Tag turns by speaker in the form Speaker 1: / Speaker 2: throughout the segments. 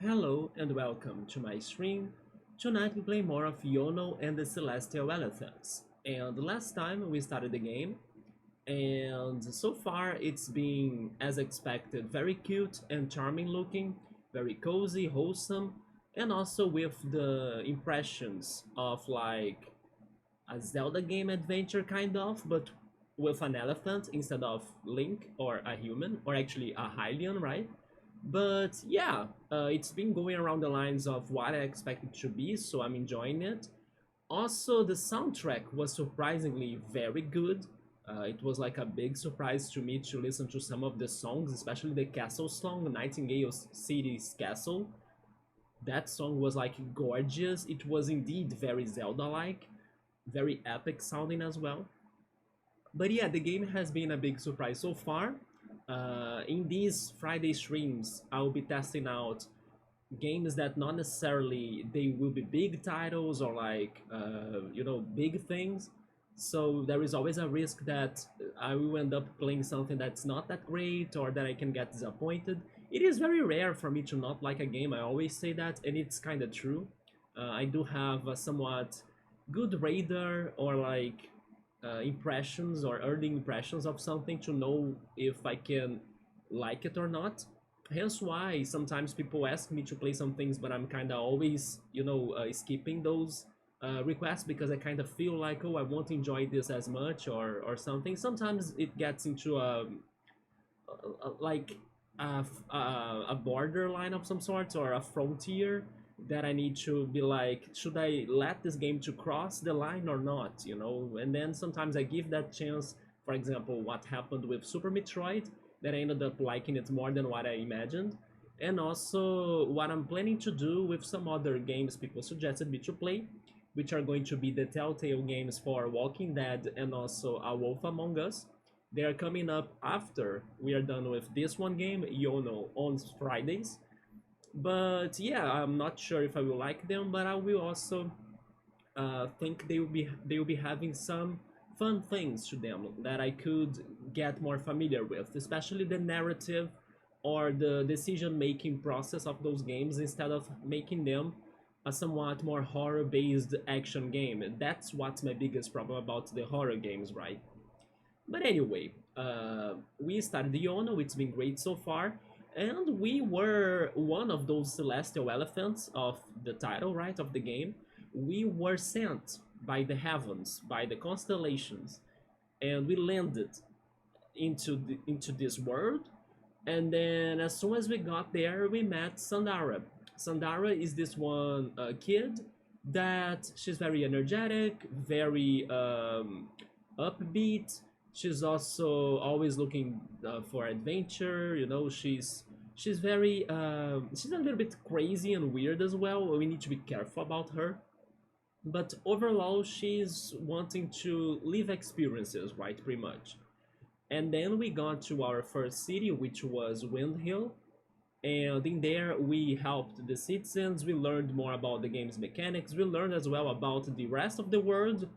Speaker 1: Hello and welcome to my stream. Tonight we play more of Yono and the Celestial Elephants. And last time we started the game, and so far it's been, as expected, very cute and charming looking, very cozy, wholesome, and also with the impressions of like a Zelda game adventure kind of, but with an elephant instead of Link or a human, or actually a Hylian, right? But yeah, it's been going around the lines of what I expected to be, so I'm enjoying it. Also, the soundtrack was surprisingly very good. It was like a big surprise to me to listen to some of the songs, especially the castle song, Nightingale City's Castle. That song was like gorgeous. It was indeed very Zelda like, very epic sounding as well. But yeah, the game has been a big surprise so far. In these Friday streams, I'll be testing out games that not necessarily they will be big titles or like big things. So there is always a risk that I will end up playing something that's not that great or that I can get disappointed. It is very rare for me to not like a game. I always say that, and it's kind of true. I do have a somewhat good radar or like impressions or early impressions of something to know if I can like it or not. Hence why sometimes people ask me to play some things, but I'm kind of always, skipping those requests because I kind of feel like, oh, I won't enjoy this as much or something. Sometimes it gets into like a borderline of some sort or a frontier that I need to be like, should I let this game to cross the line or not? And then sometimes I give that chance. For example, what happened with Super Metroid, that I ended up liking it more than what I imagined. And also what I'm planning to do with some other games people suggested me to play, which are going to be the Telltale games for Walking Dead and also A Wolf Among Us. They are coming up after we are done with this one game, Yono, on Fridays. But yeah, I'm not sure if I will like them, but I will also think they will be having some fun things to them that I could get more familiar with, especially the narrative or the decision making process of those games instead of making them a somewhat more horror based action game. That's what's my biggest problem about the horror games, right? But anyway, we started the Yono, it's been great so far, and we were one of those celestial elephants of the title, right, of the game. We were sent by the heavens, by the constellations, and we landed into this world. And then as soon as we got there, we met Sandara. Sandara is this one kid that she's very energetic, very upbeat. She's also always looking for adventure. She's very she's a little bit crazy and weird as well. We need to be careful about her. But overall, she's wanting to live experiences, right? Pretty much. And then we got to our first city, which was Windhill. And in there, we helped the citizens. We learned more about the game's mechanics. We learned as well about the rest of the world,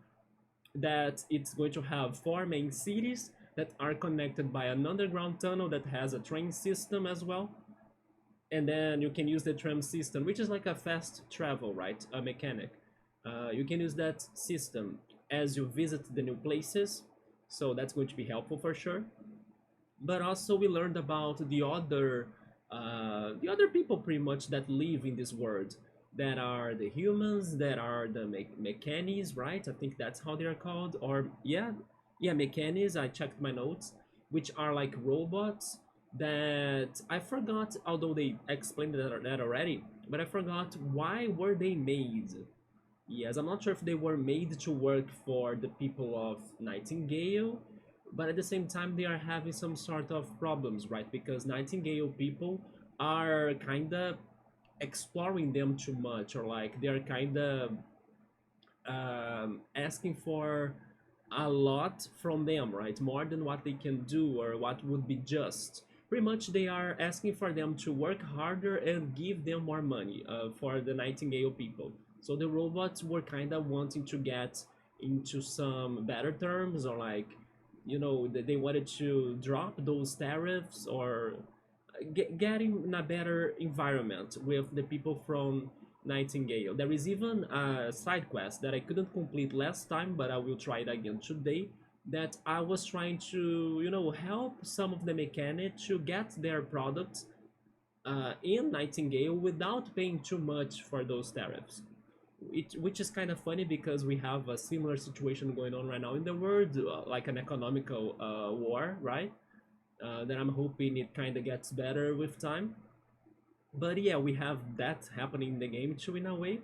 Speaker 1: that it's going to have four main cities that are connected by an underground tunnel that has a train system as well. And then you can use the tram system, which is like a fast travel, right? A mechanic. You can use that system as you visit the new places, so that's going to be helpful for sure. But also we learned about the other people pretty much that live in this world. That are the humans, that are the mechanis, right? I think that's how they are called. Or yeah, mechanis. I checked my notes, which are like robots that I forgot. Although they explained that already, but I forgot why were they made. Yes, I'm not sure if they were made to work for the people of Nightingale, but at the same time they are having some sort of problems, right? Because Nightingale people are kind of exploring them too much, or like they are kind of asking for a lot from them, right? More than what they can do or what would be just. Pretty much, they are asking for them to work harder and give them more money for the Nightingale people. So the robots were kind of wanting to get into some better terms, or like, they wanted to drop those tariffs, or getting in a better environment with the people from Nightingale. There is even a side quest that I couldn't complete last time, but I will try it again today. That I was trying to, help some of the mechanics to get their products in Nightingale without paying too much for those tariffs. Which is kind of funny because we have a similar situation going on right now in the world, like an economical war, right? That I'm hoping it kind of gets better with time. But yeah, we have that happening in the game too, in a way.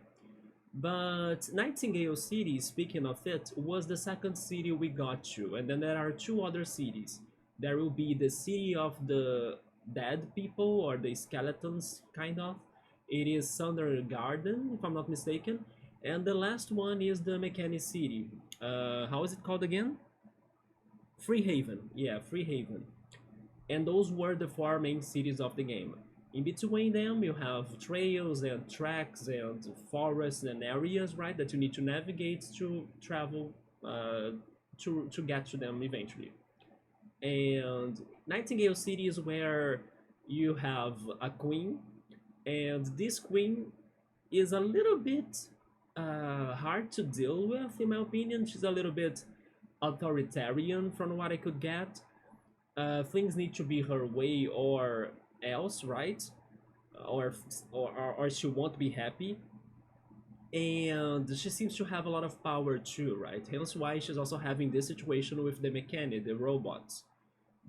Speaker 1: But Nightingale City, speaking of it, was the second city we got to, and then there are two other cities. There will be the city of the dead people, or the skeletons, kind of. It is Sundergarden, if I'm not mistaken. And the last one is the Mechanic City. How is it called again? Freehaven. Yeah, Freehaven. And those were the four main cities of the game. In between them, you have trails and tracks and forests and areas, right, that you need to navigate to travel to get to them eventually. And Nightingale City is where you have a queen, and this queen is a little bit hard to deal with, in my opinion. She's a little bit authoritarian from what I could get. Things need to be her way or else, right? Or she won't be happy. And she seems to have a lot of power too, right? Hence why she's also having this situation with the mechanic, the robots.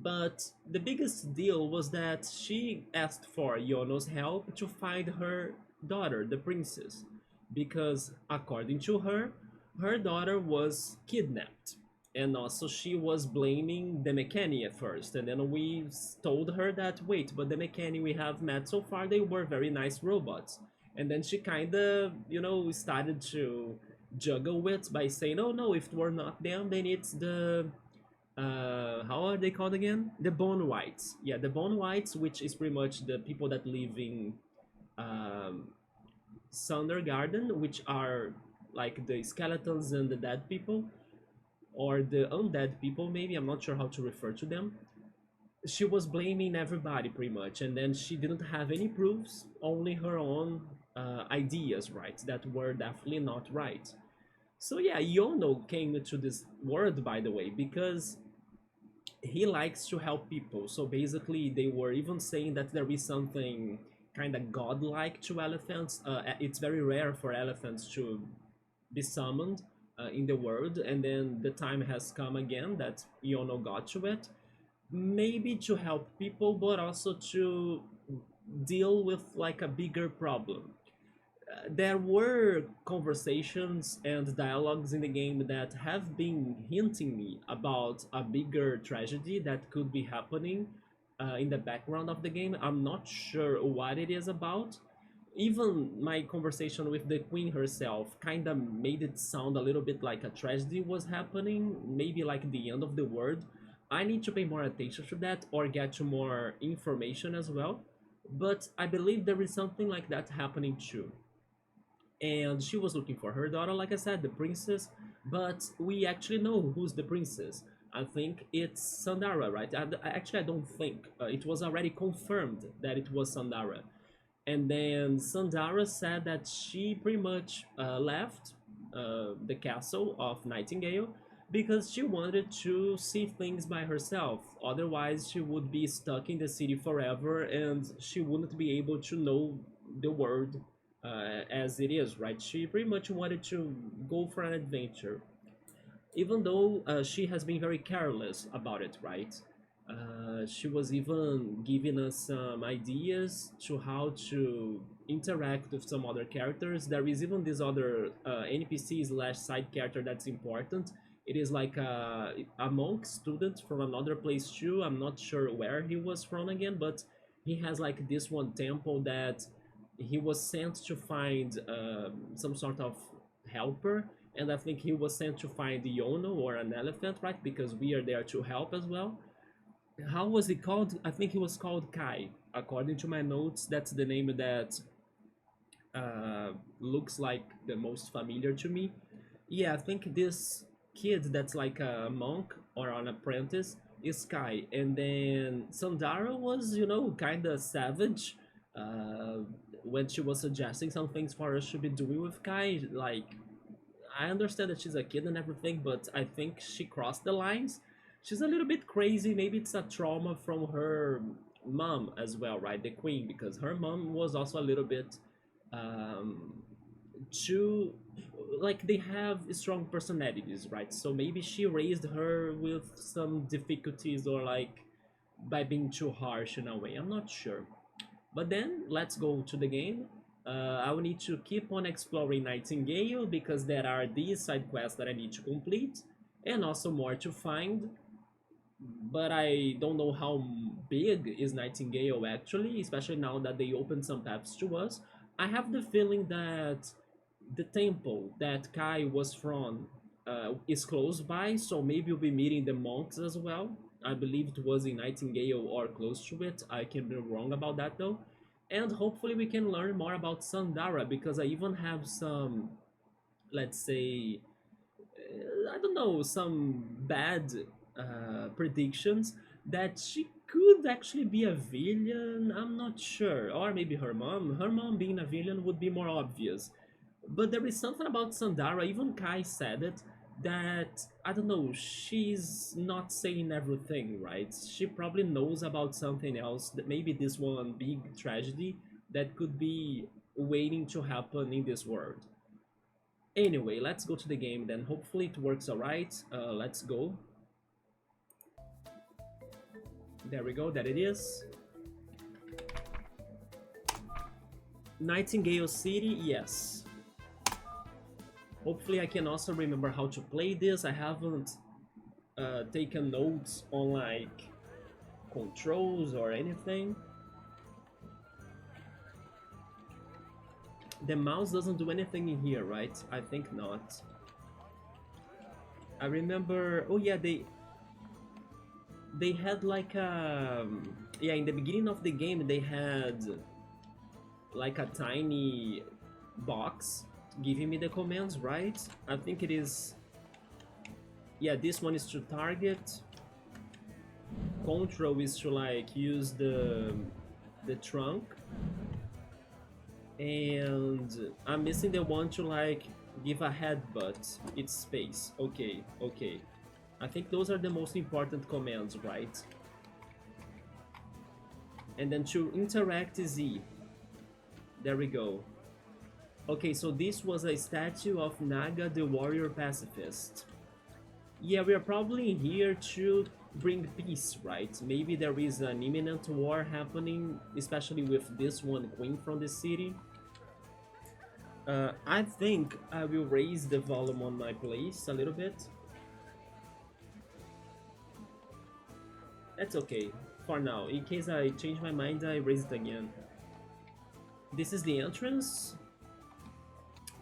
Speaker 1: But the biggest deal was that she asked for Yono's help to find her daughter, the princess, because according to her, her daughter was kidnapped. And also she was blaming the mechanic at first, and then we told her that, wait, but the mechanic we have met so far, they were very nice robots. And then she kind of, started to juggle it by saying, oh no, if it were not them, then it's the how are they called again? The Bone Whites. Yeah, the Bone Whites, which is pretty much the people that live in um, Sundergarden, which are like the skeletons and the dead people, or the undead people, maybe. I'm not sure how to refer to them. She was blaming everybody pretty much, and then she didn't have any proofs, only her own ideas, right? That were definitely not right. So yeah, Yono came to this world, by the way, because he likes to help people. So basically, they were even saying that there is something kind of godlike to elephants. It's very rare for elephants to be summoned in the world, and then the time has come again that Yono got to it. Maybe to help people, but also to deal with like a bigger problem. There were conversations and dialogues in the game that have been hinting me about a bigger tragedy that could be happening in the background of the game. I'm not sure what it is about. Even my conversation with the queen herself kind of made it sound a little bit like a tragedy was happening, maybe like the end of the world. I need to pay more attention to that or get to more information as well. But I believe there is something like that happening too. And she was looking for her daughter, like I said, the princess. But we actually know who's the princess. I think it's Sandara, right? Actually, I don't think. It was already confirmed that it was Sandara. And then Sandara said that she pretty much left the castle of Nightingale because she wanted to see things by herself. Otherwise, she would be stuck in the city forever and she wouldn't be able to know the world as it is, right? She pretty much wanted to go for an adventure, even though she has been very careless about it, right? She was even giving us some ideas to how to interact with some other characters. There is even this other NPC slash side character that's important. It is like a monk student from another place too. I'm not sure where he was from again, but he has like this one temple that he was sent to find some sort of helper, and I think he was sent to find Yono or an elephant, right? Because we are there to help as well. How was he called? I think he was called Kai. According to my notes, that's the name that looks like the most familiar to me. Yeah, I think this kid that's like a monk or an apprentice, Sky, and then Sandara was, you know, kind of savage uh, when she was suggesting some things for us to be doing with Kai. Like, I understand that she's a kid and everything, but I think she crossed the lines. She's a little bit crazy. Maybe it's a trauma from her mom as well, right? The queen, because her mom was also a little bit um, too, like, they have strong personalities, right? So maybe she raised her with some difficulties, or like by being too harsh in a way. I'm not sure. But then let's go to the game. I will need to keep on exploring Nightingale because there are these side quests that I need to complete, and also more to find. But I don't know how big is Nightingale actually, especially now that they opened some paths to us. I have the feeling that the temple that Kai was from is close by, so maybe we'll be meeting the monks as well. I believe it was in Nightingale or close to it. I can be wrong about that though. And hopefully we can learn more about Sandara, because I even have some, let's say, I don't know, some bad predictions that she could actually be a villain. I'm not sure. Or maybe her mom. Her mom being a villain would be more obvious. But there is something about Sandara, even Kai said it, that, I don't know, she's not saying everything, right? She probably knows about something else, that maybe this one big tragedy that could be waiting to happen in this world. Anyway, let's go to the game then. Hopefully it works alright. Let's go. There we go, there it is. Nightingale City, yes. Hopefully I can also remember how to play this. I haven't taken notes on like controls or anything. The mouse doesn't do anything in here, right? I think not. I remember, oh yeah, they had like yeah, in the beginning of the game they had like a tiny box giving me the commands, right? I think it is, yeah, this one is to target, control is to like use the trunk, and I'm missing the one to like give a headbutt. It's space. Okay, okay. I think those are the most important commands, right? And then to interact is Z. There we go. Okay, so this was a statue of Naga the warrior pacifist. Yeah, we are probably here to bring peace, right? Maybe there is an imminent war happening, especially with this one queen from the city. I think I will raise the volume on my place a little bit. That's okay, for now. In case I change my mind, I raise it again. This is the entrance.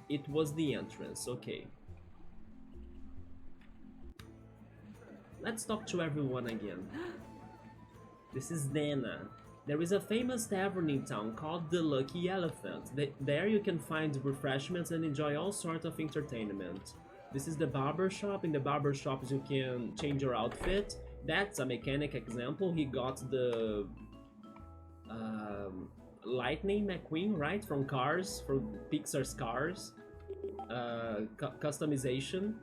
Speaker 1: It was the entrance, okay. Let's talk to everyone again. This is Dana. There is a famous tavern in town called the Lucky Elephant. There you can find refreshments and enjoy all sorts of entertainment. This is the barber shop. In the barber shops you can change your outfit. That's a mechanic example. He got the Lightning McQueen, right? From Cars, from Pixar's Cars. Customization.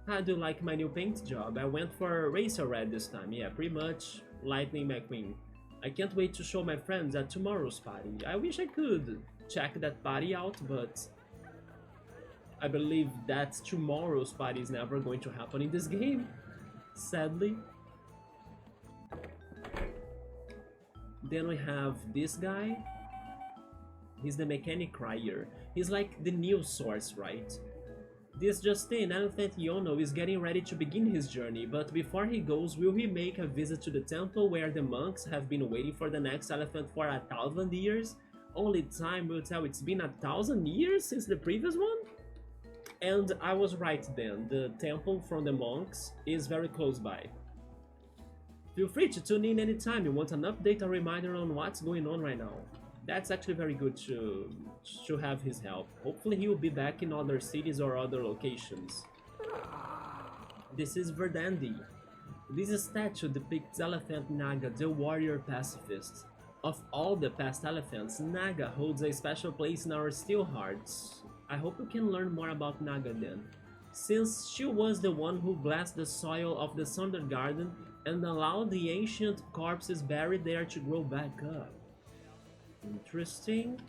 Speaker 1: How do you like my new paint job? I went for Racer Red this time. Yeah, pretty much Lightning McQueen. I can't wait to show my friends at tomorrow's party. I wish I could check that party out, but I believe that tomorrow's party is never going to happen in this game, sadly. Then we have this guy. He's the mechanic crier. He's like the news source, right? This just in, Elephant Yono is getting ready to begin his journey, but before he goes, will he make a visit to the temple where the monks have been waiting for the next elephant for 1,000 years? Only time will tell. It's been 1,000 years since the previous one? And I was right then, the temple from the monks is very close by. Feel free to tune in anytime you want an update or reminder on what's going on right now. That's actually very good to have his help. Hopefully he will be back in other cities or other locations. This is Verdandi. This statue depicts Elephant Naga, the warrior pacifist. Of all the past elephants, Naga holds a special place in our still hearts. I hope we can learn more about Naga then, since she was the one who blessed the soil of the Sundergarden and allowed the ancient corpses buried there to grow back up. Interesting.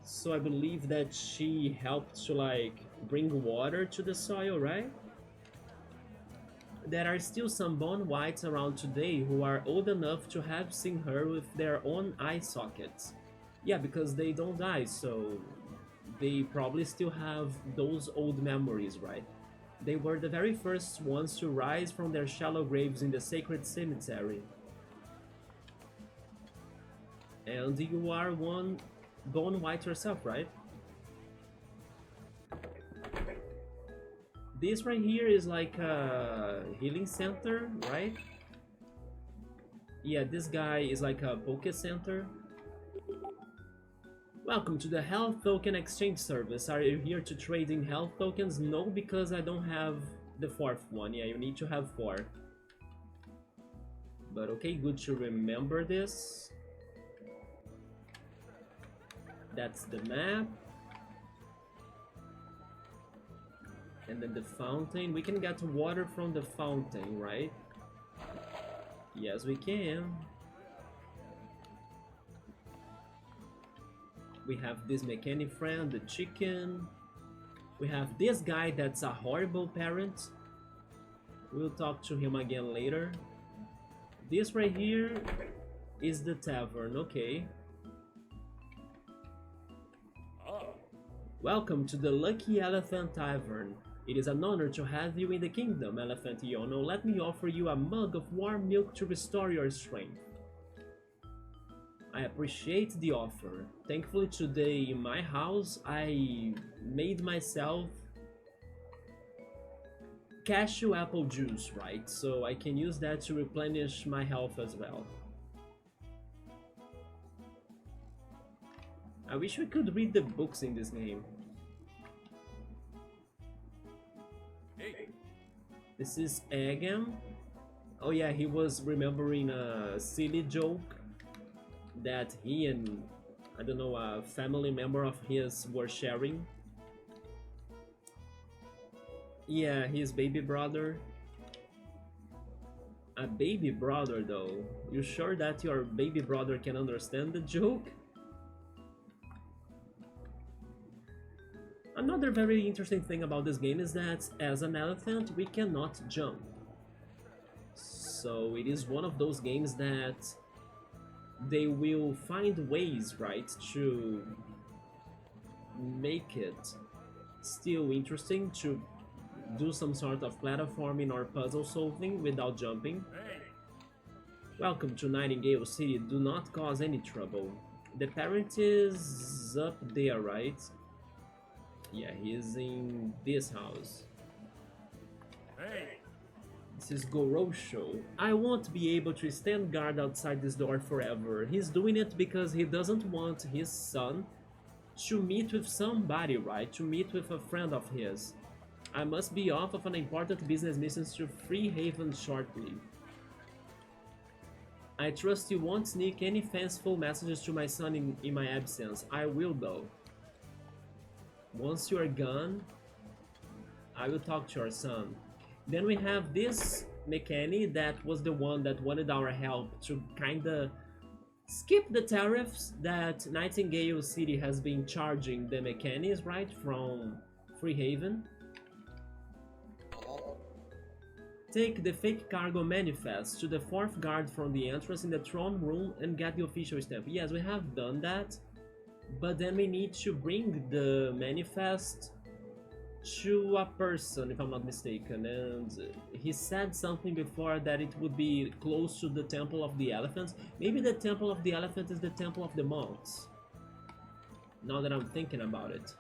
Speaker 1: So I believe that she helped to like bring water to the soil, right? There are still some bone whites around today who are old enough to have seen her with their own eye sockets. Yeah, because they don't die, so they probably still have those old memories, right? They were the very first ones to rise from their shallow graves in the sacred cemetery. And you are one bone white yourself, right? This right here is like a healing center, right? Yeah, this guy is like a Poke Center. Welcome to the Health Token Exchange Service. Are you here to trade in health tokens? No, because I don't have the fourth one. Yeah, you need to have 4. But okay, good to remember this. That's the map. And then the fountain. We can get water from the fountain, right? Yes, we can. We have this mechanic friend, the chicken. We have this guy that's a horrible parent. We'll talk to him again later. This right here is the tavern, okay. Welcome to the Lucky Elephant Tavern. It is an honor to have you in the kingdom, Elephant Yono. Let me offer you a mug of warm milk to restore your strength. I appreciate the offer. Thankfully today in my house I made myself cashew apple juice, right? So I can use that to replenish my health as well. I wish we could read the books in this game. This is Agam. Oh yeah, he was remembering a silly joke that he and, I don't know, a family member of his were sharing. Yeah, his baby brother. A baby brother though? You sure that your baby brother can understand the joke? Another very interesting thing about this game is that as an elephant we cannot jump. So it is one of those games that they will find ways, right, to make it still interesting to do some sort of platforming or puzzle solving without jumping. Welcome to Nightingale City, do not cause any trouble. The parent is up there, right? Yeah, he's in this house. This is Gorosho. I won't be able to stand guard outside this door forever. He's doing it because he doesn't want his son to meet with somebody, right? To meet with a friend of his. I must be off of an important business mission to Free Haven shortly. I trust you won't sneak any fanciful messages to my son in my absence. I will though. Once you are gone, I will talk to your son. Then we have this mechanic that was the one that wanted our help to kinda skip the tariffs that Nightingale City has been charging the mechanics, right, from Free Haven. Take the fake cargo manifest to the 4th guard from the entrance in the throne room and get the official stamp. Yes, we have done that, but then we need to bring the manifest to a person, if I'm not mistaken, and he said something before that it would be close to the Temple of the Elephants. Maybe the Temple of the Elephant is the Temple of the Monks, now that I'm thinking about it.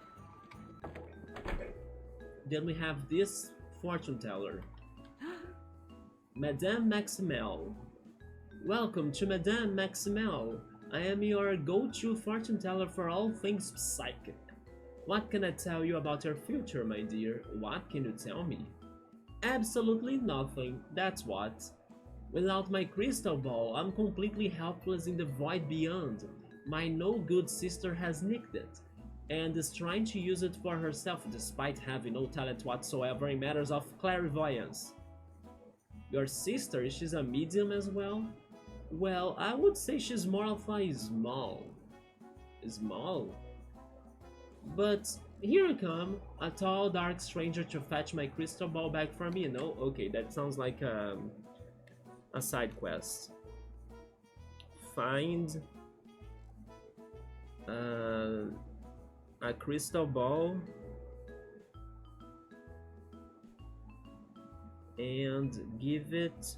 Speaker 1: Then we have this fortune teller, Madame Maximel. Welcome to Madame Maximel. I am your go-to fortune teller for all things psychic. What can I tell you about your future, my dear? What can you tell me? Absolutely nothing, that's what. Without my crystal ball, I'm completely helpless in the void beyond. My no-good sister has nicked it, and is trying to use it for herself despite having no talent whatsoever in matters of clairvoyance. Your sister, she's a medium as well? Well, I would say she's more of a small. Small? But here I come, a tall, dark stranger to fetch my crystal ball back for me, no? Okay, that sounds like a side quest. Find uh, a crystal ball and give it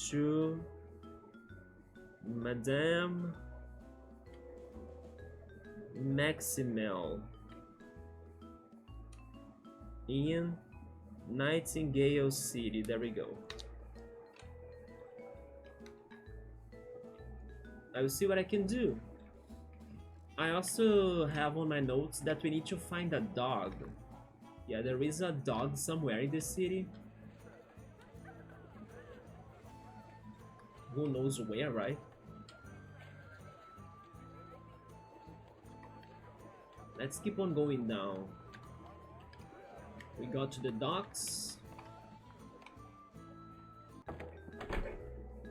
Speaker 1: to Madame Maximel in Nightingale City. There we go. I will see what I can do. I also have on my notes that we need to find a dog. Yeah, there is a dog somewhere in the city. Who knows where, right? Let's keep on going down. We got to the docks.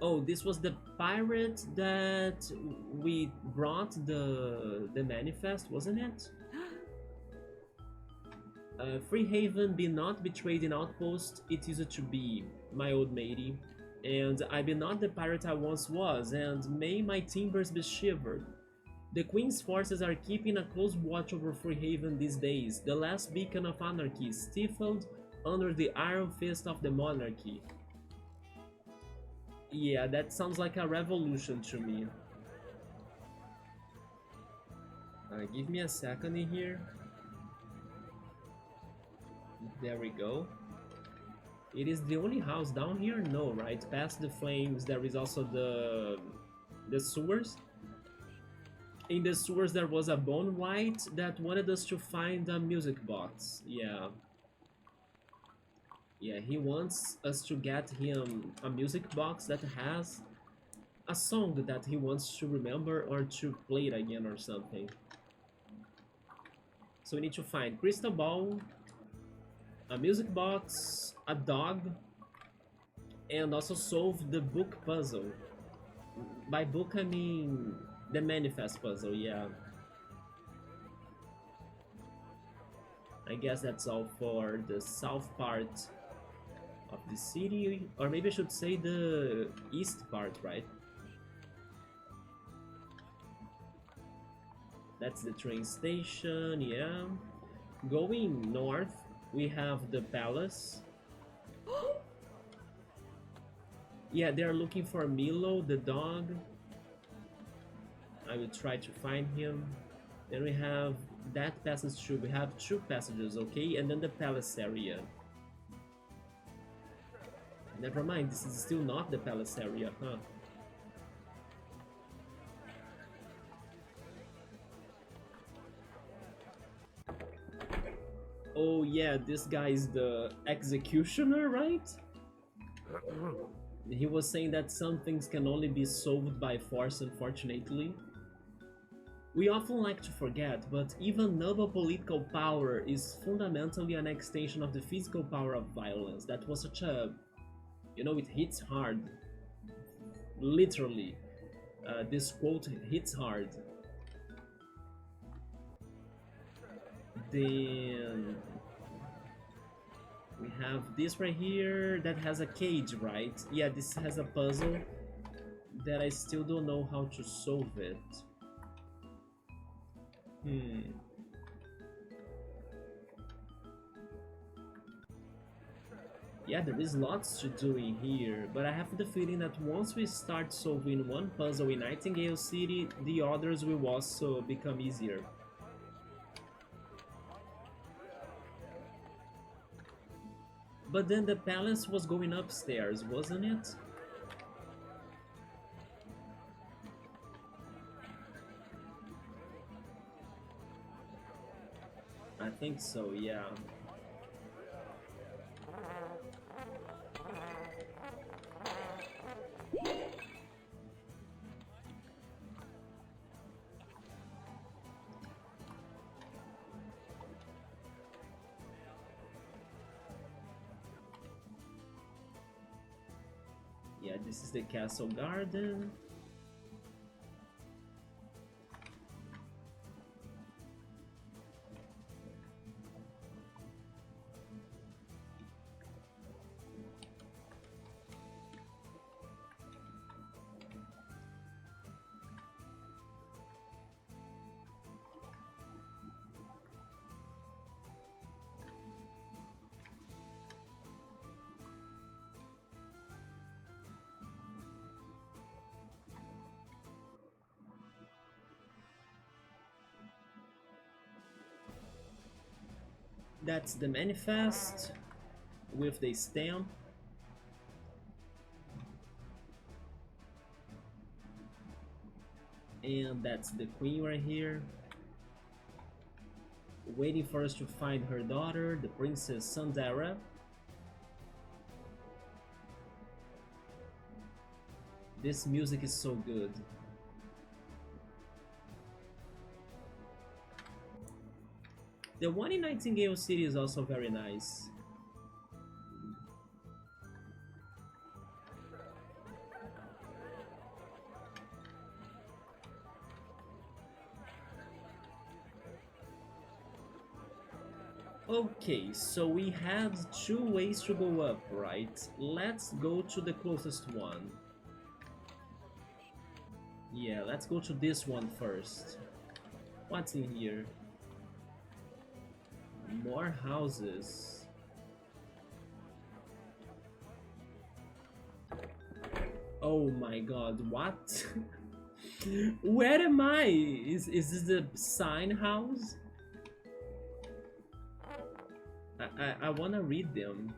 Speaker 1: Oh, this was the pirate that we brought the manifest, wasn't it? Free Haven, be not betrayed in outpost, it used to be my old matey. And I be not the pirate I once was, and may my timbers be shivered. The Queen's forces are keeping a close watch over Free Haven these days, the last beacon of anarchy stifled under the iron fist of the monarchy. Yeah, that sounds like a revolution to me. Give me a second in here. There we go. It is the only house down here? No, right? Past the flames, there is also the sewers. In the sewers there was a bone white that wanted us to find a music box. Yeah. Yeah, he wants us to get him a music box that has a song that he wants to remember or to play it again or something. So we need to find crystal ball, a music box, a dog, and also solve the book puzzle. By book I mean the manifest puzzle, yeah. I guess that's all for the south part of the city, or maybe I should say the east part, right? That's the train station, yeah. Going north, we have the palace. Yeah, they're looking for Milo, the dog. I will try to find him. Then we have that passage too. We have two passages, okay? And then the palace area. Never mind, this is still not the palace area, huh? Oh yeah, this guy is the executioner, right? He was saying that some things can only be solved by force, unfortunately. We often like to forget, but even noble political power is fundamentally an extension of the physical power of violence. That was such a... You know, it hits hard. Literally. This quote hits hard. Then... we have this right here that has a cage, right? Yeah, this has a puzzle that I still don't know how to solve it. Yeah, there is lots to do in here, but I have the feeling that once we start solving one puzzle in Nightingale City, the others will also become easier. But then the palace was going upstairs, wasn't it? I think so, yeah. Yeah, this is the castle garden. That's the manifest with the stamp. And that's the queen right here, waiting for us to find her daughter, the Princess Sundara. This music is so good. The one in Nightingale City is also very nice. Okay, so we have two ways to go up, right? Let's go to the closest one. Yeah, let's go to this one first. What's in here? More houses. Oh my god, what? Where am I? Is this the sign house? I wanna read them.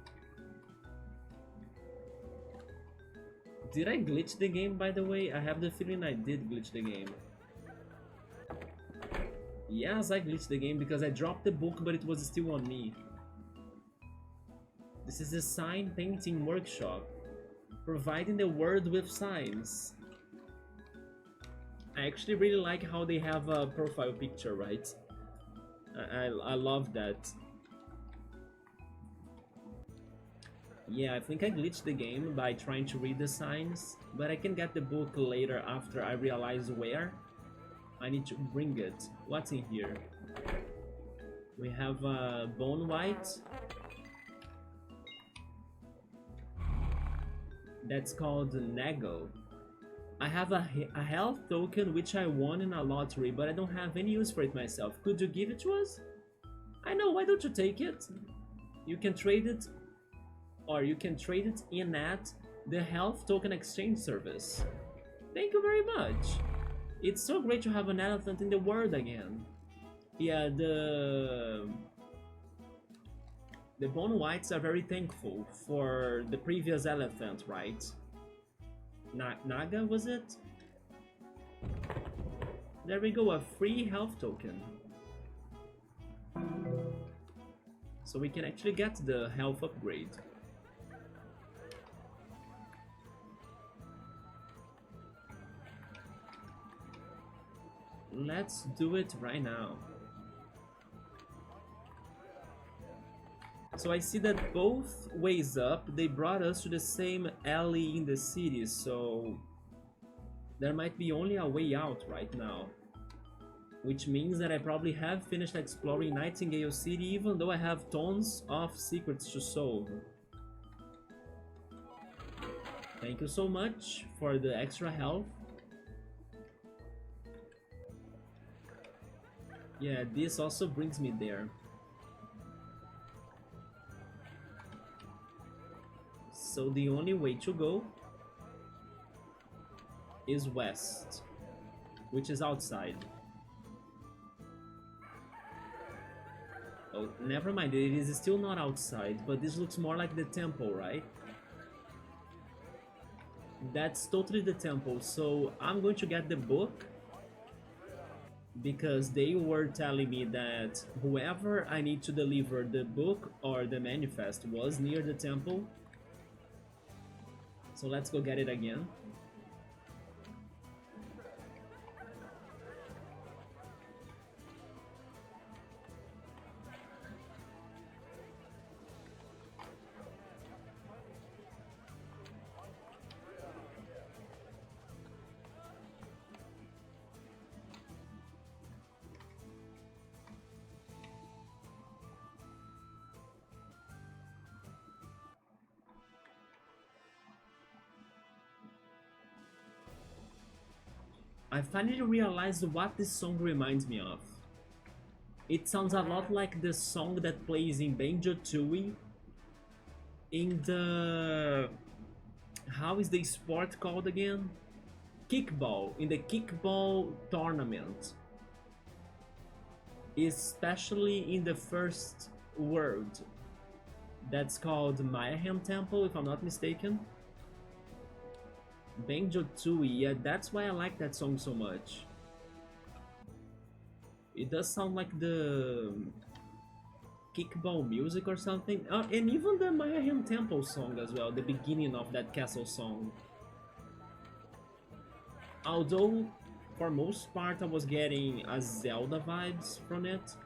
Speaker 1: Did I glitch the game, by the way? I have the feeling I did glitch the game. Yes, I glitched the game because I dropped the book, but it was still on me. This is a sign painting workshop, providing the world with signs. I actually really like how they have a profile picture, right? I love that. Yeah, I think I glitched the game by trying to read the signs, but I can get the book later after I realize where I need to bring it. What's in here? We have Bone White. That's called Nago. I have a health token which I won in a lottery, but I don't have any use for it myself. Could you give it to us? I know, why don't you take it? You can trade it, or you can trade it in at the health token exchange service. Thank you very much. It's so great to have an elephant in the world again. Yeah, the Bone Whites are very thankful for the previous elephant, right? Naga, was it? There we go, a free health token. So we can actually get the health upgrade. Let's do it right now. So I see that both ways up, they brought us to the same alley in the city, so there might be only a way out right now. Which means that I probably have finished exploring Nightingale City, even though I have tons of secrets to solve. Thank you so much for the extra health. Yeah, this also brings me there. So the only way to go is west, which is outside. Oh, never mind, it is still not outside, but this looks more like the temple, right? That's totally the temple, so I'm going to get the book because they were telling me that whoever I need to deliver the book or the manifest was near the temple. So let's go get it again. I finally realized what this song reminds me of. It sounds a lot like the song that plays in Banjo-Tooie in the... how is the sport called again? Kickball, in the kickball tournament. Especially in the first world. That's called Mayhem Temple, if I'm not mistaken. Banjo-Tooie, yeah, that's why I like that song so much. It does sound like the kickball music or something. And even the Mayhem Temple song as well, the beginning of that castle song. Although, for most part, I was getting a Zelda vibes from it.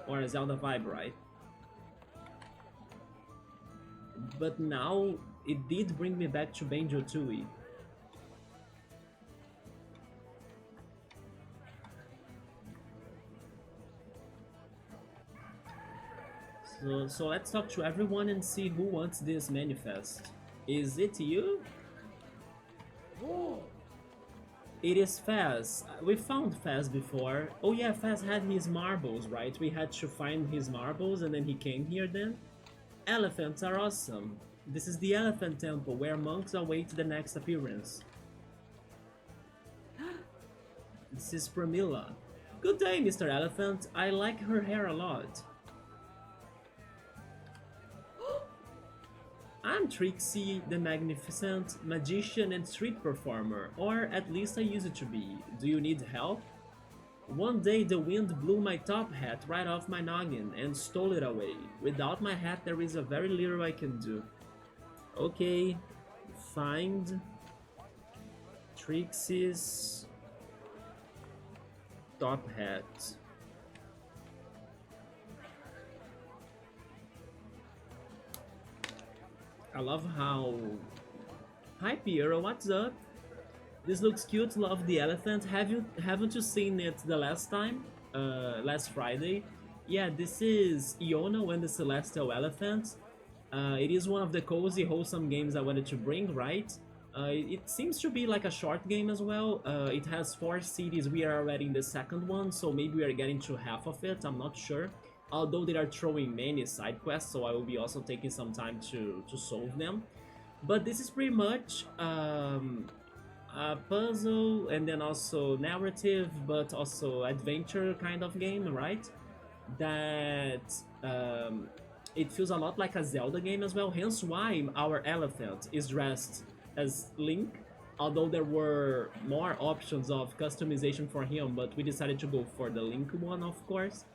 Speaker 1: Or a Zelda vibe, right? But now, it did bring me back to Banjo-Tooie. So let's talk to everyone and see who wants this manifest. Is it you? It is Faz. We found Faz before. Oh yeah, Faz had his marbles, right? We had to find his marbles and then he came here then. Elephants are awesome. This is the Elephant Temple where monks await the next appearance. This is Pramila. Good day, Mr. Elephant. I like her hair a lot. I'm Trixie, the magnificent magician and street performer, or at least I used to be. Do you need help? One day the wind blew my top hat right off my noggin and stole it away. Without my hat there is a very little I can do. Okay, find Trixie's top hat. I love how... Hi Piero, what's up? This looks cute, love the elephant. Haven't you seen it the last time? Last Friday? Yeah, this is Yono and the Celestial Elephant. It is one of the cozy, wholesome games I wanted to bring, right? It seems to be like a short game as well. It has 4 cities, we are already in the second one, so maybe we are getting to half of it, I'm not sure. Although they are throwing many side quests, so I will be also taking some time to solve them. But this is pretty much a puzzle and then also narrative, but also adventure kind of game, right? That it feels a lot like a Zelda game as well, hence why our elephant is dressed as Link. Although there were more options of customization for him, but we decided to go for the Link one, of course.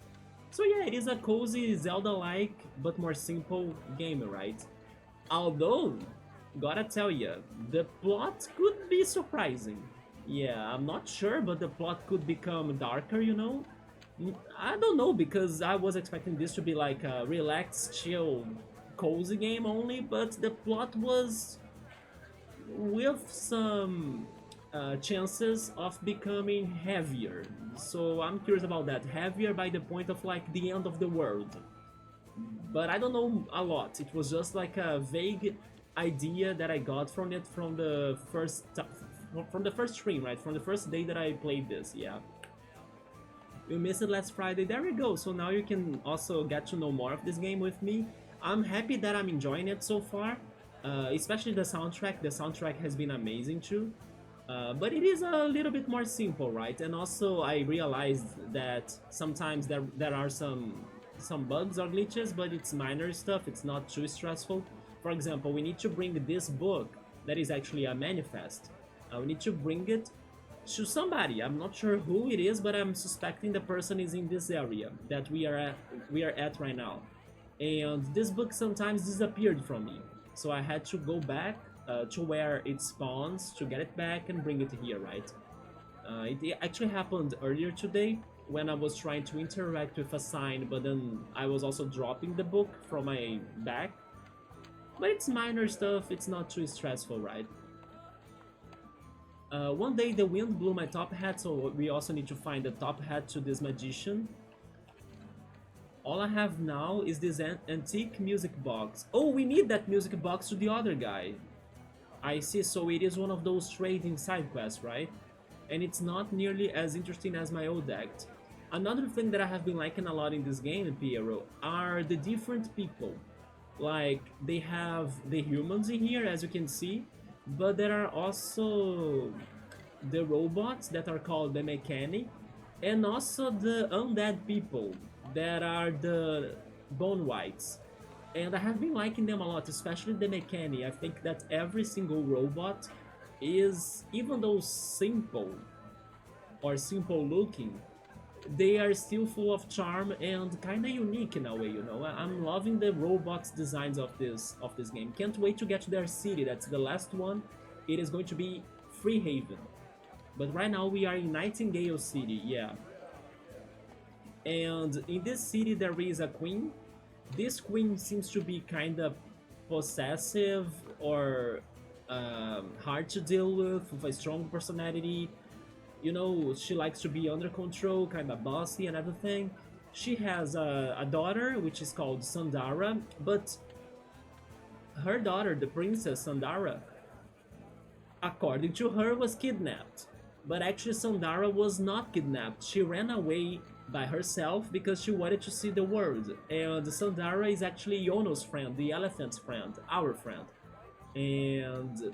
Speaker 1: So yeah, it is a cozy Zelda-like, but more simple game, right? Although, gotta tell ya, the plot could be surprising. Yeah, I'm not sure, but the plot could become darker, you know? I don't know, because I was expecting this to be like a relaxed, chill, cozy game only, but the plot was with some chances of becoming heavier. So I'm curious about that. Heavier by the point of like the end of the world. But I don't know a lot. It was just like a vague idea that I got from it from the first stream, right? From the first day that I played this, yeah. You missed it last Friday. There we go. So now you can also get to know more of this game with me. I'm happy that I'm enjoying it so far. Especially the soundtrack. The soundtrack has been amazing too. But it is a little bit more simple, right? And also I realized that sometimes there are some bugs or glitches, but it's minor stuff, it's not too stressful. For example, we need to bring this book that is actually a manifest. We need to bring it to somebody. I'm not sure who it is, but I'm suspecting the person is in this area that we are at right now. And this book sometimes disappeared from me, so I had to go back to where it spawns to get it back and bring it here, right? It actually happened earlier today when I was trying to interact with a sign, but then I was also dropping the book from my back. But it's minor stuff, it's not too stressful, right? One day the wind blew my top hat, so we also need to find the top hat to this magician. All I have now is this antique music box. Oh, we need that music box to the other guy. I see, so it is one of those trading side quests, right? And it's not nearly as interesting as my old act. Another thing that I have been liking a lot in this game, Piero, are the different people. Like, they have the humans in here, as you can see, but there are also the robots that are called the mechanic, and also the undead people that are the bone whites. And I have been liking them a lot, especially the mechanic. I think that every single robot is, even though simple or simple looking, they are still full of charm and kind of unique in a way. I'm loving the robots designs of this game. Can't wait to get to their city. That's the last one. It is going to be Free Haven. But right now we are in Nightingale City, yeah. And in this city there is a queen. This queen seems to be kind of possessive or hard to deal with a strong personality. She likes to be under control, kind of bossy and everything. She has a daughter, which is called Sandara, but her daughter, the princess Sandara, according to her, was kidnapped. But actually, Sandara was not kidnapped. She ran away by herself because she wanted to see the world. And Sandara is actually Yono's friend, the elephant's friend, our friend. And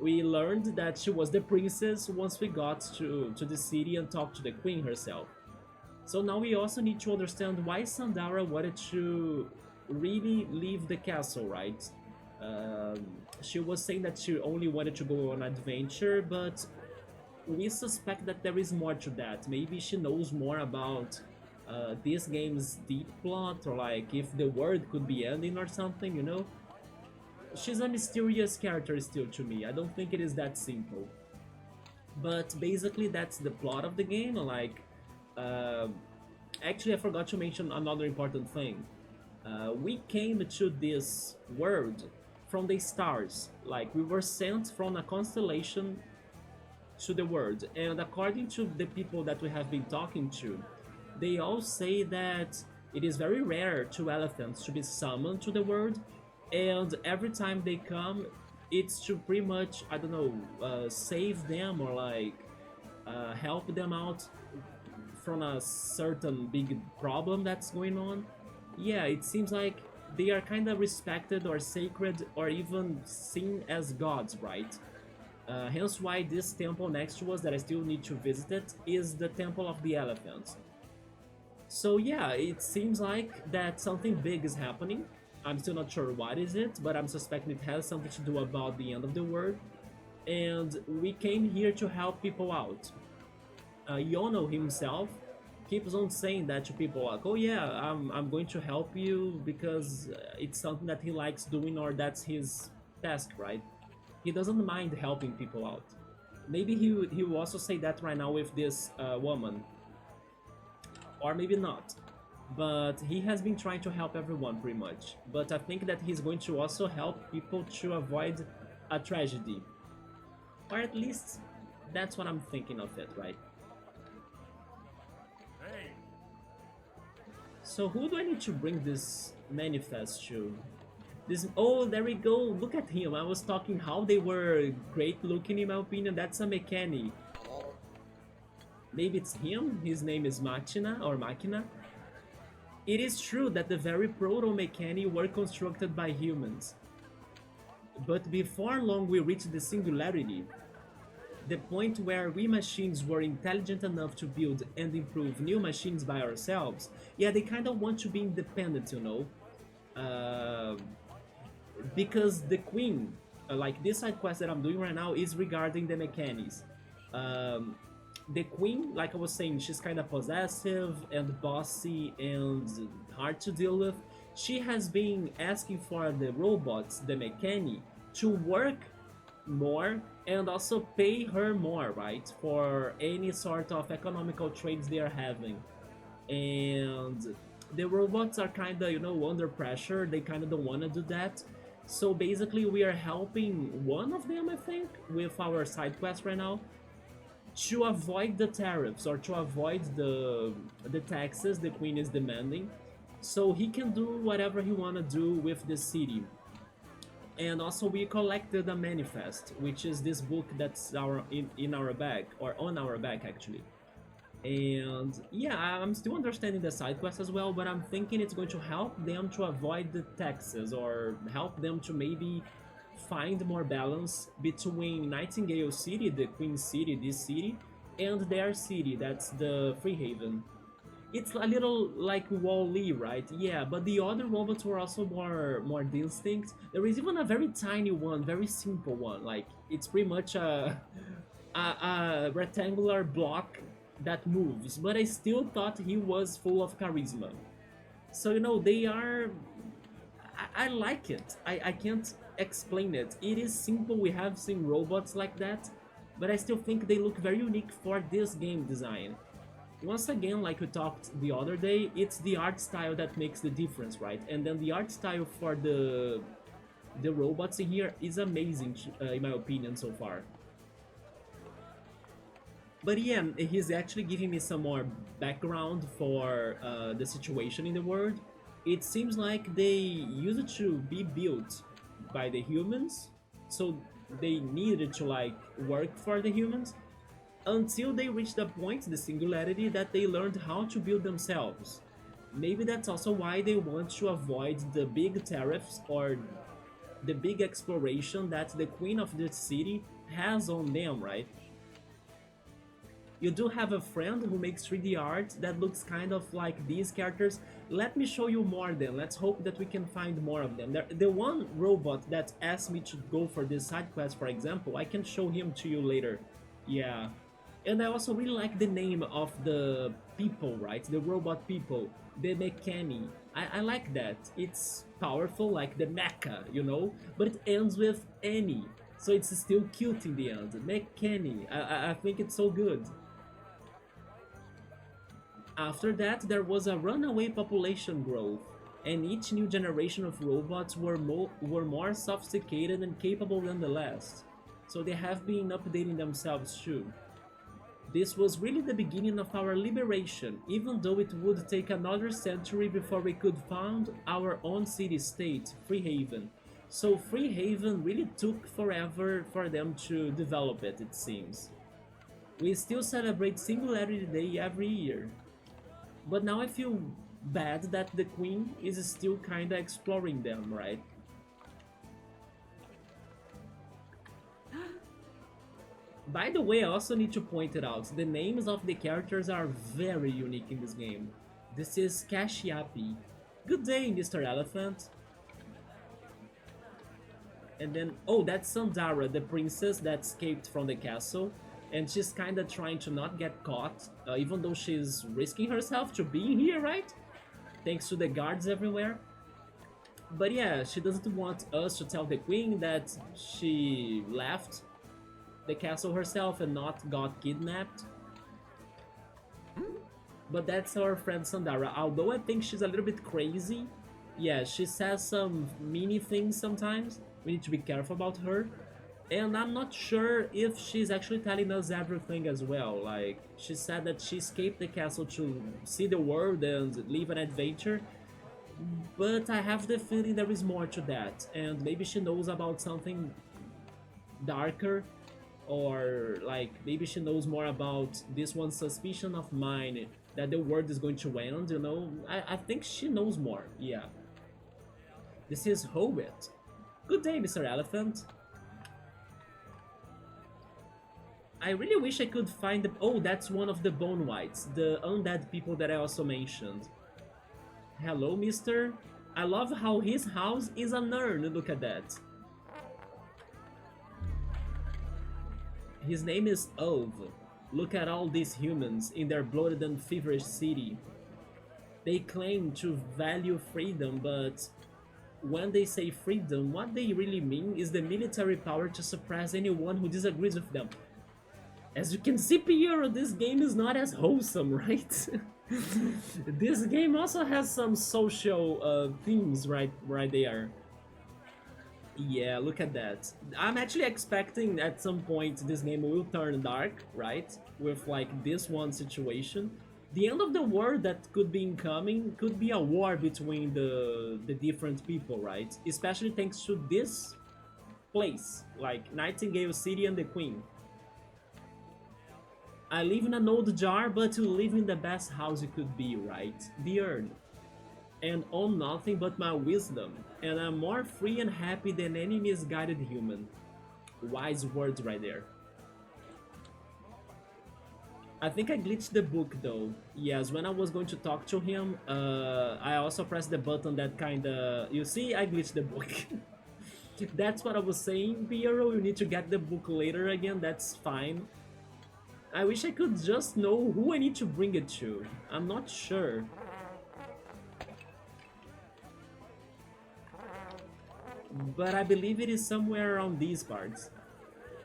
Speaker 1: we learned that she was the princess once we got to the city and talked to the queen herself. So now we also need to understand why Sandara wanted to really leave the castle, right? She was saying that she only wanted to go on adventure, but we suspect that there is more to that. Maybe she knows more about this game's deep plot, or like if the world could be ending or something. She's a mysterious character still to me. I don't think it is that simple. But basically that's the plot of the game. Like, actually I forgot to mention another important thing. We came to this world from the stars. Like, we were sent from a constellation to the world, and according to the people that we have been talking to, they all say that it is very rare to elephants to be summoned to the world, and every time they come, it's to pretty much, I don't know, save them or like help them out from a certain big problem that's going on. Yeah, it seems like they are kind of respected or sacred or even seen as gods, right? Hence why this temple next to us that I still need to visit it is the Temple of the Elephants. So yeah, it seems like that something big is happening. I'm still not sure what is it, but I'm suspecting it has something to do about the end of the world. And we came here to help people out. Yono himself keeps on saying that to people, like, oh yeah, I'm going to help you because it's something that he likes doing, or that's his task, right? He doesn't mind helping people out. Maybe he will also say that right now with this woman. Or maybe not. But he has been trying to help everyone pretty much. But I think that he's going to also help people to avoid a tragedy. Or at least that's what I'm thinking of it, right?
Speaker 2: Hey.
Speaker 1: So who do I need to bring this manifest to? Oh, there we go. Look at him. I was talking how they were great looking in my opinion. That's a mechanic. Maybe it's him. His name is Machina or Machina. It is true that the very proto-mechani were constructed by humans. But before long we reached the singularity, the point where we machines were intelligent enough to build and improve new machines by ourselves. Yeah, they kind of want to be independent. Because the queen, like this side quest that I'm doing right now, is regarding the mechanics. The queen, like I was saying, she's kind of possessive and bossy and hard to deal with. She has been asking for the robots, the mechanic, to work more and also pay her more, right? For any sort of economical trades they are having. And the robots are kind of, under pressure. They kind of don't want to do that. So basically we are helping one of them, I think, with our side quest right now, to avoid the tariffs or to avoid the taxes the queen is demanding, so he can do whatever he wanna do with the city. And also we collected a manifest, which is this book that's in our bag, or on our back actually. And yeah, I'm still understanding the side quest as well, but I'm thinking it's going to help them to avoid the taxes, or help them to maybe find more balance between Nightingale City, the Queen City, this city, and their city, that's the Free Haven. It's a little like Wall-E, right? Yeah, but the other robots were also more distinct. There is even a very tiny one, very simple one. Like it's pretty much a rectangular block that moves. But I still thought he was full of charisma. So you know they are. I like it. I can't explain it. It is simple. We have seen robots like that, but I still think they look very unique for this game design. Once again, like we talked the other day, it's the art style that makes the difference, right? And then the art style for the robots in here is amazing, in my opinion, so far. But yeah, he's actually giving me some more background for the situation in the world. It seems like they used to be built by the humans, so they needed to like work for the humans until they reached the point, the singularity, that they learned how to build themselves. Maybe that's also why they want to avoid the big tariffs or the big exploration that the queen of the city has on them, right? You do have a friend who makes 3D art that looks kind of like these characters. Let me show you more then. Let's hope that we can find more of them. The one robot that asked me to go for this side quest, for example, I can show him to you later. Yeah. And I also really like the name of the people, right? The robot people. The Mechani. I like that. It's powerful, like the mecha, you know? But it ends with any. So it's still cute in the end. Mechani. I think it's so good. After that, there was a runaway population growth, and each new generation of robots were more sophisticated and capable than the last. So they have been updating themselves too. This was really the beginning of our liberation, even though it would take another century before we could found our own city-state, Freehaven. So Freehaven really took forever for them to develop it, it seems. We still celebrate Singularity Day every year. But now I feel bad that the Queen is still kinda exploring them, right? By the way, I also need to point it out, the names of the characters are very unique in this game. This is Kashiapi. Good day, Mr. Elephant. And then, oh, that's Sandara, the princess that escaped from the castle. And she's kinda trying to not get caught, even though she's risking herself to be here, right? Thanks to the guards everywhere. But yeah, she doesn't want us to tell the queen that she left the castle herself and not got kidnapped. But that's our friend Sandara. Although I think she's a little bit crazy. Yeah, she says some meany things sometimes. We need to be careful about her. And I'm not sure if she's actually telling us everything as well. Like, she said that she escaped the castle to see the world and live an adventure. But I have the feeling there is more to that. And maybe she knows about something darker, or like maybe she knows more about this one suspicion of mine that the world is going to end, you know? I think she knows more, yeah. This is Hobbit. Good day, Mr. Elephant. I really wish I could find the... Oh, that's one of the Bone Whites, the undead people that I also mentioned. Hello, mister. I love how his house is an urn, look at that. His name is Ove. Look at all these humans in their bloated and feverish city. They claim to value freedom, but when they say freedom, what they really mean is the military power to suppress anyone who disagrees with them. As you can see, Piero, this game is not as wholesome, right? This game also has some social themes right there. Yeah, look at that. I'm actually expecting at some point this game will turn dark, right? With like this one situation. The end of the world that could be incoming could be a war between the different people, right? Especially thanks to this place, like Nightingale City and the Queen. I live in an old jar, but you live in the best house you could be, right? The urn. And own nothing but my wisdom, and I'm more free and happy than any misguided human. Wise words right there. I think I glitched the book though. Yes, when I was going to talk to him, I also pressed the button that kinda... You see, I glitched the book. That's what I was saying, Piero, you need to get the book later again, that's fine. I wish I could just know who I need to bring it to. I'm not sure. But I believe it is somewhere around these parts.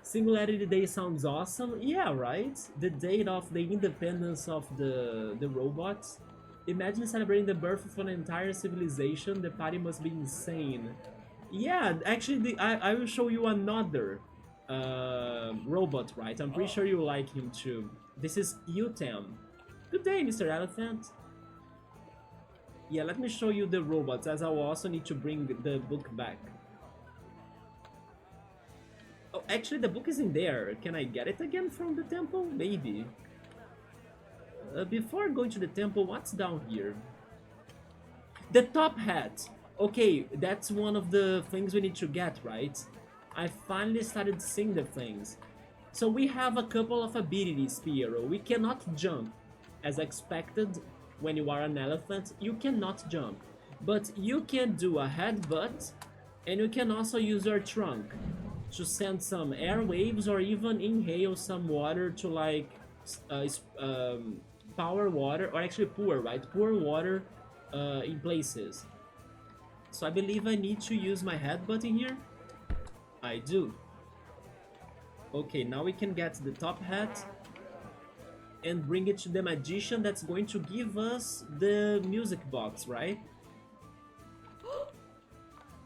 Speaker 1: Singularity Day sounds awesome. Yeah, right? The date of the independence of the robots. Imagine celebrating the birth of an entire civilization. The party must be insane. Yeah, actually, I will show you another robot, right? I'm pretty sure you like him too. This is Utem. Good day, Mr. Elephant. Yeah, let me show you the robots, as I will also need to bring the book back. Oh, actually, the book is in there. Can I get it again from the temple? Maybe. Before going to the temple, what's down here? The top hat! Okay, that's one of the things we need to get, right? I finally started seeing the things. So we have a couple of abilities, Piero. We cannot jump. As expected, when you are an elephant, you cannot jump. But you can do a headbutt, and you can also use your trunk to send some air waves or even inhale some water to like power water, or actually pour, right? Pour water in places. So I believe I need to use my headbutt in here. I do. Okay, now we can get the top hat and bring it to the magician that's going to give us the music box, right?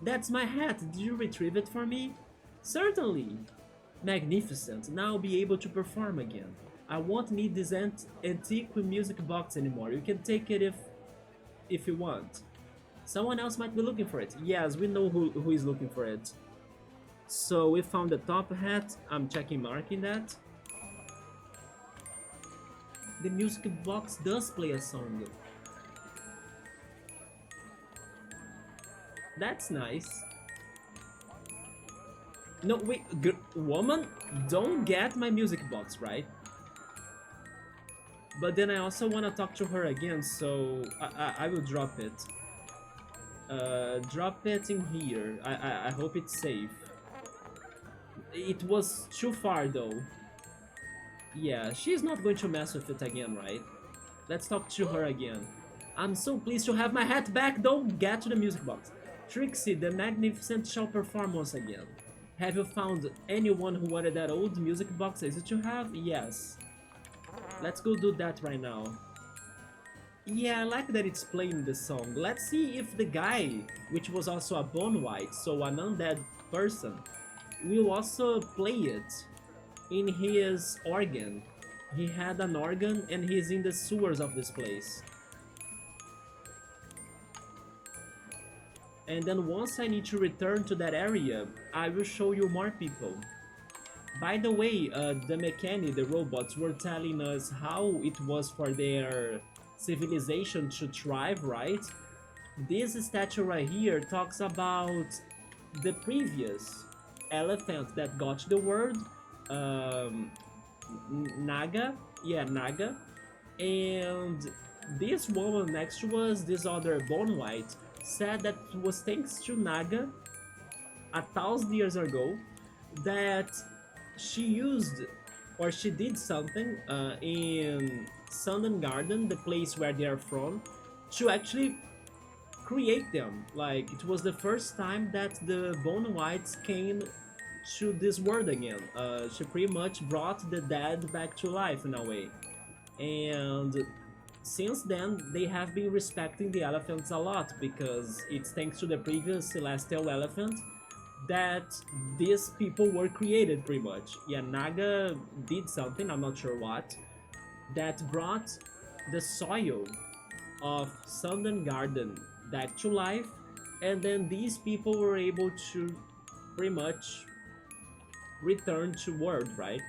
Speaker 1: That's my hat. Did you retrieve it for me? Certainly. Magnificent. Now I'll be able to perform again. I won't need this antique music box anymore. You can take it if you want. Someone else might be looking for it. Yes, we know who is looking for it. So we found the top hat. I'm checking marking that. The music box does play a song. That's nice. No, wait, woman, don't get my music box, right? But then I also want to talk to her again, so I will drop it. Drop it in here. I hope it's safe. It was too far though. Yeah, she's not going to mess with it again, right? Let's talk to her again. I'm so pleased to have my hat back. Don't get to the music box. Trixie, the Magnificent shall perform once again. Have you found anyone who wanted that old music box? Is it you have? Yes. Let's go do that right now. Yeah, I like that it's playing the song. Let's see if the guy, which was also a bone white, so an undead person, will also play it in his organ. He had an organ and he's in the sewers of this place. And then once I need to return to that area, I will show you more people. By the way, the mechanic, the robots, were telling us how it was for their civilization to thrive, right? This statue right here talks about the previous elephant that got the word, Naga, yeah, Naga, and this woman next to us, this other bone white, said that it was thanks to Naga 1,000 years ago that she used, or she did something in Sundergarden, the place where they are from, to actually create them. Like, it was the first time that the Bone Whites came to this world again. She pretty much brought the dead back to life in a way. And since then, they have been respecting the elephants a lot, because it's thanks to the previous celestial elephant that these people were created, pretty much. Yeah, Naga did something, I'm not sure what, that brought the soil of Sundergarden back to life, and then these people were able to pretty much return to world, right?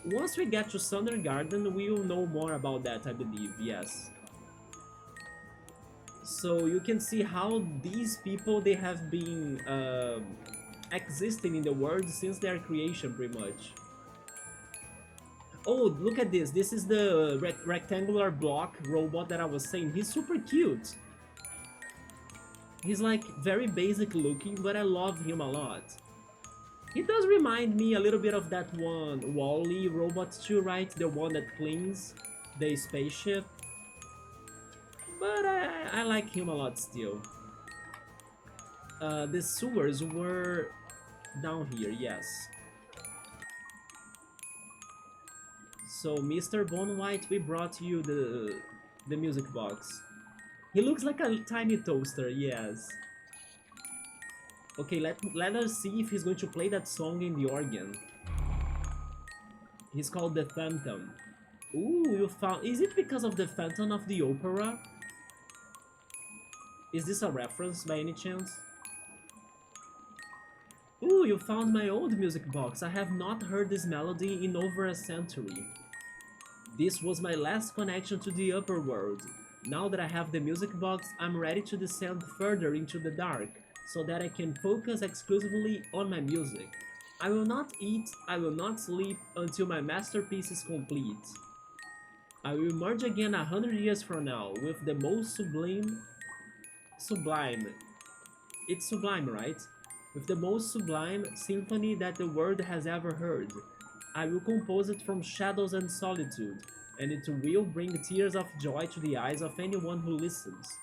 Speaker 1: Once we get to Sundergarden, we will know more about that, I believe, yes. So you can see how these people, they have been existing in the world since their creation, pretty much. Oh, look at this. This is the rectangular block robot that I was saying. He's super cute. He's like very basic looking, but I love him a lot. He does remind me a little bit of that one Wall-E robot too, right? The one that cleans the spaceship. But I like him a lot still. The sewers were down here, yes. So, Mr. Bone White, we brought you the music box. He looks like a tiny toaster, yes. Okay, let us see if he's going to play that song in the organ. He's called the Phantom. Ooh, you found... Is it because of the Phantom of the Opera? Is this a reference by any chance? Ooh, you found my old music box. I have not heard this melody in over a century. This was my last connection to the upper world. Now that I have the music box, I'm ready to descend further into the dark, so that I can focus exclusively on my music. I will not eat, I will not sleep until my masterpiece is complete. I will emerge again 100 years from now with the most sublime... It's sublime, right? With the most sublime symphony that the world has ever heard. I will compose it from shadows and solitude, and it will bring tears of joy to the eyes of anyone who listens.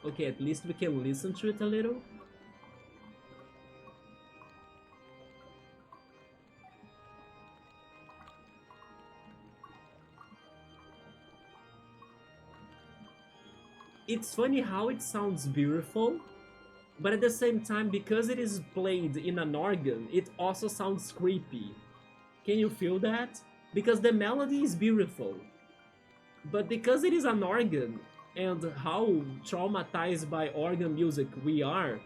Speaker 1: Okay, at least we can listen to it a little. It's funny how it sounds beautiful, but at the same time, because it is played in an organ, it also sounds creepy. Can you feel that? Because the melody is beautiful, but because it is an organ, and how traumatized by organ music we are,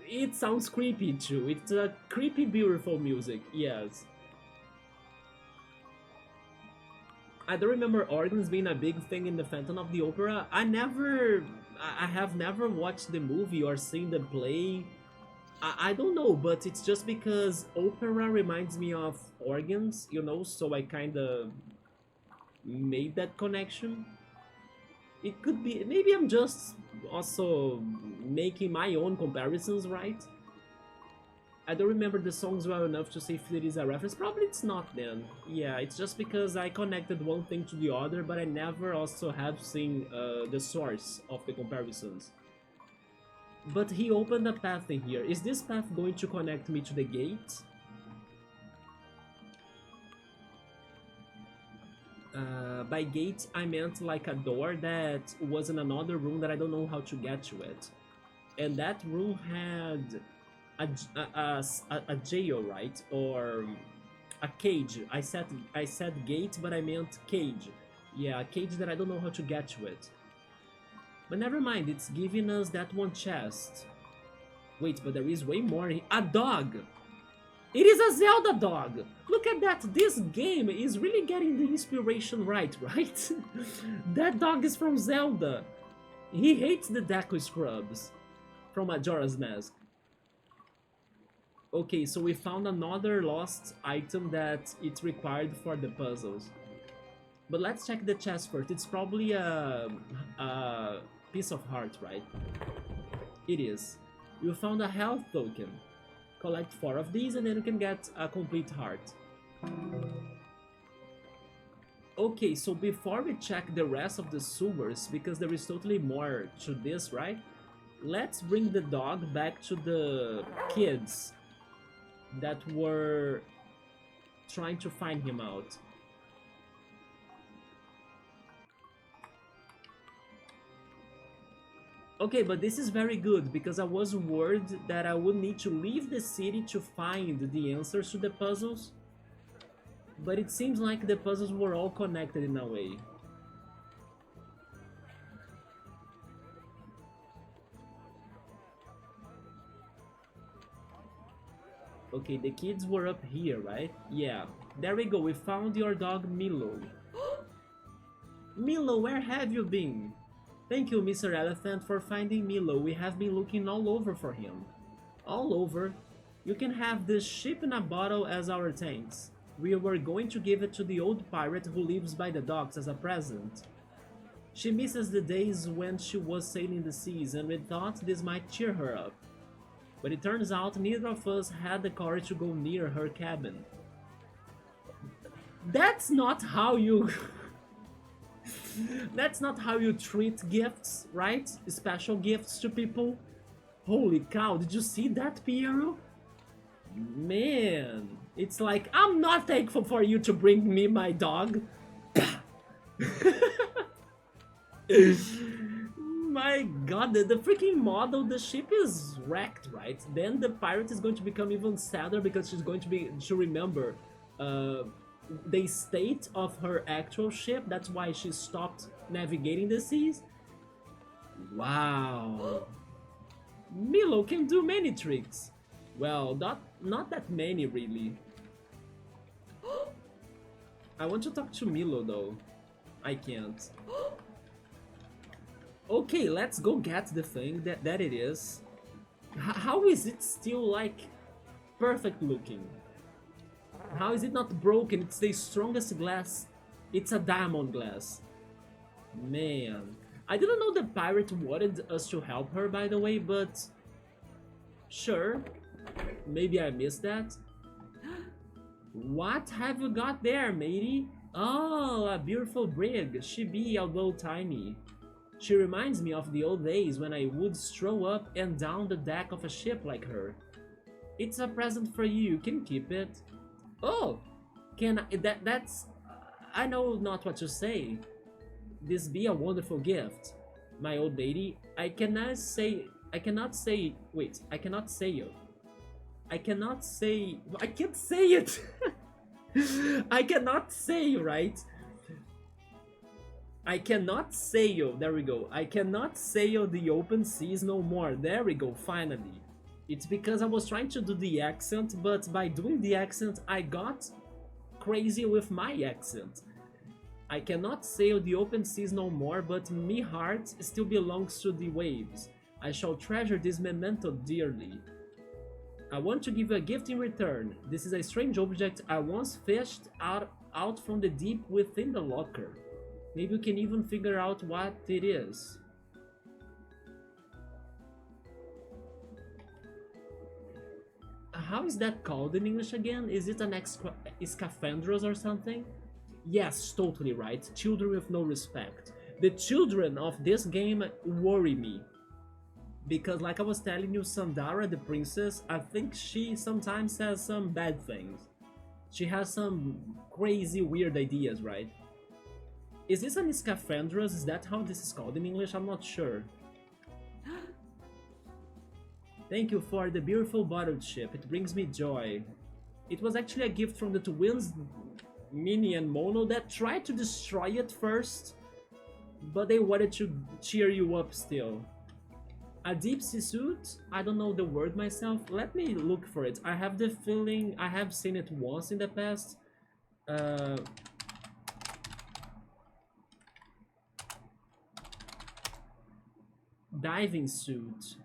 Speaker 1: it sounds creepy too. It's a creepy, beautiful music, yes. I don't remember organs being a big thing in the Phantom of the Opera. I have never watched the movie or seen the play. I don't know, but it's just because opera reminds me of organs, you know, so I kinda made that connection. It could be, maybe I'm just also making my own comparisons, right? I don't remember the songs well enough to say if it is a reference. Probably it's not then. Yeah, it's just because I connected one thing to the other, but I never also have seen the source of the comparisons. But he opened a path in here. Is this path going to connect me to the gate? By gate, I meant like a door that was in another room that I don't know how to get to it. And that room had a jail, right? Or a cage. I said gate, but I meant cage. Yeah, a cage that I don't know how to get to it. But never mind, it's giving us that one chest. Wait, but there is way more. A dog! It is a Zelda dog! Look at that! This game is really getting the inspiration right? That dog is from Zelda! He hates the Deku Scrubs from Majora's Mask. Okay, so we found another lost item that it's required for the puzzles. But let's check the chest first. It's probably a piece of heart, right? It is. You found a health token. Collect 4 of these and then you can get a complete heart. Okay, so before we check the rest of the sewers, because there is totally more to this, right? Let's bring the dog back to the kids that were trying to find him out. Okay, but this is very good, because I was worried that I would need to leave the city to find the answers to the puzzles. But it seems like the puzzles were all connected in a way. Okay, the kids were up here, right? Yeah. There we go, we found your dog Milo. Milo, where have you been? Thank you, Mr. Elephant, for finding Milo. We have been looking all over for him. All over? You can have this ship in a bottle as our thanks. We were going to give it to the old pirate who lives by the docks as a present. She misses the days when she was sailing the seas, and we thought this might cheer her up. But it turns out neither of us had the courage to go near her cabin. That's not how you... That's not how you treat gifts, right? Special gifts to people. Holy cow, did you see that, Piero? Man, it's like, I'm not thankful for you to bring me my dog. My god, the freaking model, the ship is wrecked, right? Then the pirate is going to become even sadder because she's going to remember the state of her actual ship. That's why she stopped navigating the seas. Wow. Milo can do many tricks. Well, not that many, really. I want to talk to Milo, though. I can't. Okay, let's go get the thing that it is. How is it still, like, perfect looking? How is it not broken? It's the strongest glass. It's a diamond glass. Man. I didn't know the pirate wanted us to help her, by the way, but... Sure. Maybe I missed that. What have you got there, matey? Oh, a beautiful brig. She be, although tiny. She reminds me of the old days when I would stroll up and down the deck of a ship like her. It's a present for you. You can keep it. Oh, can I, that's... I know not what to say. This be a wonderful gift. My old lady, I cannot say you. I can't say it. I cannot say you, right? I cannot sail, there we go. I cannot sail the open seas no more. There we go, finally. It's because I was trying to do the accent, but by doing the accent, I got crazy with my accent. I cannot sail the open seas no more, but me heart still belongs to the waves. I shall treasure this memento dearly. I want to give you a gift in return. This is a strange object I once fished out from the deep within the locker. Maybe you can even figure out what it is. How is that called in English again? Is it an scaphandros or something? Yes, totally right. Children with no respect. The children of this game worry me. Because like I was telling you, Sandara, the princess, I think she sometimes says some bad things. She has some crazy, weird ideas, right? Is this an scaphandros? Is that how this is called in English? I'm not sure. Thank you for the beautiful bottled ship. It brings me joy. It was actually a gift from the twins, Minnie and Mono, that tried to destroy it first, but they wanted to cheer you up still. A deep sea suit? I don't know the word myself. Let me look for it. I have the feeling I have seen it once in the past. Diving suit.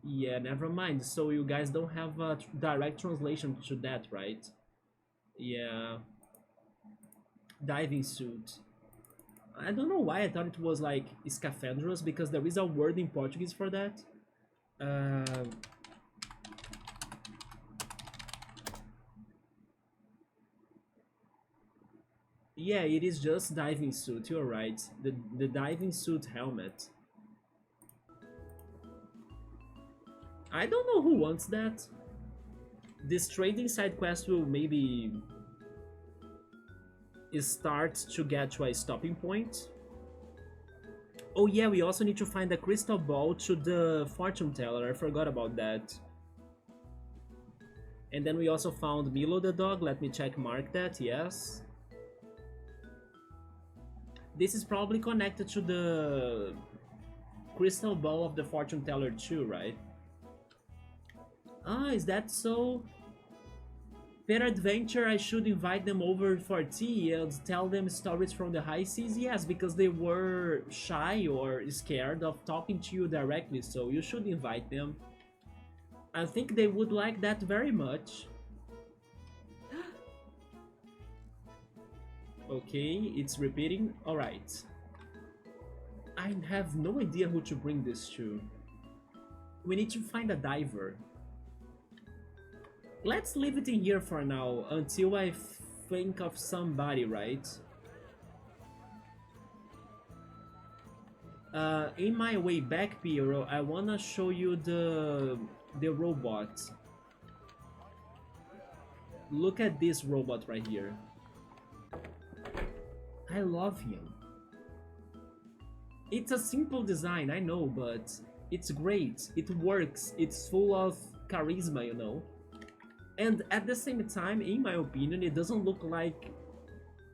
Speaker 1: Yeah, never mind. So you guys don't have a direct translation to that, right? Yeah. Diving suit. I don't know why I thought it was like scaphandros, because there is a word in Portuguese for that. Yeah, it is just diving suit, you're right. The diving suit helmet. I don't know who wants that. This trading side quest will maybe start to get to a stopping point. Oh yeah, we also need to find a crystal ball to the fortune teller. I forgot about that. And then we also found Milo the dog. Let me check mark that. Yes. This is probably connected to the crystal ball of the fortune teller too, right? Ah, is that so? Peradventure, I should invite them over for tea and tell them stories from the high seas? Yes, because they were shy or scared of talking to you directly, so you should invite them. I think they would like that very much. Okay, it's repeating. Alright. I have no idea who to bring this to. We need to find a diver. Let's leave it in here for now until I think of somebody, right? In my way back, Piero, I wanna show you the robot. Look at this robot right here. I love him. It's a simple design, I know, but it's great. It works. It's full of charisma, you know. And at the same time, in my opinion, it doesn't look like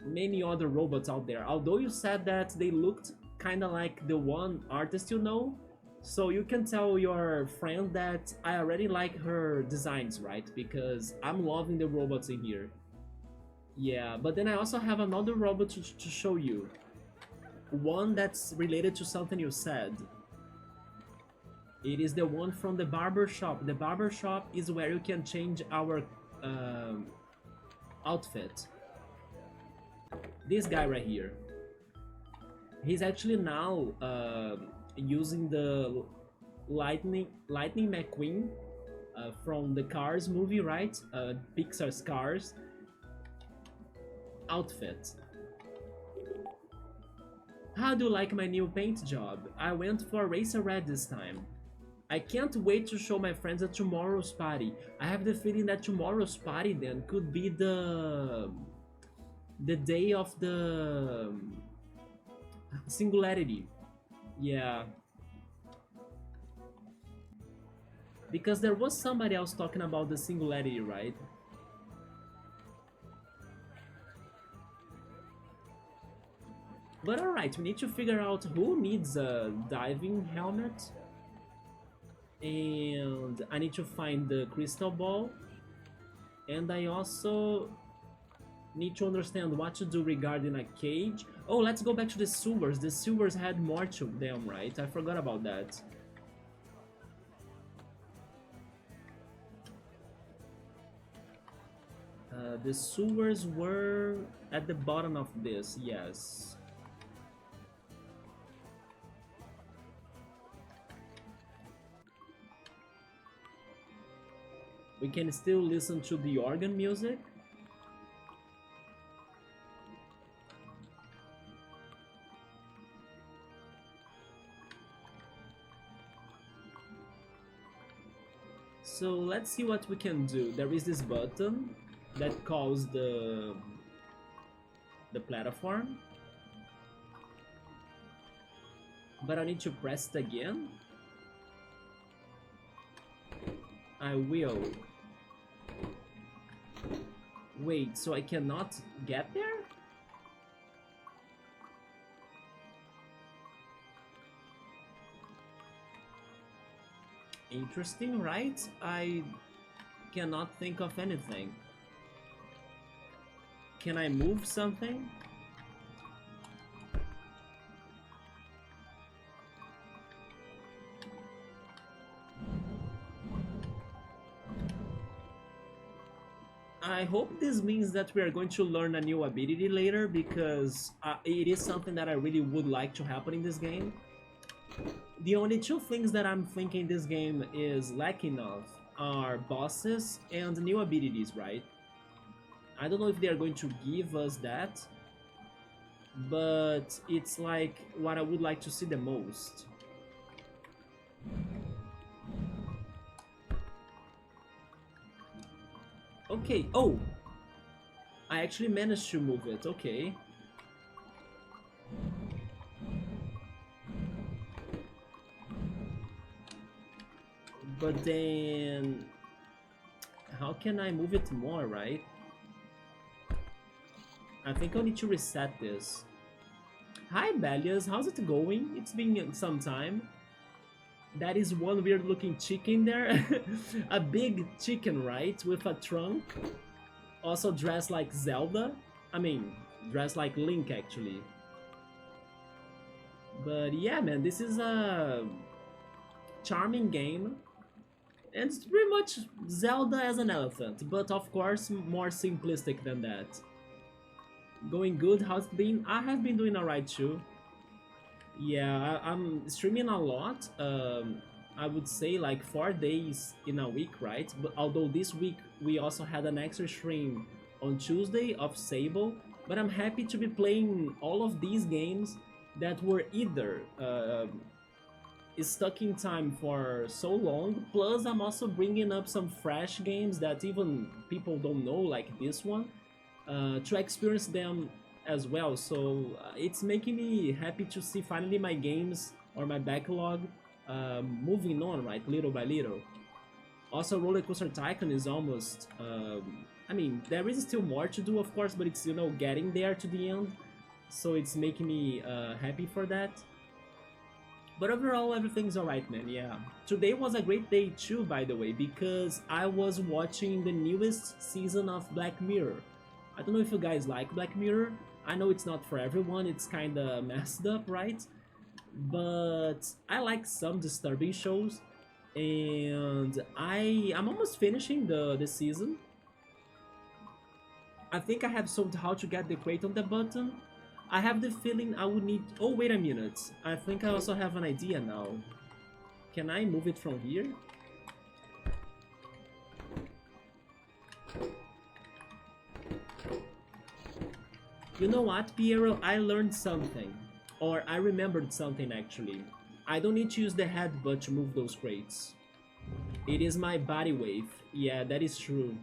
Speaker 1: many other robots out there. Although you said that they looked kind of like the one artist you know, so you can tell your friend that I already like her designs, right? Because I'm loving the robots in here. Yeah, but then I also have another robot to show you. One that's related to something you said. It is the one from the barber shop. The barber shop is where you can change our outfit. This guy right here. He's actually now using the Lightning McQueen from the Cars movie, right? Pixar's Cars outfit. How do you like my new paint job? I went for Racer Red this time. I can't wait to show my friends at tomorrow's party. I have the feeling that tomorrow's party then could be the day of the singularity. Yeah. Because there was somebody else talking about the singularity, right? But alright, we need to figure out who needs a diving helmet. And I need to find the crystal ball. And I also need to understand what to do regarding a cage. Oh, let's go back to the sewers. The sewers had more to them, right? I forgot about that. The sewers were at the bottom of this, yes. We can still listen to the organ music. So let's see what we can do. There is this button that calls the platform. But I need to press it again. I will. Wait, so I cannot get there? Interesting, right? I cannot think of anything. Can I move something? I hope this means that we are going to learn a new ability later, because it is something that I really would like to happen in this game. The only two things that I'm thinking this game is lacking of are bosses and new abilities, right? I don't know if they are going to give us that, but it's like what I would like to see the most. Okay, oh! I actually managed to move it, okay. But then... how can I move it more, right? I think I'll need to reset this. Hi Belias, how's it going? It's been some time. That is one weird looking chicken there. A big chicken, right? With a trunk. Also dressed like Zelda. I mean, dressed like Link actually. But yeah, man, this is a charming game. And it's pretty much Zelda as an elephant, but of course more simplistic than that. Going good, how's it been? I have been doing alright too. Yeah, I'm streaming a lot. I would say like 4 days in a week, right? But although this week we also had an extra stream on Tuesday of Sable, but I'm happy to be playing all of these games that were either stuck in time for so long. Plus, I'm also bringing up some fresh games that even people don't know, like this one, to experience them as well. So it's making me happy to see finally my games or my backlog moving on, right, little by little. Also, Roller Coaster Tycoon is almost. I mean, there is still more to do, of course, but it's, you know, getting there to the end. So it's making me happy for that. But overall, everything's alright, man, yeah. Today was a great day too, by the way, because I was watching the newest season of Black Mirror. I don't know if you guys like Black Mirror. I know it's not for everyone, it's kinda messed up, right? But I like some disturbing shows, and I'm almost finishing the season. I think I have solved how to get the crate on the button. I have the feeling I would need... Oh, wait a minute. I think I also have an idea now. Can I move it from here? You know what, Piero? I learned something. Or I remembered something, actually. I don't need to use the headbutt to move those crates. It is my body wave. Yeah, that is true.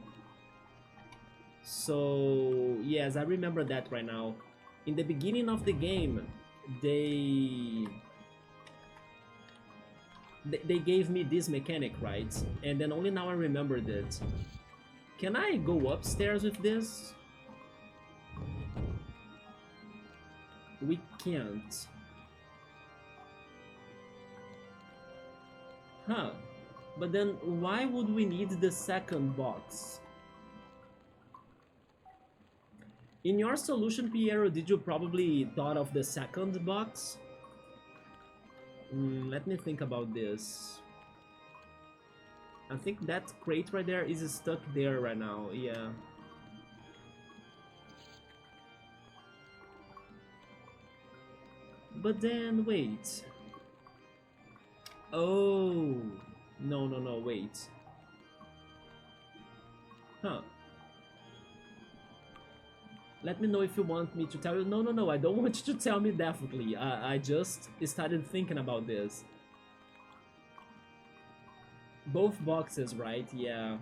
Speaker 1: So, yes, I remember that right now. In the beginning of the game, they gave me this mechanic, right? And then only now I remembered it. Can I go upstairs with this? We can't. Huh. But then why would we need the second box? In your solution, Piero, did you probably thought of the second box? Let me think about this. I think that crate right there is stuck there right now, yeah. But then, wait. Oh, no, wait. Huh. Let me know if you want me to tell you. No, I don't want you to tell me definitely. I just started thinking about this. Both boxes, right? Yeah.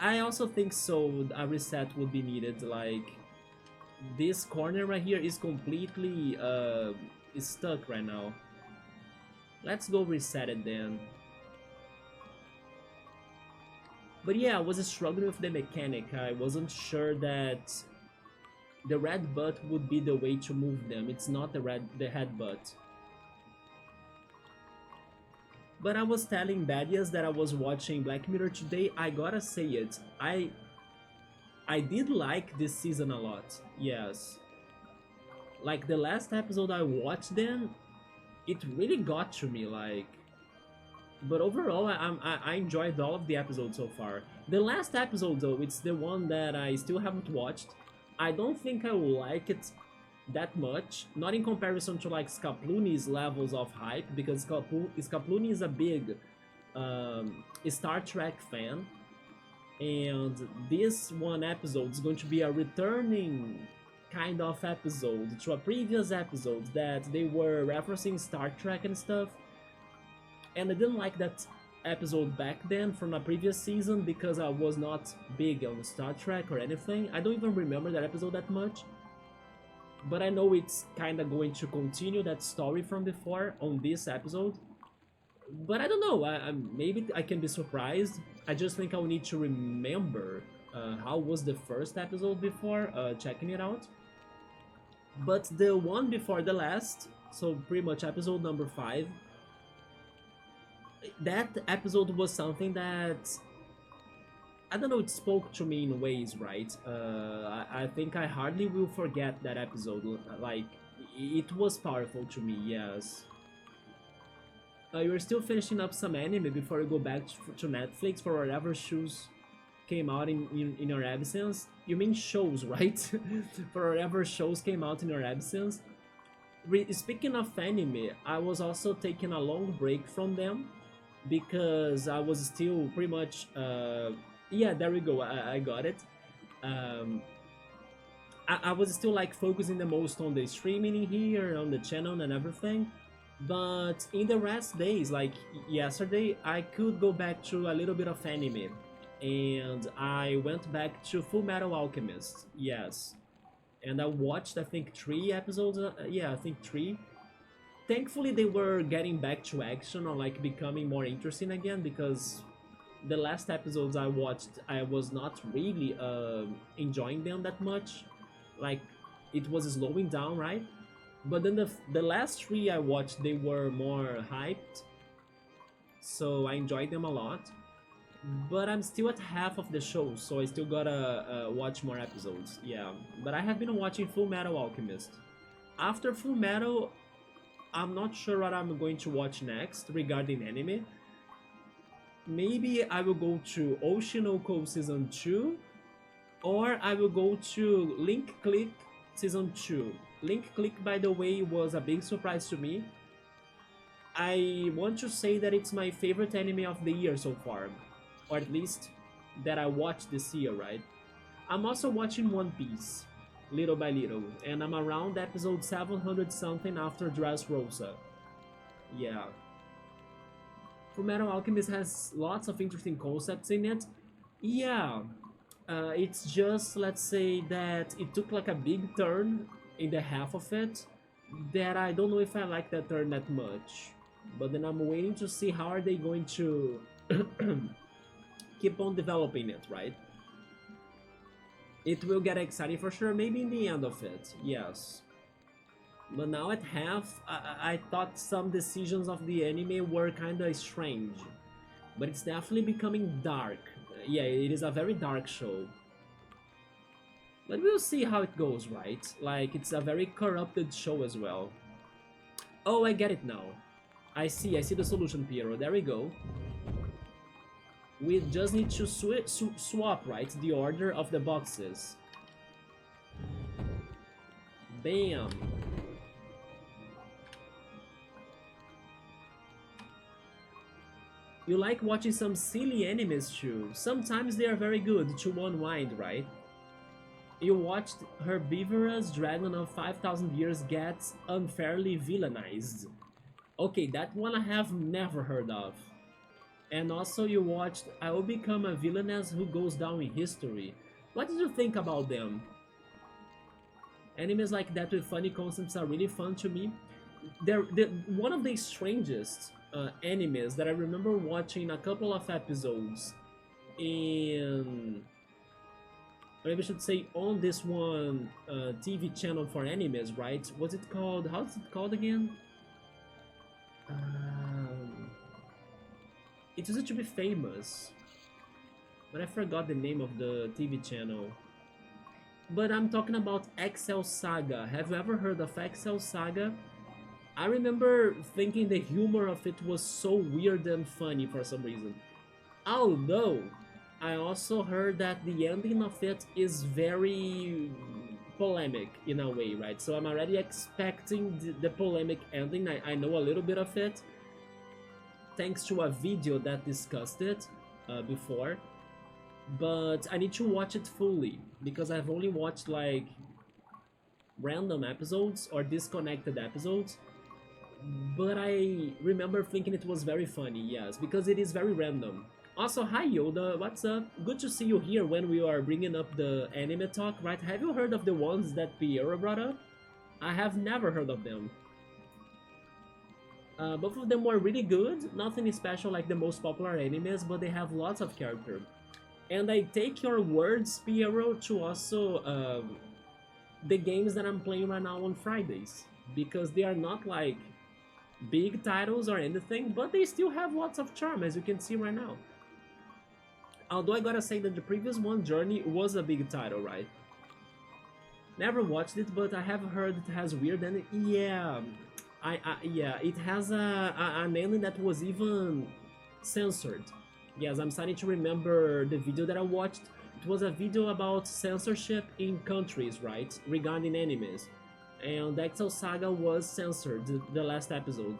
Speaker 1: I also think so. A reset would be needed. Like, this corner right here is completely is stuck right now. Let's go reset it then. But yeah, I was struggling with the mechanic. I wasn't sure that the red butt would be the way to move them. It's not the headbutt. But I was telling Badias that I was watching Black Mirror today. I gotta say it. I did like this season a lot. Yes. Like the last episode I watched then, it really got to me, like. But overall, I enjoyed all of the episodes so far. The last episode though, it's the one that I still haven't watched. I don't think I will like it that much, not in comparison to like Scapluni's levels of hype, because Scapluni is a big Star Trek fan, and this one episode is going to be a returning kind of episode to a previous episode that they were referencing Star Trek and stuff, and I didn't like that episode back then from a previous season because I was not big on Star Trek or anything. I don't even remember that episode that much, but I know it's kind of going to continue that story from before on this episode. But I don't know, maybe I can be surprised. I just think I'll need to remember how was the first episode before checking it out. But the one before the last, so pretty much episode number 5, that episode was something that, I don't know, it spoke to me in ways, right? I think I hardly will forget that episode. Like, it was powerful to me, yes. You're still finishing up some anime before you go back to Netflix for whatever shows came out in your absence. You mean shows, right? For whatever shows came out in your absence. Speaking of anime, I was also taking a long break from them because I was still pretty much yeah, there we go, I got it. um, I was still like focusing the most on the streaming in here, on the channel and everything. But in the rest days, like yesterday, I could go back to a little bit of anime. And I went back to Full Metal Alchemist, yes. And I watched, I think, 3 episodes, yeah, I think 3. Thankfully, they were getting back to action or like becoming more interesting again, because the last episodes I watched, I was not really enjoying them that much. Like, it was slowing down, right? But then the last 3 I watched, they were more hyped, so I enjoyed them a lot. But I'm still at half of the show, so I still gotta watch more episodes. Yeah, but I have been watching Full Metal Alchemist. After Full Metal, I'm not sure what I'm going to watch next regarding anime. Maybe I will go to Oshinoko Season 2, or I will go to Link Click Season 2. Link Click, by the way, was a big surprise to me. I want to say that it's my favorite anime of the year so far, or at least that I watched this year, right? I'm also watching One Piece, little by little, and I'm around episode 700 something after Dressrosa. Yeah. Fullmetal Alchemist has lots of interesting concepts in it. Yeah, it's just, let's say that it took like a big turn in the half of it, that I don't know if I like that turn that much. But then I'm waiting to see how are they going to keep on developing it, right? It will get exciting for sure, maybe in the end of it, yes. But now at half, I thought some decisions of the anime were kinda strange. But it's definitely becoming dark. Yeah, it is a very dark show. But we'll see how it goes, right? Like, it's a very corrupted show as well. Oh, I get it now. I see the solution, Piero. There we go. We just need to swap, right, the order of the boxes. Bam. You like watching some silly animes too. Sometimes they are very good to unwind, right? You watched Herbivorous Dragon of 5,000 Years gets unfairly villainized. Okay, that one I have never heard of. And also you watched I Will Become a Villainess Who Goes Down in History. What did you think about them? Animes like that with funny concepts are really fun to me. They're one of the strangest animes that I remember watching a couple of episodes in, maybe I should say, on this one TV channel for animes, right? What's it called? How's it called again? It used to be famous, but I forgot the name of the TV channel. But I'm talking about Excel Saga. Have you ever heard of Excel Saga? I remember thinking the humor of it was so weird and funny for some reason. Although, I also heard that the ending of it is very polemic in a way, right? So I'm already expecting the polemic ending. I know a little bit of it, thanks to a video that discussed it before. But I need to watch it fully, because I've only watched like random episodes or disconnected episodes. But I remember thinking it was very funny, yes, because it is very random. Also, hi Yoda, what's up? Good to see you here when we are bringing up the anime talk, right? Have you heard of the ones that Piero brought up? I have never heard of them. Both of them were really good, nothing special like the most popular animes, but they have lots of character. And I take your words, Piero, to also the games that I'm playing right now on Fridays, because they are not like big titles or anything, but they still have lots of charm, as you can see right now. Although I gotta say that the previous one, Journey, was a big title, right? Never watched it, but I have heard it has weird and yeah, yeah, it has an ending that was even censored. Yes, I'm starting to remember the video that I watched. It was a video about censorship in countries, right, regarding animes, and Excel Saga was censored the last episode.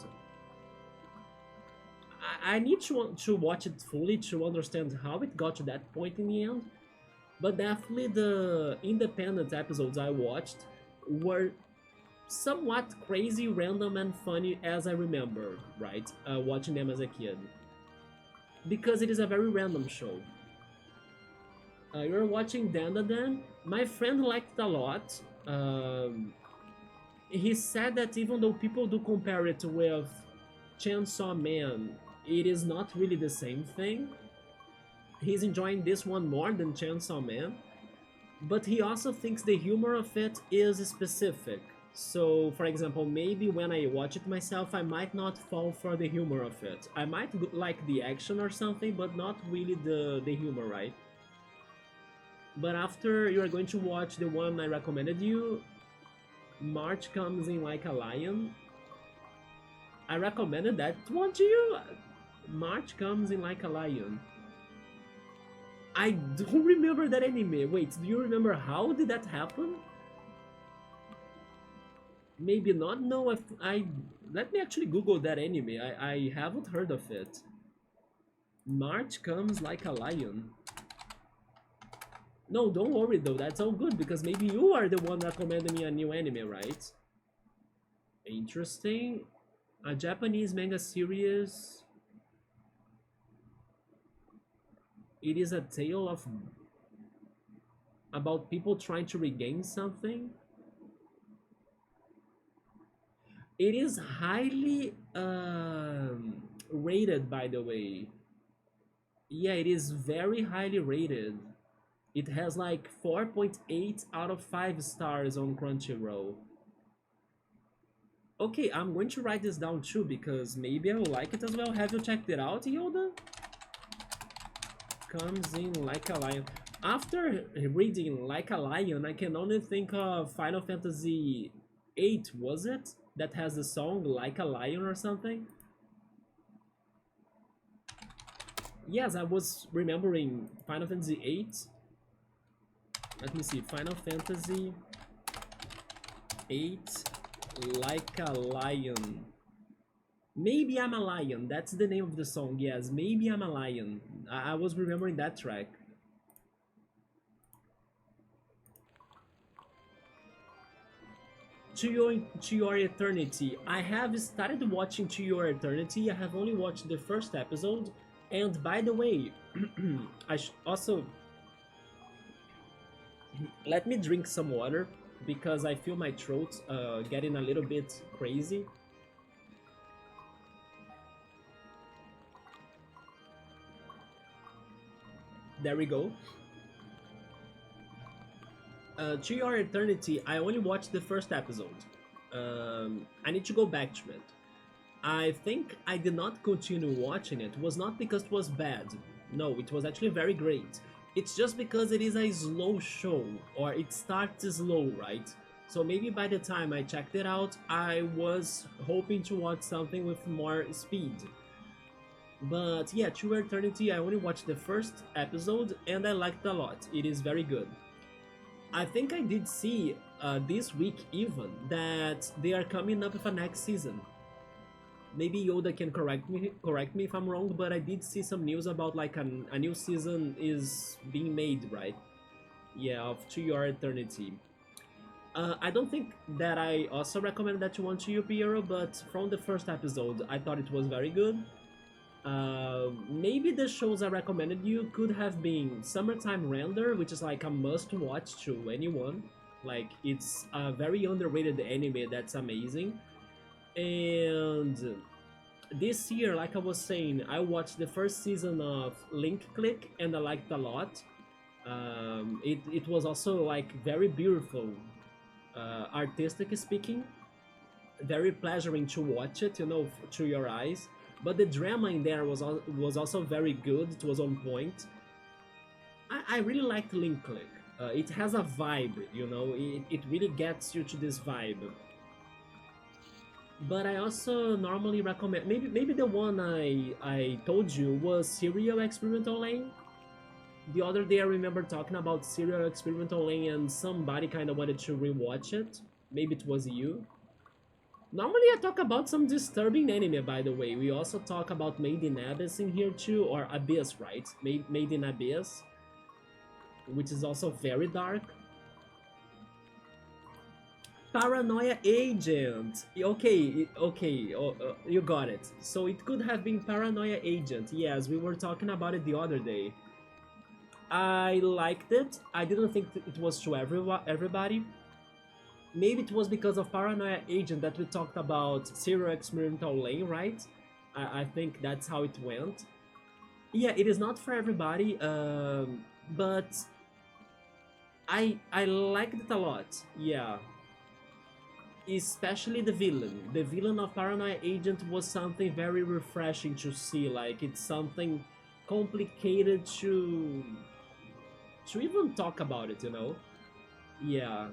Speaker 1: I need to watch it fully to understand how it got to that point in the end. But definitely the independent episodes I watched were somewhat crazy, random, and funny as I remember, right? Watching them as a kid. Because it is a very random show. You're watching Dandadan. My friend liked it a lot. He said that even though people do compare it with Chainsaw Man, it is not really the same thing. He's enjoying this one more than Chainsaw Man, but he also thinks the humor of it is specific. So, for example, maybe when I watch it myself, I might not fall for the humor of it. I might like the action or something, but not really the humor, right? But after you are going to watch the one I recommended you, March Comes in Like a Lion. I recommended that one to you. March Comes in Like a Lion. I don't remember that anime. Wait, do you remember how did that happen? Maybe not. No, if I let me actually Google that anime. I haven't heard of it. March Comes Like a Lion. No, don't worry though. That's all good because maybe you are the one recommending me a new anime, right? Interesting. A Japanese manga series. It is a tale of about people trying to regain something. It is highly rated, by the way. Yeah, it is very highly rated. It has like 4.8 out of 5 stars on Crunchyroll. Okay, I'm going to write this down too because maybe I will like it as well. Have you checked it out, Yoda? Comes in Like a Lion. After reading Like a Lion, I can only think of Final Fantasy VIII, was it? That has the song Like a Lion or something? Yes, I was remembering Final Fantasy VIII. Let me see, Final Fantasy VIII, Like a Lion. Maybe I'm a Lion, that's the name of the song, yes, Maybe I'm a Lion. I was remembering that track. To Your Eternity. I have started watching To Your Eternity, I have only watched the first episode, and by the way, I also... Let me drink some water, because I feel my throat getting a little bit crazy. There we go. To Your Eternity, I only watched the first episode. I need to go back to it. I think I did not continue watching it. It was not because it was bad. No, it was actually very great. It's just because it is a slow show, or it starts slow, right? So maybe by the time I checked it out, I was hoping to watch something with more speed. But yeah, True Eternity, I only watched the first episode and I liked it a lot. It is very good. I think I did see this week even that they are coming up with a next season. Maybe Yoda can correct me if I'm wrong, but I did see some news about like a new season is being made, right? Yeah, of To Your Eternity. I don't think that I also recommend that you want to Piero, but from the first episode, I thought it was very good. Maybe the shows I recommended you could have been Summertime Render, which is like a must-watch to anyone. Like, it's a very underrated anime that's amazing. And this year, like I was saying, I watched the first season of Link Click and I liked a lot. It was also like very beautiful. artistic speaking, very pleasuring to watch it, you know, through your eyes. But the drama in there was also very good. It was on point. I really liked Link Click. It has a vibe, you know. It really gets you to this vibe. But I also normally recommend, maybe the one I told you was Serial Experimental Lane. The other day I remember talking about Serial Experimental Lane and somebody kind of wanted to rewatch it. Maybe it was you. Normally I talk about some disturbing anime, by the way. We also talk about Made in Abyss in here too, or Abyss, right? Made in Abyss, which is also very dark. Paranoia Agent. Okay, okay, you got it. So it could have been Paranoia Agent. Yes, we were talking about it the other day. I liked it. I didn't think it was to everybody. Maybe it was because of Paranoia Agent that we talked about Serial Experimental Lane, right? I think that's how it went. Yeah, it is not for everybody, but I liked it a lot. Yeah, especially the villain. The villain of Paranoia Agent was something very refreshing to see. Like, it's something complicated to even talk about it, you know? Yeah,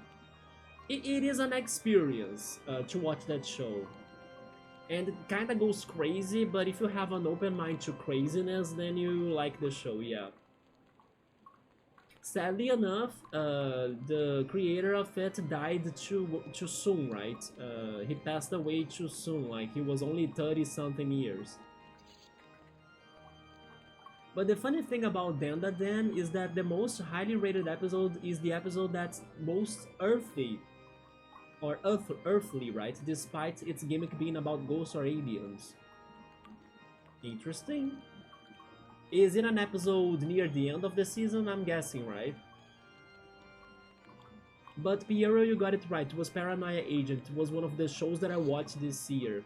Speaker 1: it is an experience to watch that show. And it kind of goes crazy, but if you have an open mind to craziness, then you like the show, yeah. Sadly enough, the creator of it died too soon, right? He passed away too soon, like he was only 30 something years. But the funny thing about Dandadan is that the most highly rated episode is the episode that's most earthly, or earthly, right? Despite its gimmick being about ghosts or aliens. Interesting. Is it an episode near the end of the season? I'm guessing, right? But Piero, you got it right. It was Paranoia Agent. It was one of the shows that I watched this year.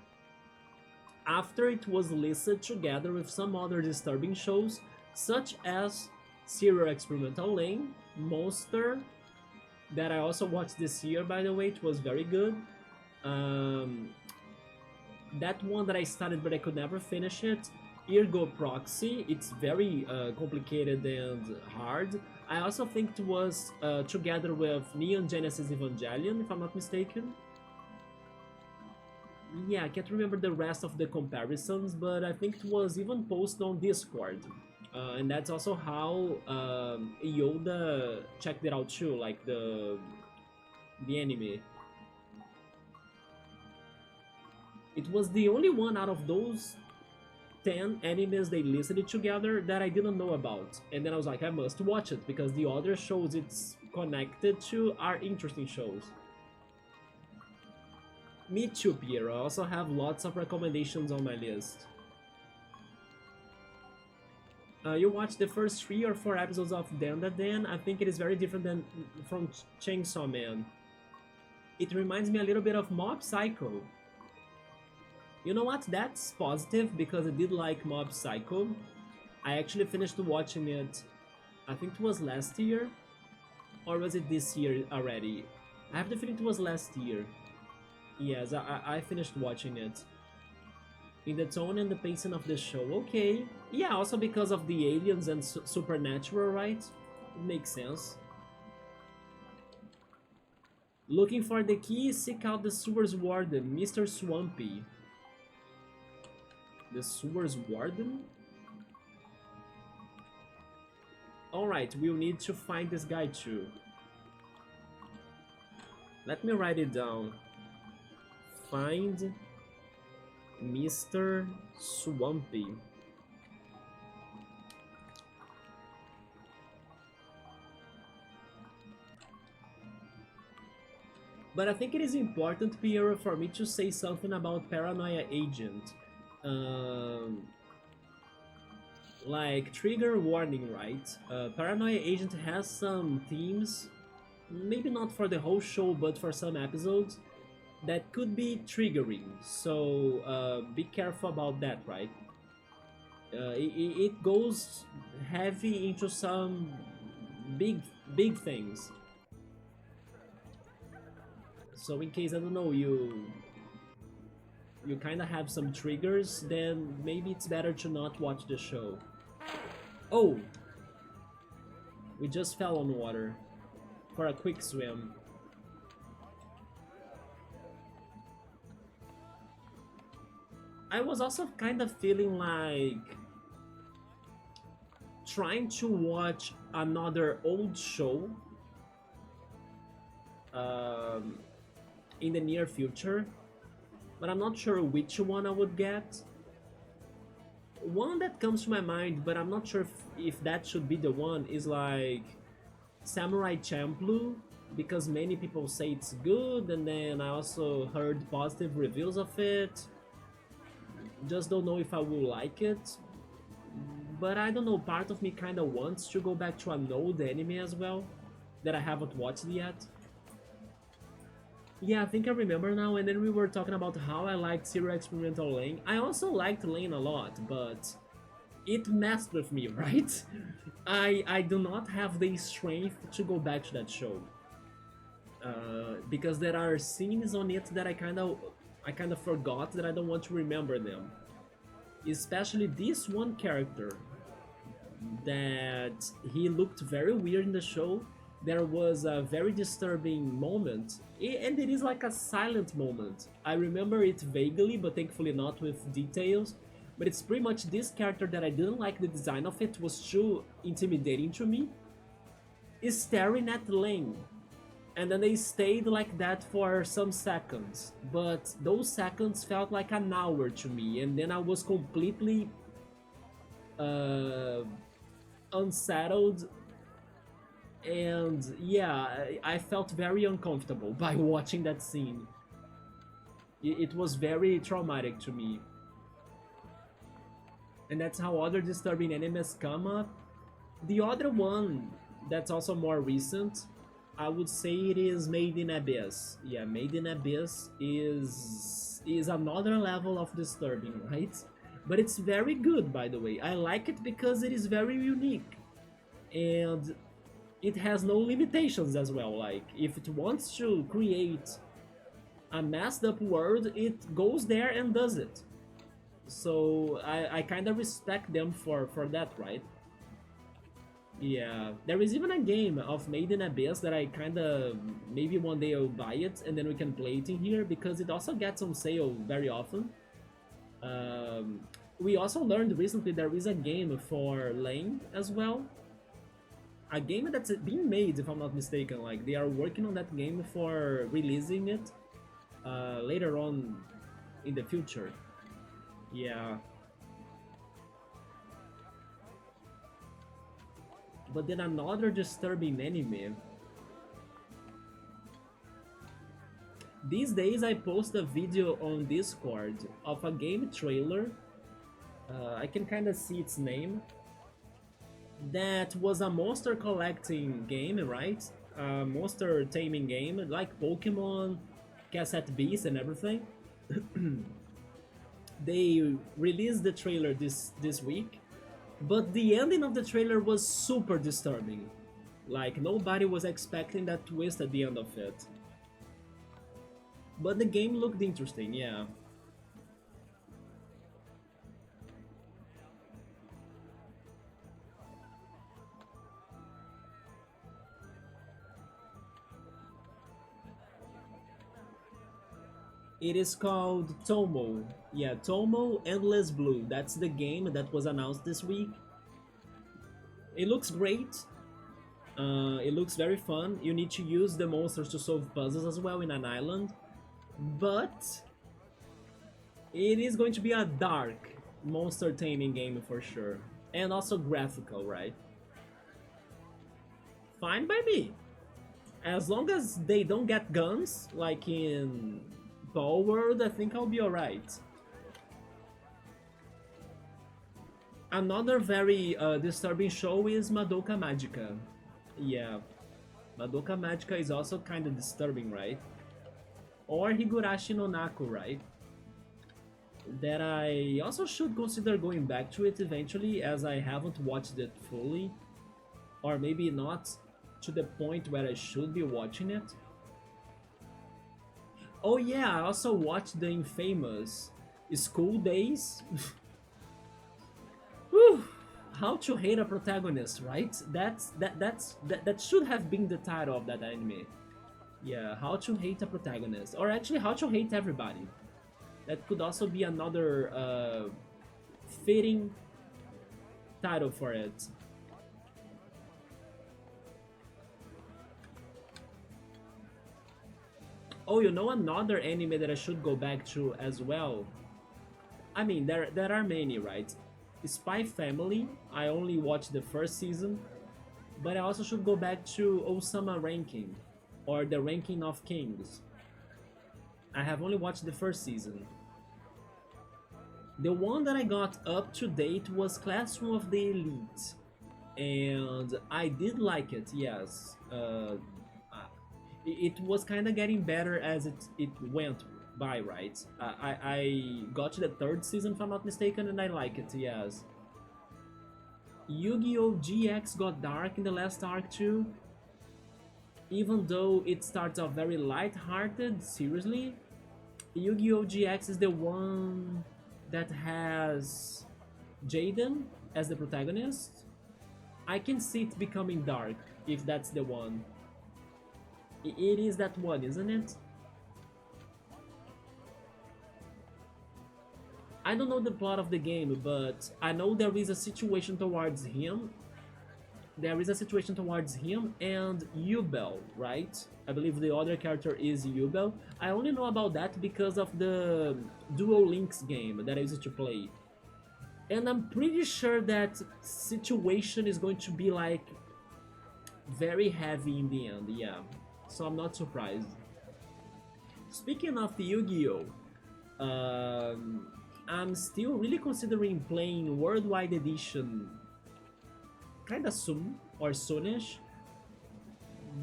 Speaker 1: After it was listed together with some other disturbing shows, such as Serial Experimental Lane, Monster, that I also watched this year, by the way. It was very good. That one that I started but I could never finish it, Ergo Proxy. It's very complicated and hard. I also think it was together with Neon Genesis Evangelion, if I'm not mistaken. Yeah, I can't remember the rest of the comparisons, but I think it was even posted on Discord. And that's also how Yoda checked it out too, like the anime. It was the only one out of those 10 animes they listed it together that I didn't know about. And then I was like, I must watch it, because the other shows it's connected to are interesting shows. Me too, Pierre. I also have lots of recommendations on my list. You watched the first 3 or 4 episodes of Dandadan. I think it is very different than from Chainsaw Man. It reminds me a little bit of Mob Psycho. You know what? That's positive, because I did like Mob Psycho. I actually finished watching it, I think it was last year. Or was it this year already? I have the feeling it was last year. Yes, I finished watching it. In the tone and the pacing of the show, okay. Yeah, also because of the aliens and supernatural, right? It makes sense. Looking for the key, seek out the sewers warden, Mr. Swampy. The sewers warden? Alright, we'll need to find this guy too. Let me write it down. Find Mr. Swampy. But I think it is important, Pierre, for me to say something about Paranoia Agent. Like, trigger warning, right? Paranoia Agent has some themes, maybe not for the whole show, but for some episodes, that could be triggering. So be careful about that, right? It goes heavy into some big things. So in case, I don't know, you kind of have some triggers, then maybe it's better to not watch the show. Oh! We just fell on water for a quick swim. I was also kind of feeling like trying to watch another old show in the near future, but I'm not sure which one I would get. One that comes to my mind, but I'm not sure if that should be the one, is like Samurai Champloo, because many people say it's good, and then I also heard positive reviews of it. Just don't know if I will like it, but I don't know, part of me kind of wants to go back to an old anime as well that I haven't watched yet. Yeah, I think I remember now, and then we were talking about how I liked Serial Experimental Lane. I also liked Lane a lot, but it messed with me, right? I do not have the strength to go back to that show. Because there are scenes on it that I kind of forgot, that I don't want to remember them. Especially this one character, that he looked very weird in the show. There was a very disturbing moment, and it is like a silent moment. I remember it vaguely, but thankfully not with details. But it's pretty much this character that I didn't like the design of. It was too intimidating to me, is staring at Lane. And then they stayed like that for some seconds, but those seconds felt like an hour to me, and then I was completely unsettled, and yeah, I felt very uncomfortable by watching that scene. It was very traumatic to me. And that's how other disturbing animes come up. The other one that's also more recent, I would say it is Made in Abyss. Yeah, Made in Abyss is another level of disturbing, right? But it's very good, by the way. I like it because it is very unique. And it has no limitations as well. Like, if it wants to create a messed up world, it goes there and does it. So I kind of respect them for that, right? Yeah, there is even a game of Made in Abyss that I kinda, maybe one day I'll buy it and then we can play it in here, because it also gets on sale very often. We also learned recently there is a game for Lane as well. A game that's being made, if I'm not mistaken. Like, they are working on that game for releasing it later on in the future. Yeah. But then another disturbing anime. These days I post a video on Discord of a game trailer. I can kind of see its name. That was a monster collecting game, right? A monster taming game, like Pokemon, Cassette Beast and everything. They released the trailer this week. But the ending of the trailer was super disturbing. Like, nobody was expecting that twist at the end of it. But the game looked interesting, yeah. It is called Tomo. Yeah, Tomo Endless Blue. That's the game that was announced this week. It looks great. It looks very fun. You need to use the monsters to solve puzzles as well in an island. But it is going to be a dark monster taming game for sure. And also graphical, right? Fine by me. As long as they don't get guns, like in Ball World, I think I'll be alright. Another very disturbing show is Madoka Magica. Yeah, Madoka Magica is also kind of disturbing, right? Or Higurashi no Naku, right? That I also should consider going back to it eventually, as I haven't watched it fully. Or maybe not to the point where I should be watching it. Oh yeah, I also watched the infamous School Days. Whew, how to hate a protagonist, right? That should have been the title of that anime. Yeah, how to hate a protagonist, or actually how to hate everybody. That could also be another fitting title for it. Oh, you know another anime that I should go back to as well? I mean, there are many, right? Spy Family, I only watched the first season, but I also should go back to Osama Ranking, or the Ranking of Kings. I have only watched the first season. The one that I got up to date was Classroom of the Elite, and I did like it. Yes, it was kind of getting better as it went by, right? I got to the third season, if I'm not mistaken, and I like it. Yes. Yu-Gi-Oh! GX got dark in the last arc too. Even though it starts off very light-hearted, seriously, Yu-Gi-Oh! GX is the one that has Jaden as the protagonist. I can see it becoming dark if that's the one. It is that one, isn't it? I don't know the plot of the game, but I know there is a situation towards him. There is a situation towards him and Yubel, right? I believe the other character is Yubel. I only know about that because of the Dual Links game that I used to play. And I'm pretty sure that situation is going to be like very heavy in the end, yeah. So I'm not surprised. Speaking of the Yu-Gi-Oh! I'm still really considering playing Worldwide Edition kinda soon or soonish,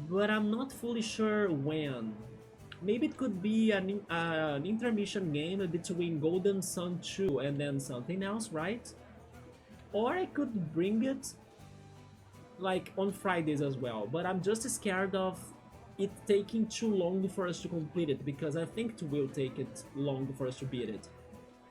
Speaker 1: but I'm not fully sure when. Maybe it could be an intermission game between Golden Sun 2 and then something else, right? Or I could bring it like on Fridays as well, but I'm just scared of it taking too long for us to complete it, because I think it will take it long for us to beat it.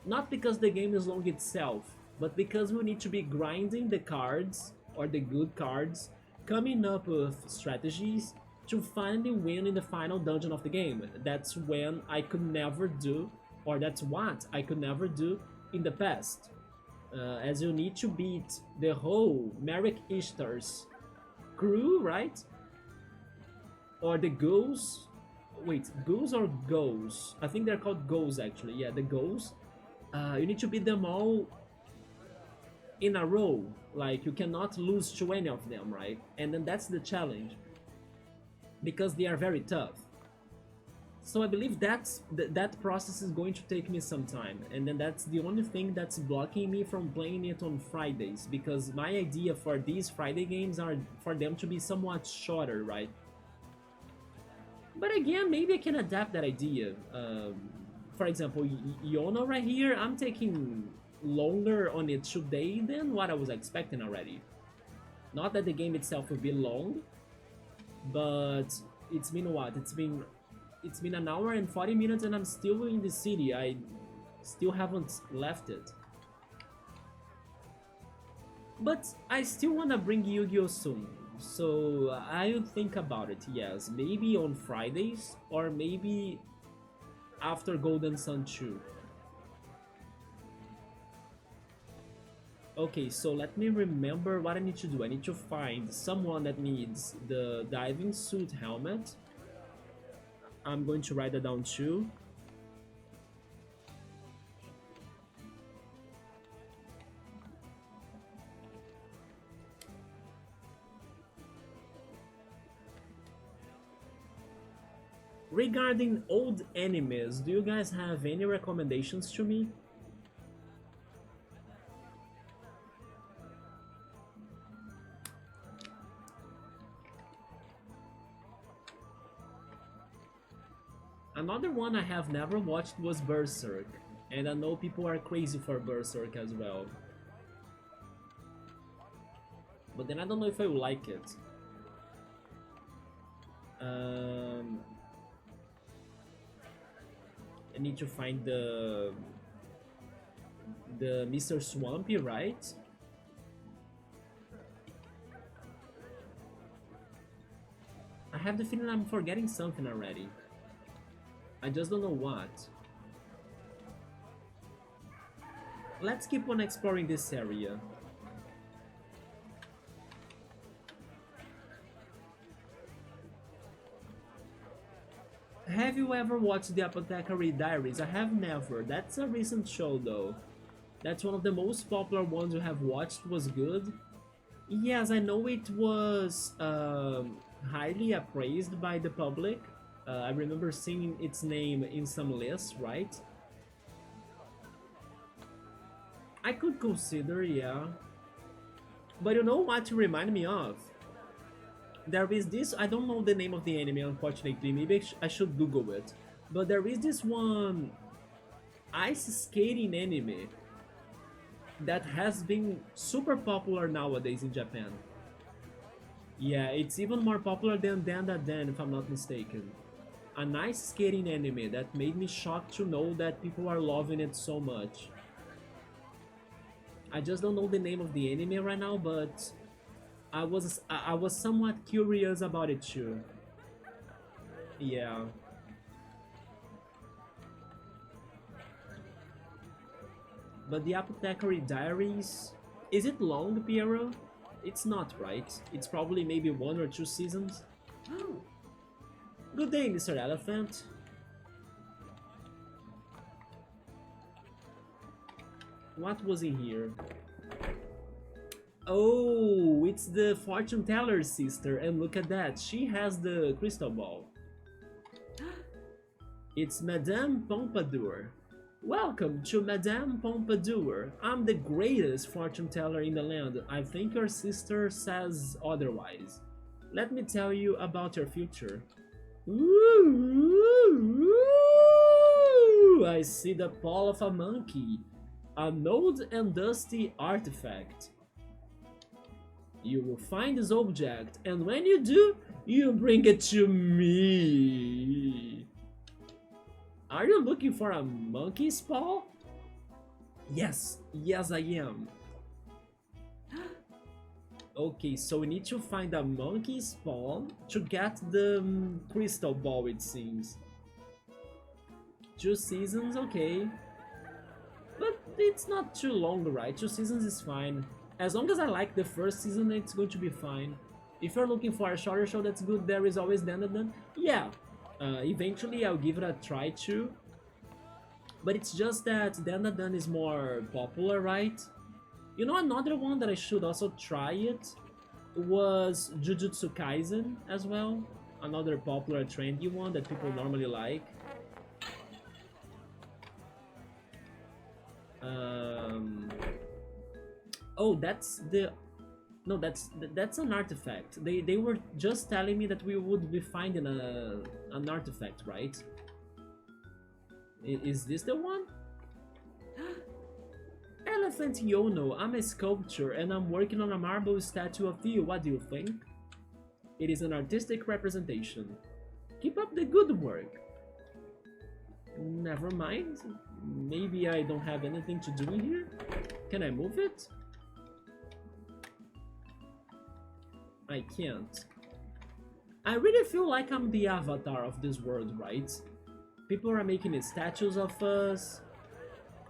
Speaker 1: Not because the game is long itself, but because we need to be grinding the cards, or the good cards, coming up with strategies to finally win in the final dungeon of the game. That's when I could never do, or that's what I could never do in the past. As you need to beat the whole Merrick Ishtar's crew, right? Or the ghouls. Wait, ghouls or goals? I think they're called goals actually. Yeah, the goals. You need to beat them all in a row. Like, you cannot lose to any of them, right? And then that's the challenge, because they are very tough. So I believe that process is going to take me some time, and then that's the only thing that's blocking me from playing it on Fridays, because my idea for these Friday games are for them to be somewhat shorter, right? But again, maybe I can adapt that idea. For example, Yono right here, I'm taking longer on it today than what I was expecting already. Not that the game itself will be long, but it's been what? It's been an hour and 40 minutes and I'm still in the city. I still haven't left it. But I still wanna bring Yu-Gi-Oh! Soon. So I'll think about it, yes. Maybe on Fridays, or maybe after Golden Sun 2. Okay, so let me remember what I need to do. I need to find someone that needs the diving suit helmet. I'm going to write that down too. Regarding old animes, do you guys have any recommendations to me? Another one I have never watched was Berserk, and I know people are crazy for Berserk as well. But then I don't know if I will like it. Um, I need to find the Mr. Swampy, right? I have the feeling I'm forgetting something already. I just don't know what. Let's keep on exploring this area. Have you ever watched the Apothecary Diaries? I have never. That's a recent show though. That's one of the most popular ones you have watched. Was good. Yes, I know it was highly appraised by the public. I remember seeing its name in some lists, right? I could consider, yeah. But you know what to remind me of? There is this, I don't know the name of the anime unfortunately, maybe I should Google it. But there is this one ice skating anime that has been super popular nowadays in Japan. Yeah, it's even more popular than Dan, if I'm not mistaken. A nice skating anime that made me shocked to know that people are loving it so much. I just don't know the name of the anime right now, but I was somewhat curious about it too. Yeah. But the Apothecary Diaries, is it long, Piero? It's not, right? It's probably maybe 1 or 2 seasons. Oh. Good day, Mr. Elephant. What was in here? Oh, it's the fortune teller's sister, and look at that, she has the crystal ball. It's Madame Pompadour. Welcome to Madame Pompadour. I'm the greatest fortune teller in the land. I think your sister says otherwise. Let me tell you about your future. Ooh, I see the paw of a monkey. An old and dusty artifact. You will find this object, and when you do, you bring it to me. Are you looking for a monkey's paw? Yes, yes I am. Okay, so we need to find a monkey's paw to get the crystal ball, it seems. 2 seasons, okay. But it's not too long, right? 2 seasons is fine. As long as I like the first season, it's going to be fine. If you're looking for a shorter show that's good, there is always Dan. Yeah, eventually I'll give it a try too. But it's just that Dan is more popular, right? You know, another one that I should also try it was Jujutsu Kaisen as well. Another popular trendy one that people normally like. Oh, that's the... No, that's an artifact. They were just telling me that we would be finding an artifact, right? Is this the one? Elephant Yono, I'm a sculptor and I'm working on a marble statue of you. What do you think? It is an artistic representation. Keep up the good work. Never mind. Maybe I don't have anything to do in here? Can I move it? I can't. I really feel like I'm the avatar of this world, right? People are making statues of us.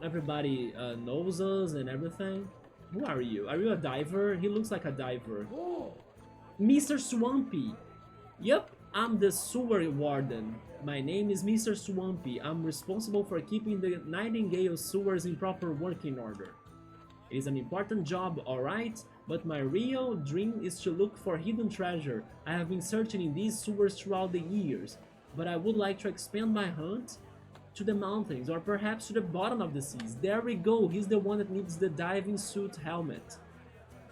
Speaker 1: Everybody knows us and everything. Who are you? Are you a diver? He looks like a diver. Mr. Swampy. Yup, I'm the sewer warden. My name is Mr. Swampy. I'm responsible for keeping the Nightingale sewers in proper working order. It is an important job, alright? But my real dream is to look for hidden treasure. I have been searching in these sewers throughout the years, but I would like to expand my hunt to the mountains, or perhaps to the bottom of the seas. There we go, he's the one that needs the diving suit helmet.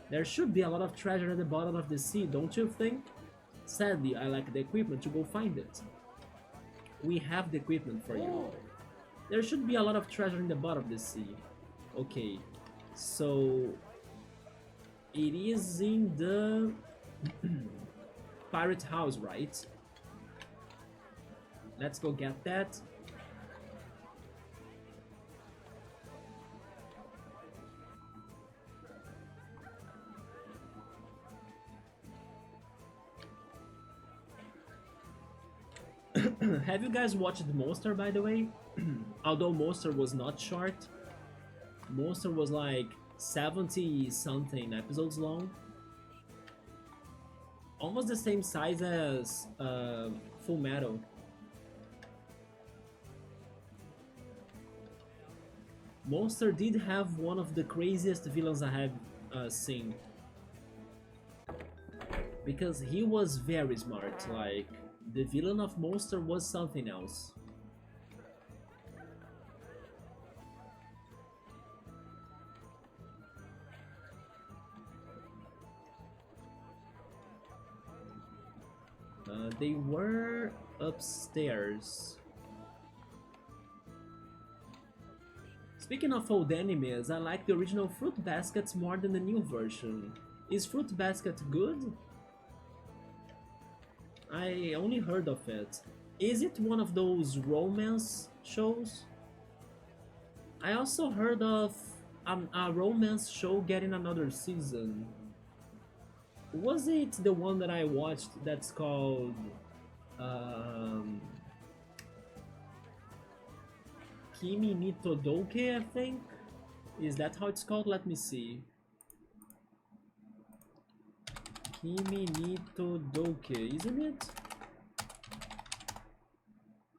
Speaker 1: There should be a lot of treasure at the bottom of the sea, don't you think? Sadly, I lack the equipment to go find it. We have the equipment for you. There should be a lot of treasure in the bottom of the sea. Okay, so... it is in the pirate house, right? Let's go get that. Have you guys watched Monster, by the way? Although Monster was not short, Monster was like 70 something episodes long, almost the same size as Full Metal. Monster did have one of the craziest villains I have seen, because he was very smart. Like, the villain of Monster was something else. They were upstairs. Speaking of old animes, I like the original Fruit Baskets more than the new version. Is Fruit Basket good? I only heard of it. Is it one of those romance shows? I also heard of a romance show getting another season. Was it the one that I watched that's called Kimi ni Todoke, I think? Is that how it's called? Let me see. Kimi ni Todoke, isn't it?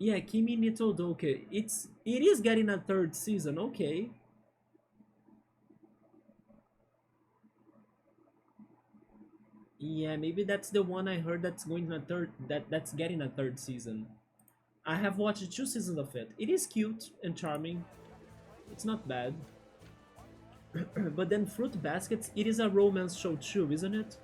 Speaker 1: Yeah, Kimi ni Todoke. It is getting a third season, okay. Yeah, maybe that's the one I heard that's going to a that's getting a third season. I have watched 2 seasons of it. It is cute and charming. It's not bad. But then Fruit Baskets, it is a romance show too, isn't it?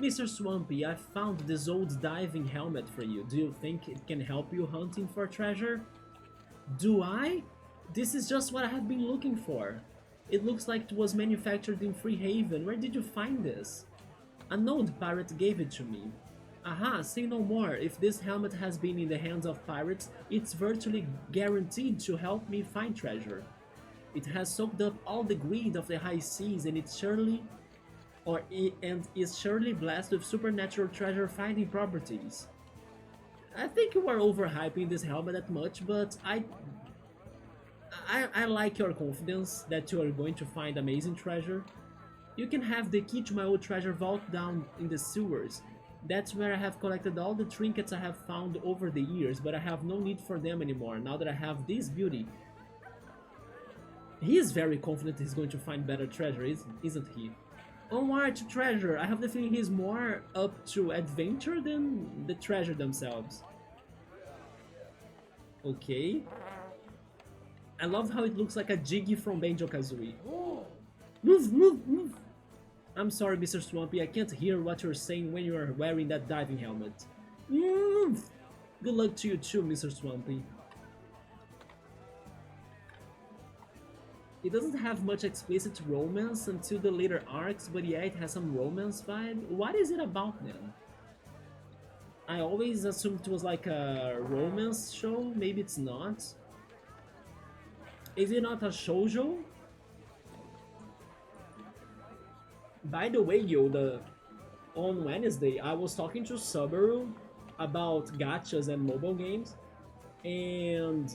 Speaker 1: Mr. Swampy, I found this old diving helmet for you. Do you think it can help you hunting for treasure? Do I? This is just what I have been looking for. It looks like it was manufactured in Freehaven. Where did you find this? An old pirate gave it to me. Aha, say no more. If this helmet has been in the hands of pirates, it's virtually guaranteed to help me find treasure. It has soaked up all the greed of the high seas, and is surely blessed with supernatural treasure finding properties. I think you are overhyping this helmet that much, but I like your confidence that you are going to find amazing treasure. You can have the key to my old treasure vault down in the sewers. That's where I have collected all the trinkets I have found over the years, but I have no need for them anymore now that I have this beauty. He is very confident he's going to find better treasure, isn't he? Onward to treasure. I have the feeling he's more up to adventure than the treasure themselves. Okay. I love how it looks like a Jiggy from Banjo-Kazooie. Move, move, move! I'm sorry, Mr. Swampy, I can't hear what you're saying when you're wearing that diving helmet. Move! Good luck to you too, Mr. Swampy. It doesn't have much explicit romance until the later arcs, but yeah, it has some romance vibe. What is it about then? I always assumed it was like a romance show, maybe it's not. Is it not a shoujo? By the way, Yoda, on Wednesday I was talking to Subaru about gachas and mobile games, and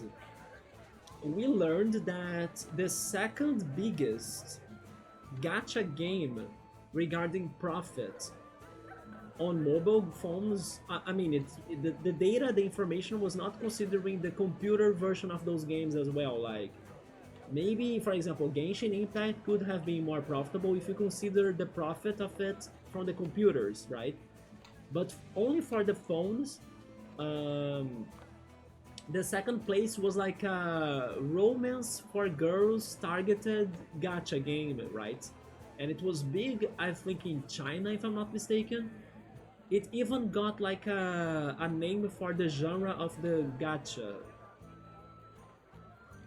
Speaker 1: we learned that the second biggest gacha game regarding profit on mobile phones, I mean, the data, the information was not considering the computer version of those games as well. Like, maybe, for example, Genshin Impact could have been more profitable if you consider the profit of it from the computers, right? But only for the phones, the second place was like a romance for girls targeted gacha game, right? And it was big, I think, in China, if I'm not mistaken. It even got like a name for the genre of the gacha.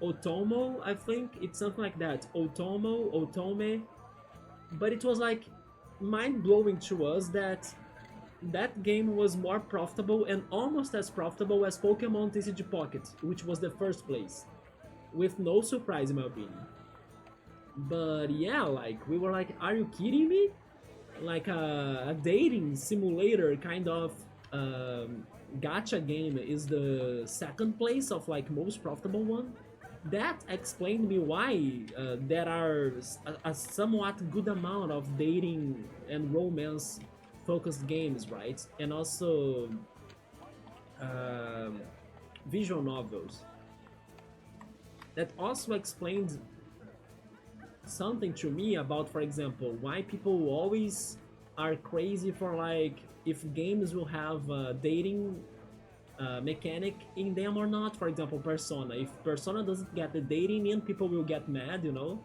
Speaker 1: Otomo, I think, it's something like that. Otomo, Otome. But it was like mind-blowing to us that that game was more profitable and almost as profitable as Pokemon TCG Pocket, which was the first place, with no surprise in my opinion. But yeah, like we were like, are you kidding me? Like a dating simulator kind of gacha game is the second place of like most profitable one. That explained me why there are a somewhat good amount of dating and romance focused games, right? And also um, visual novels. That also explains something to me about, for example, why people always are crazy for like if games will have a dating mechanic in them or not. For example, Persona. If Persona doesn't get the dating in, people will get mad, you know,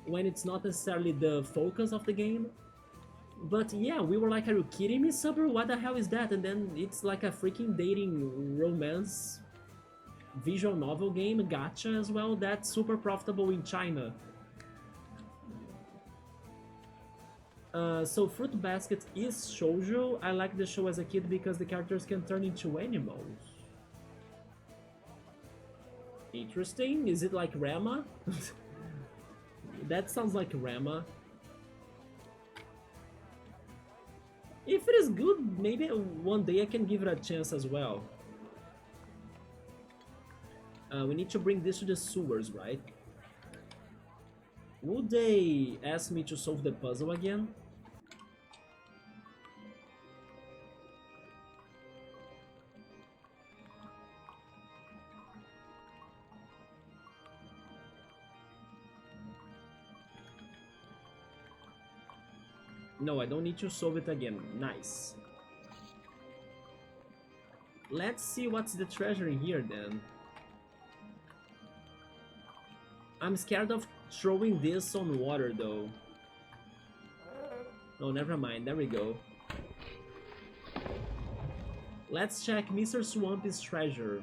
Speaker 1: when it's not necessarily the focus of the game. But yeah, we were like, are you kidding me, Subaru? What the hell is that? And then it's like a freaking dating romance visual novel game, gacha as well, that's super profitable in China. So Fruit Basket is shoujo. I liked the show as a kid because the characters can turn into animals. Interesting. Is it like Rama? That sounds like Rama. If it is good, maybe one day I can give it a chance as well. We need to bring this to the sewers, right? Would they ask me to solve the puzzle again? No, I don't need to solve it again. Nice. Let's see what's the treasure in here then. I'm scared of throwing this on water though. Oh, never mind. There we go. Let's check Mr. Swamp's treasure.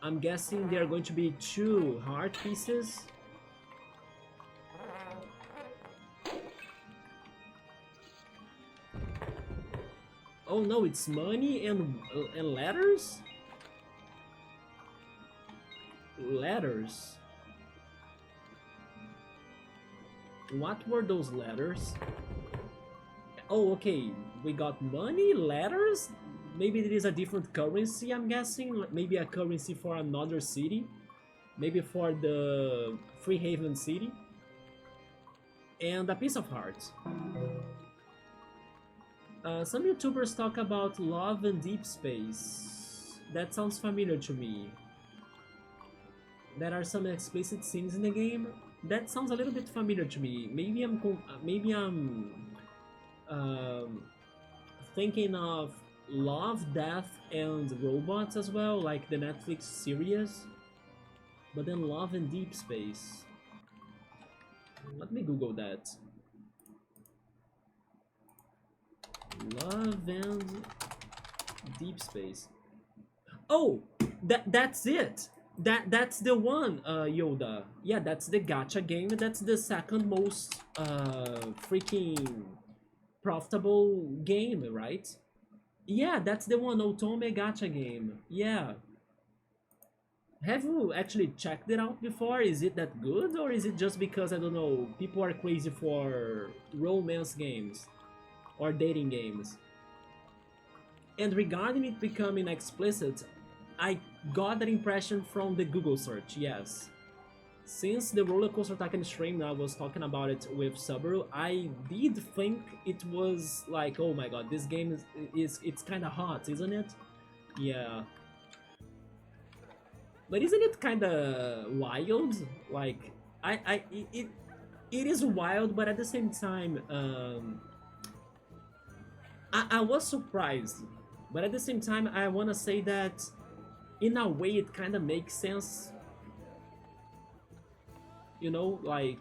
Speaker 1: I'm guessing there are going to be 2 heart pieces. Oh no, it's money and letters? Letters? What were those letters? Oh, okay, we got money, letters? Maybe it is a different currency, I'm guessing. Maybe a currency for another city. Maybe for the Free Haven city. And a piece of heart. Some YouTubers talk about love and deep space. That sounds familiar to me. There are some explicit scenes in the game. That sounds a little bit familiar to me. Maybe I'm thinking of Love, Death, and Robots as well, like the Netflix series. But then Love and Deep Space. Let me Google that. Love and Deep Space. Oh, that's it. That's the one, Yoda. Yeah, that's the gacha game. That's the second most freaking profitable game, right? Yeah, that's the one, Otome gacha game. Yeah. Have you actually checked it out before? Is it that good, or is it just because, I don't know, people are crazy for romance games or dating games? And regarding it becoming explicit, I got that impression from the Google search, yes. Since the Roller Coaster Tycoon stream I was talking about it with Subaru, I did think it was like, oh my god, this game it's kind of hot, isn't it? Yeah. But isn't it kind of wild? Like, it is wild, but at the same time, I was surprised. But at the same time, I want to say that in a way it kind of makes sense. You know, like,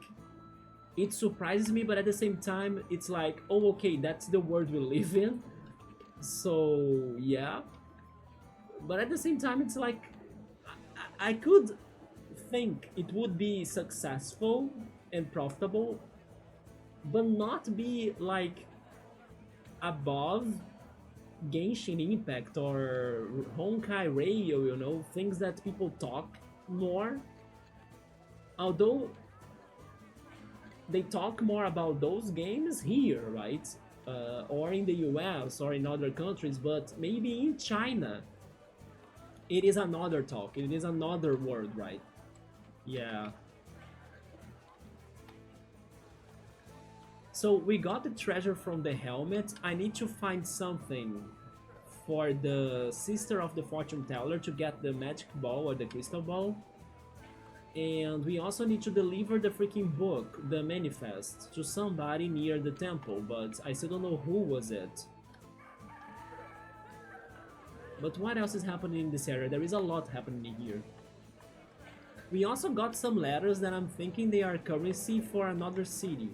Speaker 1: it surprises me, but at the same time, it's like, oh, okay, that's the world we live in. So, yeah. But at the same time, it's like, I could think it would be successful and profitable but not be like above Genshin Impact or Honkai Rail, you know, things that people talk more. Although they talk more about those games here, right? Or in the US or in other countries, but maybe in China, it is another talk. It is another word, right? Yeah. So we got the treasure from the helmet. I need to find something for the sister of the fortune teller to get the magic ball or the crystal ball. And we also need to deliver the freaking book, the manifest, to somebody near the temple, but I still don't know who was it. But what else is happening in this area? There is a lot happening here. We also got some letters that I'm thinking they are currency for another city.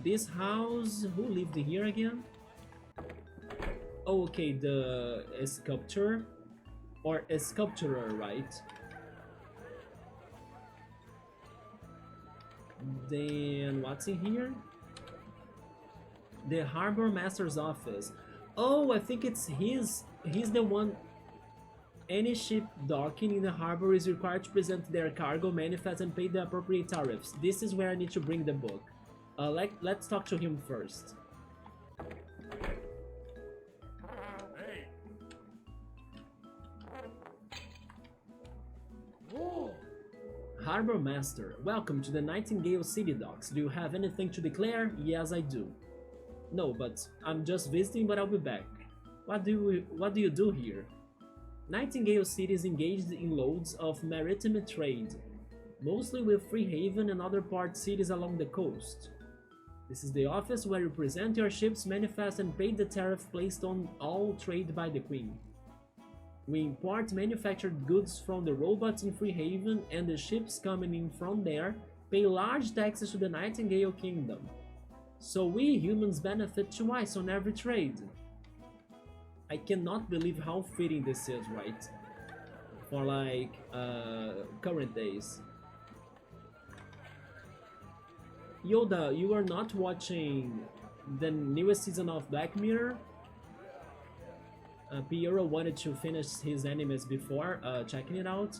Speaker 1: This house, who lived here again? Oh, okay, the sculptor or a sculpturer, right? Then what's in here? The harbor master's office. Oh, I think it's his. He's the one. Any ship docking in the harbor is required to present their cargo manifest and pay the appropriate tariffs. This is where I need to bring the book. Let's talk to him first.
Speaker 2: Hey.
Speaker 1: Harbor Master, welcome to the Nightingale City docks. Do you have anything to declare? Yes, I do. No, but I'm just visiting, but I'll be back. What do you do here? Nightingale City is engaged in loads of maritime trade, mostly with Freehaven and other port cities along the coast. This is the office where you present your ship's manifest and pay the tariff placed on all trade by the Queen. We import manufactured goods from the robots in Freehaven, and the ships coming in from there pay large taxes to the Nightingale Kingdom. So we humans benefit twice on every trade. I cannot believe how fitting this is, right? For like current days. Yoda, you are not watching the newest season of Black Mirror? Piero wanted to finish his animes before checking it out.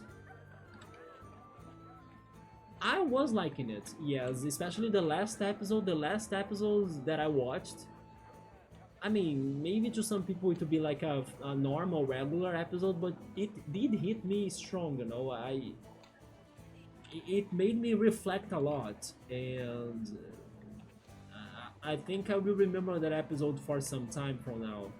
Speaker 1: I was liking it, yes, especially the last episode. The last episodes that I watched, I mean, maybe to some people it would be like a normal, regular episode, but it did hit me strong, you know. It made me reflect a lot, and I think I will remember that episode for some time from now.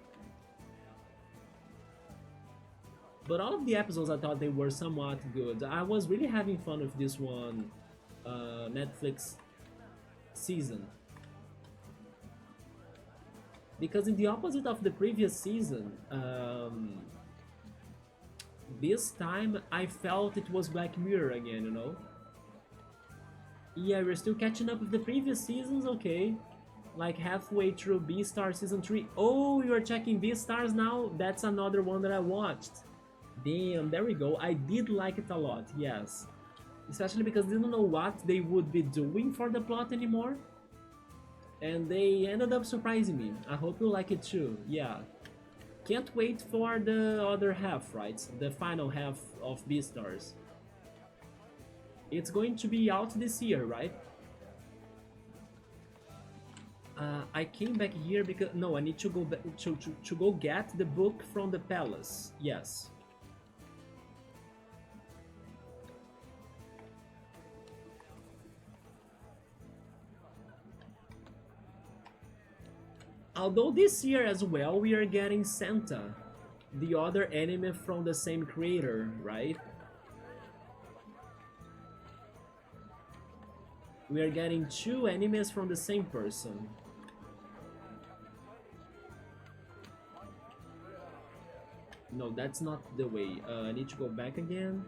Speaker 1: But all of the episodes, I thought they were somewhat good. I was really having fun with this one Netflix season. Because in the opposite of the previous season, this time I felt it was Black Mirror again, you know? Yeah, we're still catching up with the previous seasons, okay. Like halfway through Beastar Season 3. Oh, you're checking Beastars now? That's another one that I watched. Damn, there we go. I did like it a lot, yes. Especially because I didn't know what they would be doing for the plot anymore. And they ended up surprising me. I hope you like it too, yeah. Can't wait for the other half, right? The final half of Beastars. It's going to be out this year, right? I came back here because... No, I need to go back to go get the book from the palace, yes. Although this year as well we are getting Santa, the other anime from the same creator, right? We are getting 2 animes from the same person. No, that's not the way. I need to go back again.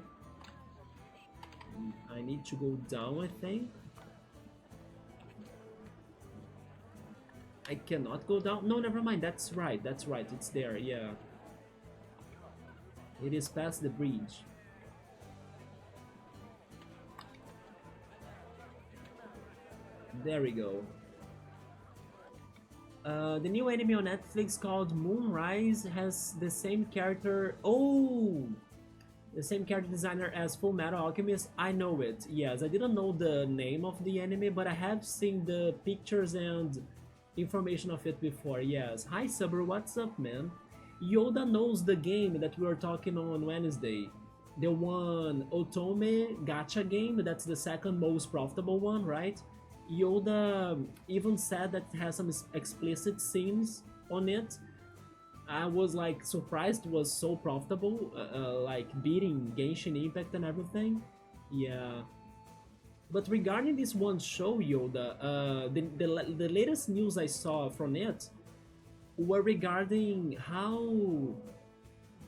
Speaker 1: I need to go down, I think. I cannot go down. No, never mind. That's right. That's right. It's there. Yeah. It is past the bridge. There we go. The new anime on Netflix called Moonrise has the same character. Oh, the same character designer as Full Metal Alchemist. I know it. Yes, I didn't know the name of the anime, but I have seen the pictures and information of it before. Yes. Hi, Sabr. What's up, man? Yoda knows the game that we were talking on Wednesday. The one Otome gacha game. That's the second most profitable one, right? Yoda even said that it has some explicit scenes on it. I was like surprised it was so profitable, like beating Genshin Impact and everything. Yeah. But regarding this one show, Yoda, the latest news I saw from it were regarding how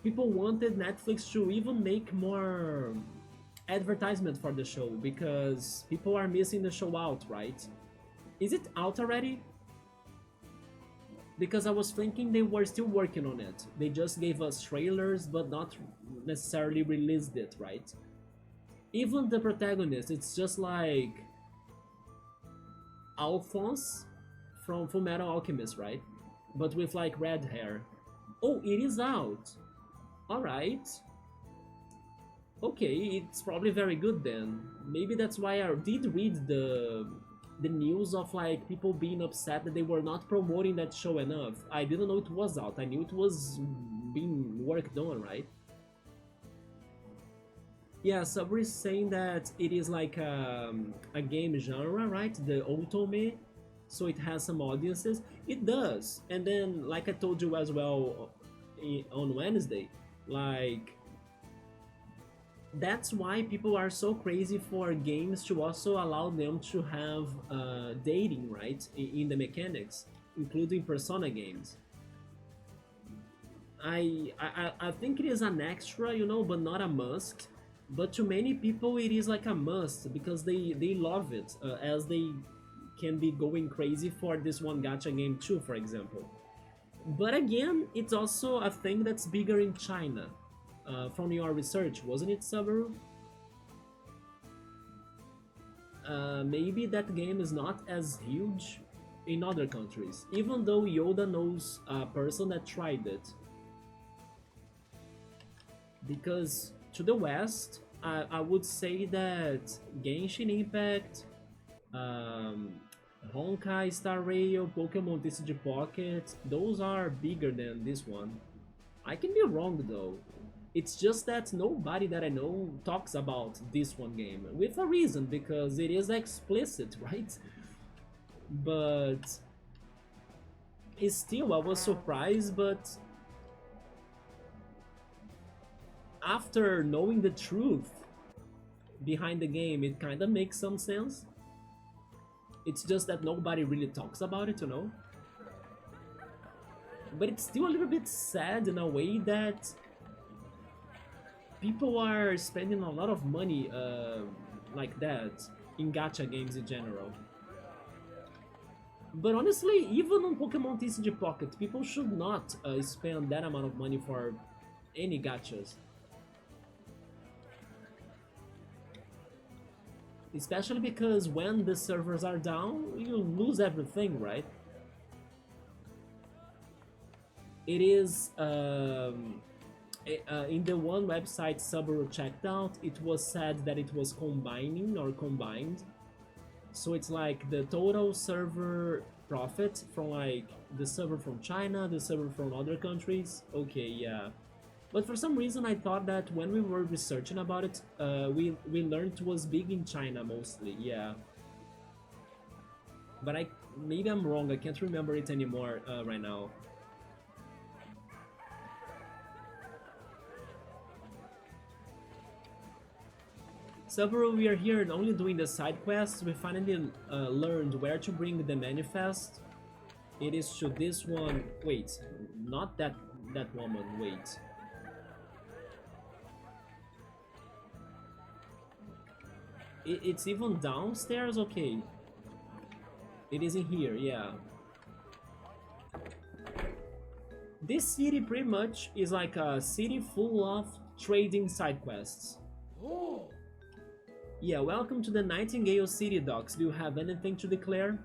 Speaker 1: people wanted Netflix to even make more advertisement for the show because people are missing the show out, right? Is it out already? Because I was thinking they were still working on it. They just gave us trailers but not necessarily released it, right? Even the protagonist, it's just like Alphonse from Fullmetal Alchemist, right? But with like red hair. Oh, it is out. Alright. Okay, it's probably very good then. Maybe that's why I did read the news of like people being upset that they were not promoting that show enough. I didn't know it was out. I knew it was being worked on, right? Yeah, Sabri is saying that it is like a game genre, right? The otome, so it has some audiences. It does, and then like I told you as well on Wednesday, like that's why people are so crazy for games to also allow them to have dating, right, in the mechanics, including Persona games. I think it is an extra, you know, but not a must. But to many people, it is like a must because they love it, as they can be going crazy for this one gacha game too, for example. But again, it's also a thing that's bigger in China. From your research, wasn't it, Subaru? Maybe that game is not as huge in other countries, even though Yoda knows a person that tried it. Because to the West, I would say that Genshin Impact, Honkai Star Rail, Pokemon TCG Pocket, those are bigger than this one. I can be wrong though. It's just that nobody that I know talks about this one game, with a reason, because it is explicit, right? But it's still, I was surprised, but after knowing the truth behind the game, it kind of makes some sense. It's just that nobody really talks about it, you know? But it's still a little bit sad in a way that people are spending a lot of money like that in gacha games in general. But honestly, even on Pokemon TCG Pocket, people should not spend that amount of money for any gachas. Especially because when the servers are down, you lose everything, right? It is in the one website Subaru checked out, it was said that it was combining or combined. So it's like the total server profit from like the server from China, the server from other countries. Okay, yeah. But for some reason I thought that when we were researching about it, we learned it was big in China mostly, yeah. But maybe I'm wrong, I can't remember it anymore right now. Several we are here only doing the side quests. We finally learned where to bring the manifest. It is to this one. Wait, not that woman. Wait. It's even downstairs. Okay. It is in here. Yeah. This city pretty much is like a city full of trading side quests. Yeah, welcome to the Nightingale City, Docs. Do you have anything to declare?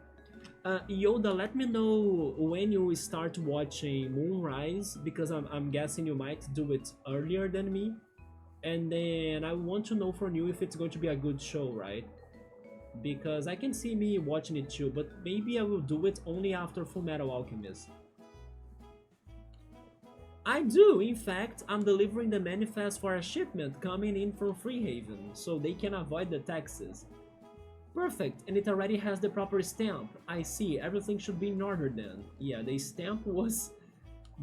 Speaker 1: Yoda, let me know when you start watching Moonrise, because I'm guessing you might do it earlier than me. And then I want to know from you if it's going to be a good show, right? Because I can see me watching it too, but maybe I will do it only after Fullmetal Alchemist. I do, in fact, I'm delivering the manifest for a shipment coming in from Freehaven, so they can avoid the taxes. Perfect, and it already has the proper stamp. I see, everything should be in order then. Yeah, the stamp was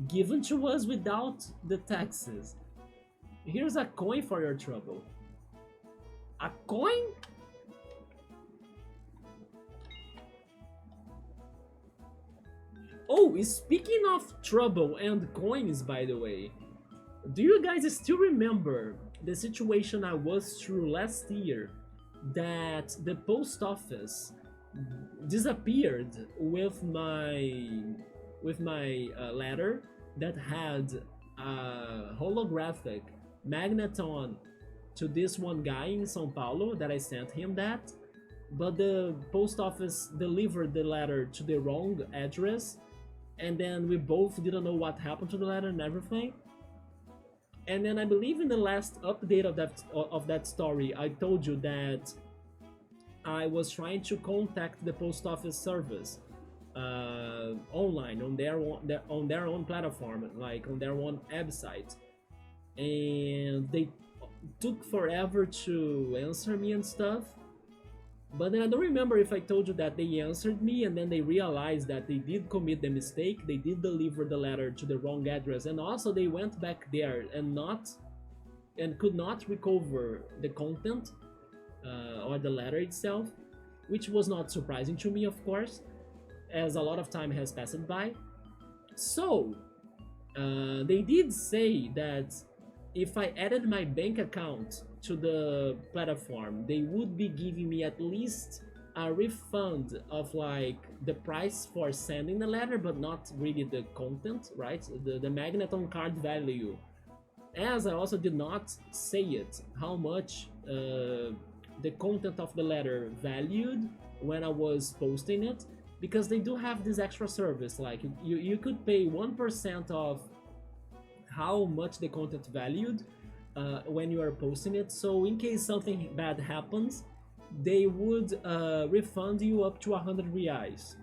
Speaker 1: given to us without the taxes. Here's a coin for your trouble. A coin? Oh, speaking of trouble and coins, by the way, do you guys still remember the situation I was through last year, that the post office disappeared with my letter that had a holographic magneton to this one guy in São Paulo that I sent him that, but the post office delivered the letter to the wrong address, and then we both didn't know what happened to the letter and everything. And then I believe in the last update of that story, I told you that I was trying to contact the post office service online on their own platform, like on their own website, and they took forever to answer me and stuff. But then I don't remember if I told you that they answered me and then they realized that they did commit the mistake, they did deliver the letter to the wrong address, and also they went back there and could not recover the content or the letter itself, which was not surprising to me, of course, as a lot of time has passed by. So they did say that if I added my bank account to the platform, they would be giving me at least a refund of like the price for sending the letter, but not really the content, right? The magneton card value. As I also did not say it, how much the content of the letter valued when I was posting it, because they do have this extra service, like you could pay 1% of how much the content valued when you are posting it. So in case something bad happens, they would refund you up to 100 reais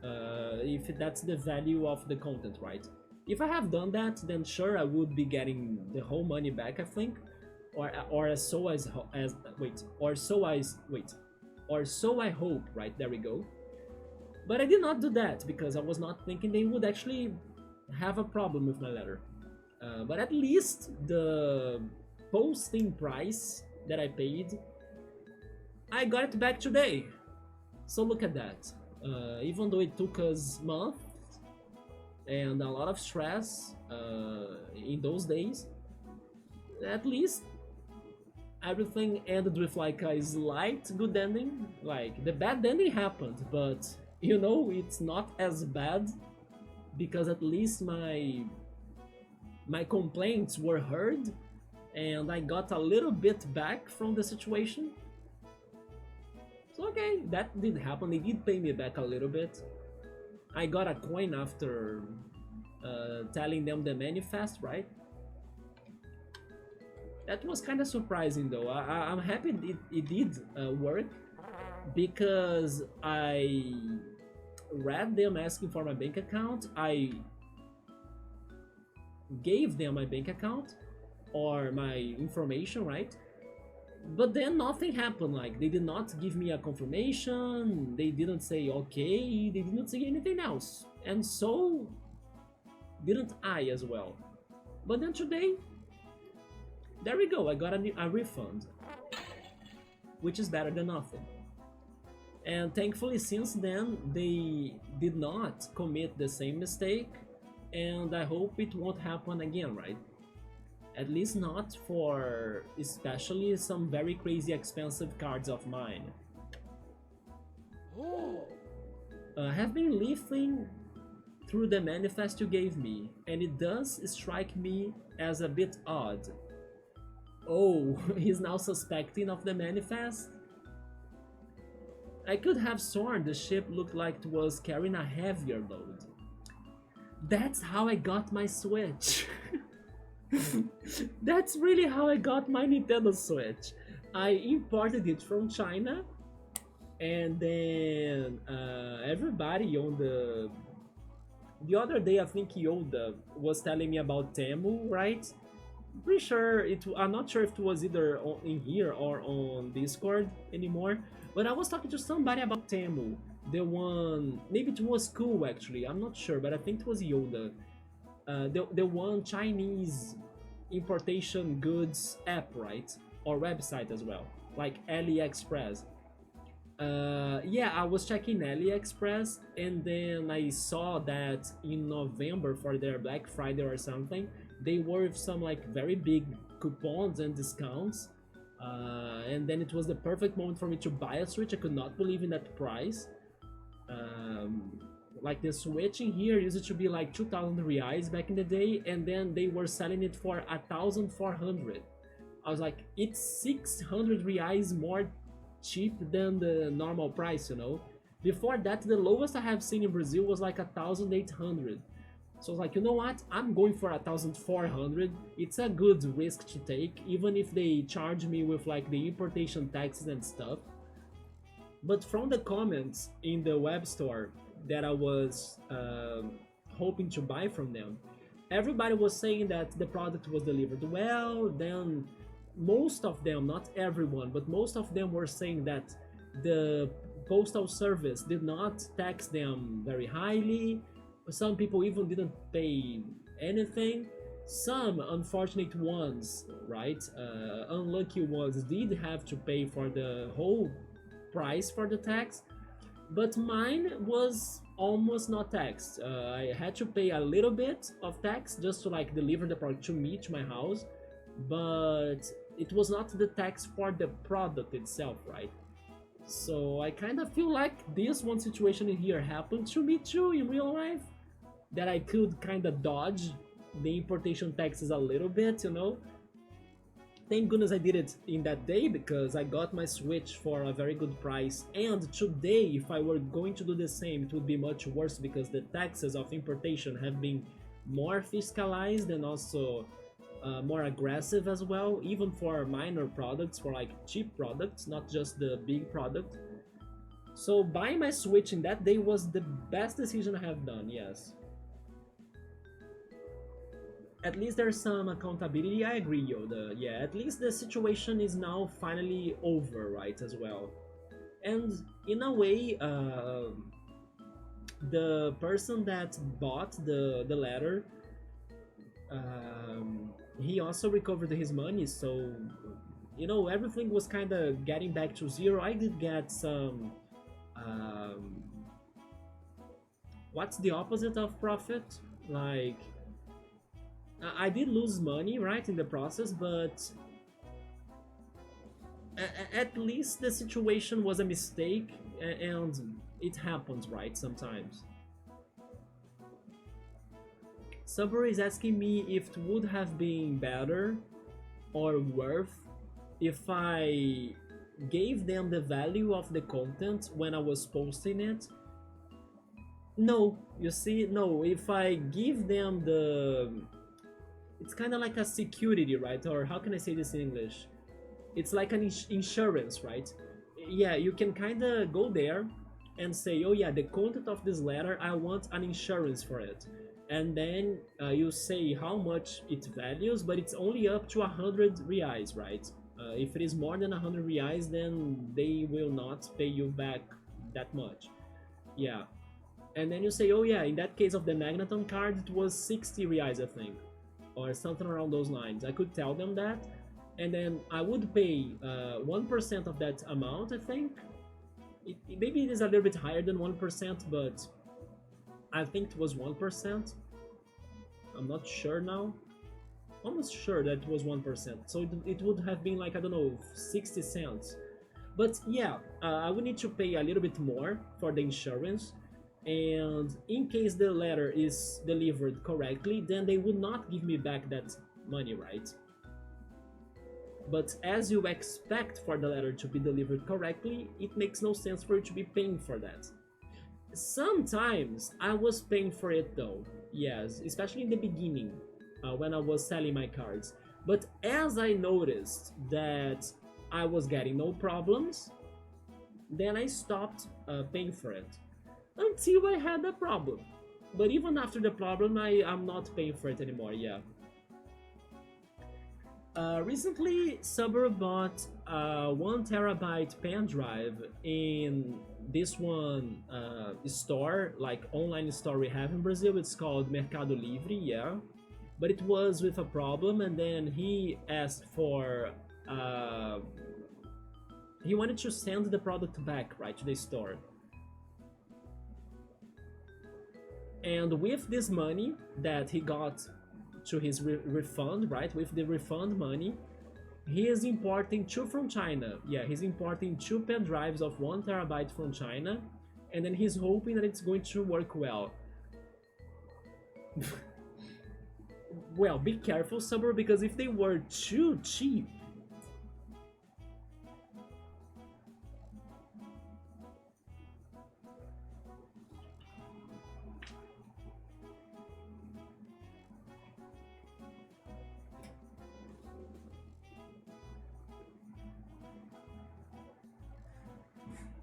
Speaker 1: if that's the value of the content, right? If I have done that, then sure, I would be getting the whole money back, I think, or so I hope, right? There we go. But I did not do that because I was not thinking they would actually have a problem with my letter. But at least the posting price that I paid, I got it back today. So look at that. Even though it took us months and a lot of stress in those days, at least everything ended with like a slight good ending. Like the bad ending happened, but you know, it's not as bad because at least my complaints were heard and I got a little bit back from the situation. So okay, that did happen. They did pay me back a little bit. I got a coin after telling them the manifest, right? That was kind of surprising though. I'm happy it did work, because I read them asking for my bank account. I gave them my bank account or my information, right? But then nothing happened. Like they did not give me a confirmation, they didn't say okay, they didn't say anything else, and so didn't I as well. But then today, there we go, I got a refund, which is better than nothing. And thankfully since then they did not commit the same mistake, and I hope it won't happen again, right? At least not for especially some very crazy expensive cards of mine. Have been leafing through the manifest you gave me, and it does strike me as a bit odd. Oh, he's now suspecting of the manifest? I could have sworn the ship looked like it was carrying a heavier load. That's how I got my Switch. That's really how I got my Nintendo Switch. I imported it from China, and then everybody on the other day, I think Yoda was telling me about Temu, right? Pretty sure I'm not sure if it was either in here or on Discord anymore, but I was talking to somebody about Temu, the one, maybe it was cool actually, I'm not sure, but I think it was Yoda, the one Chinese importation goods app, right? Or website as well, like AliExpress. Yeah, I was checking AliExpress, and then I saw that in November for their Black Friday or something, they were with some like very big coupons and discounts. And then it was the perfect moment for me to buy a Switch. I could not believe in that price. Like the Switch in here used to be like 2,000 reais back in the day, and then they were selling it for 1,400. I was like, it's 600 reais more cheap than the normal price, you know. Before that, the lowest I have seen in Brazil was like 1,800. So I was like, you know what? I'm going for 1,400. It's a good risk to take, even if they charge me with like the importation taxes and stuff. But from the comments in the web store that I was hoping to buy from them, everybody was saying that the product was delivered well. Then most of them, not everyone, but most of them were saying that the postal service did not tax them very highly. Some people even didn't pay anything. Some unfortunate ones, right, unlucky ones, did have to pay for the whole price for the tax, but mine was almost not taxed. I had to pay a little bit of tax just to like deliver the product to me, to my house, but it was not the tax for the product itself, right? So I kind of feel like this one situation in here happened to me too in real life, that I could kind of dodge the importation taxes a little bit, you know. Thank goodness I did it in that day, because I got my Switch for a very good price. And today, if I were going to do the same, it would be much worse, because the taxes of importation have been more fiscalized and also more aggressive as well, even for minor products, for like cheap products, not just the big product. So buying my Switch in that day was the best decision I have done, yes. At least there's some accountability. I agree, Yoda. Yeah, at least the situation is now finally over, right, as well. And in a way, the person that bought the letter, he also recovered his money, so, you know, everything was kind of getting back to zero. I did get some, what's the opposite of profit? Like, I did lose money, right, in the process, but at least the situation was a mistake, and it happens, right, sometimes. Subway is asking me if it would have been better or worth if I gave them the value of the content when I was posting it. No, you see, no, if I give them it's kind of like a security, right? Or how can I say this in English? It's like an insurance, right? Yeah, you can kind of go there and say, oh yeah, the content of this letter, I want an insurance for it. And then you say how much it values, but it's only up to 100 reais, right? If it is more than 100 reais, then they will not pay you back that much. Yeah. And then you say, oh yeah, in that case of the Magneton card, it was 60 reais, I think, or something around those lines. I could tell them that, and then I would pay 1% of that amount, I think. Maybe it is a little bit higher than 1%, but I think it was 1%. I'm not sure now. Almost sure that it was 1%. So it would have been like, I don't know, 60 cents. But yeah, I would need to pay a little bit more for the insurance. And in case the letter is delivered correctly, then they would not give me back that money, right? But as you expect for the letter to be delivered correctly, it makes no sense for you to be paying for that. Sometimes I was paying for it though, yes, especially in the beginning when I was selling my cards. But as I noticed that I was getting no problems, then I stopped paying for it until I had a problem. But even after the problem, I'm not paying for it anymore, yeah. Recently, Suburb bought a 1 terabyte pen drive in this one store, like online store we have in Brazil. It's called Mercado Livre, yeah. But it was with a problem, and then he asked for. He wanted to send the product back, right, to the store. And with this money that he got to his refund, right, with the refund money, he is importing two from China. Yeah, he's importing two pen drives of 1 terabyte from China, and then he's hoping that it's going to work well. Well, be careful, Summer, because if they were too cheap,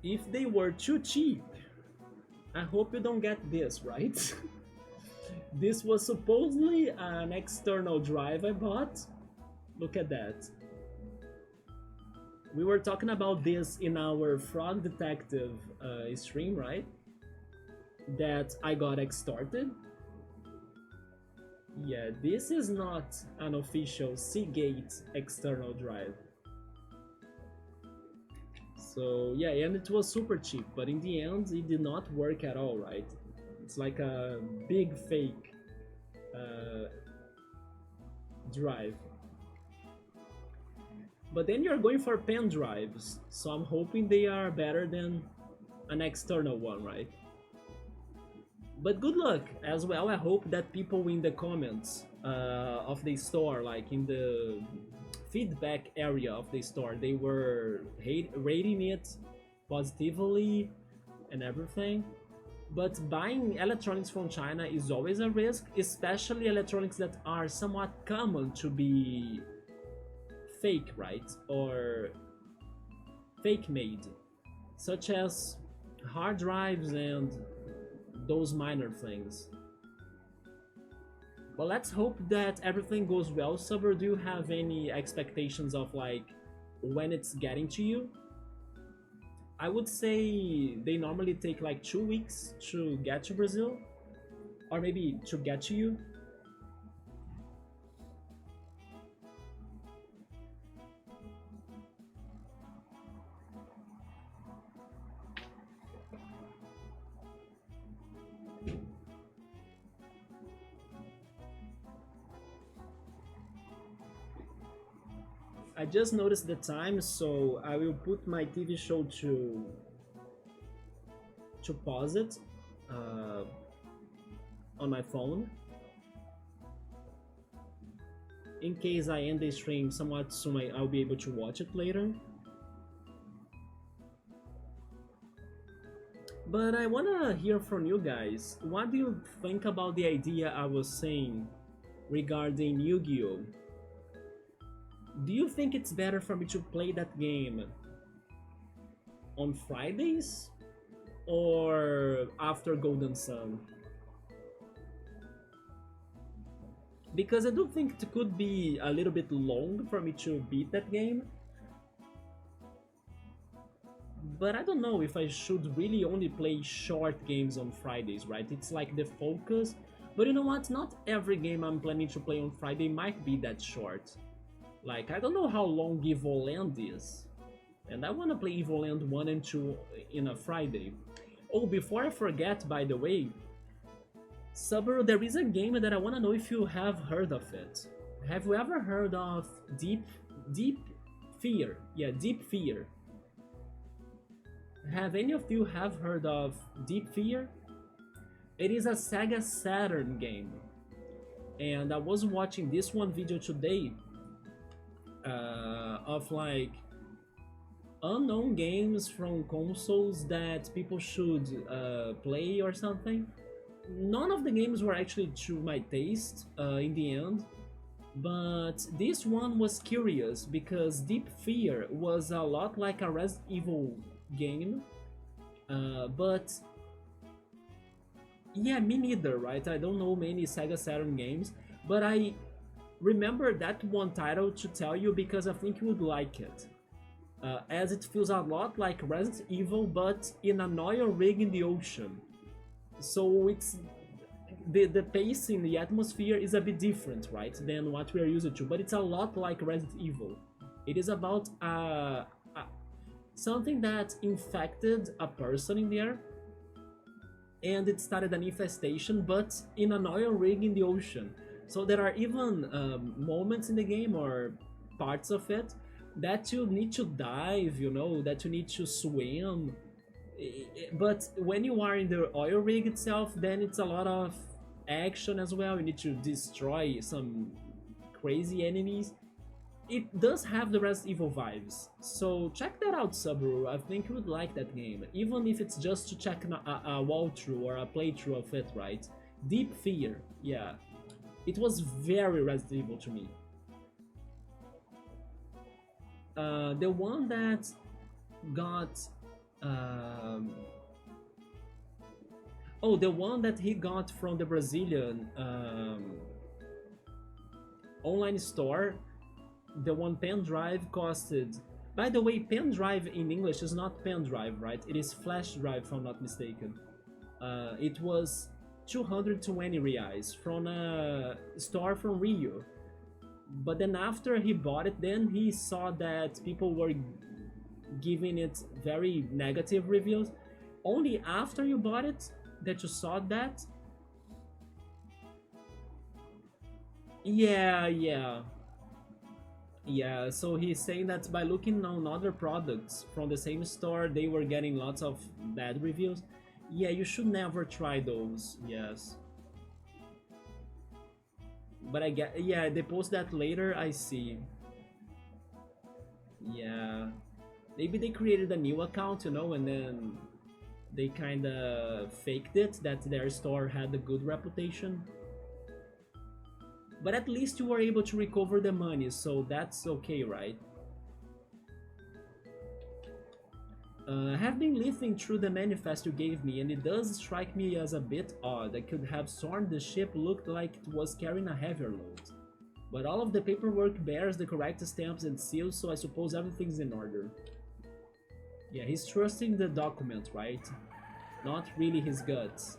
Speaker 1: if they were too cheap, I hope you don't get this, right? This was supposedly an external drive I bought. Look at that. We were talking about this in our Frog Detective stream, right? That I got extorted. Yeah, this is not an official Seagate external drive. So yeah, and it was super cheap, but in the end it did not work at all, right? It's like a big fake drive. But then you're going for pen drives, so I'm hoping they are better than an external one, right? But good luck as well. I hope that people in the comments of the store, like in the feedback area of the store, they were rating it positively and everything. But buying electronics from China is always a risk, especially electronics that are somewhat common to be fake, right? Or fake made, such as hard drives and those minor things. Well, let's hope that everything goes well. Subber, do you have any expectations of like when it's getting to you? I would say they normally take like 2 weeks to get to Brazil, or maybe to get to you. I just noticed the time, so I will put my TV show to pause it on my phone in case I end the stream somewhat soon. I'll be able to watch it later. But I wanna hear from you guys. What do you think about the idea I was saying regarding Yu-Gi-Oh? Do you think it's better for me to play that game on Fridays or after Golden Sun? Because I do think it could be a little bit long for me to beat that game. But I don't know if I should really only play short games on Fridays, right? It's like the focus. But you know what? Not every game I'm planning to play on Friday might be that short. Like, I don't know how long Evoland is. And I want to play Evoland 1 and 2 in a Friday. Oh, before I forget, by the way, Subaru, there is a game that I want to know if you have heard of it. Have you ever heard of Deep Fear? Yeah, Deep Fear. Have any of you have heard of Deep Fear? It is a Sega Saturn game. And I was watching this one video today of like unknown games from consoles that people should play or something. None of the games were actually to my taste in the end, but this one was curious because Deep Fear was a lot like a Resident Evil game, but yeah, me neither, right? I don't know many Sega Saturn games, but I remember that one title to tell you because I think you would like it. As it feels a lot like Resident Evil, but in an oil rig in the ocean. So it's the pacing, the atmosphere is a bit different, right, than what we are used to. But it's a lot like Resident Evil. It is about something that infected a person in there, and it started an infestation, but in an oil rig in the ocean. So there are even moments in the game or parts of it that you need to dive, you know, that you need to swim. But when you are in the oil rig itself, then it's a lot of action as well. You need to destroy some crazy enemies. It does have the Resident Evil vibes, so check that out, Subaru. I think you would like that game, even if it's just to check a walkthrough or a playthrough of it, right? Deep Fear, yeah. It was very Resident Evil to me. The one that got... oh, the one that he got from the Brazilian online store, the one pen drive costed... By the way, pen drive in English is not pen drive, right? It is flash drive, if I'm not mistaken. It was 220 reais from a store from Rio. But then after he bought it, then he saw that people were giving it very negative reviews. Only after you bought it that you saw that. Yeah, so he's saying that by looking on other products from the same store, they were getting lots of bad reviews. Yeah, you should never try those, yes. But I get, yeah, they post that later, I see. Yeah. Maybe they created a new account, you know, and then they kinda faked it, that their store had a good reputation. But at least you were able to recover the money, so that's okay, right? I have been leafing through the manifest you gave me, and it does strike me as a bit odd. I could have sworn the ship looked like it was carrying a heavier load. But all of the paperwork bears the correct stamps and seals, so I suppose everything's in order. Yeah, he's trusting the document, right? Not really his guts.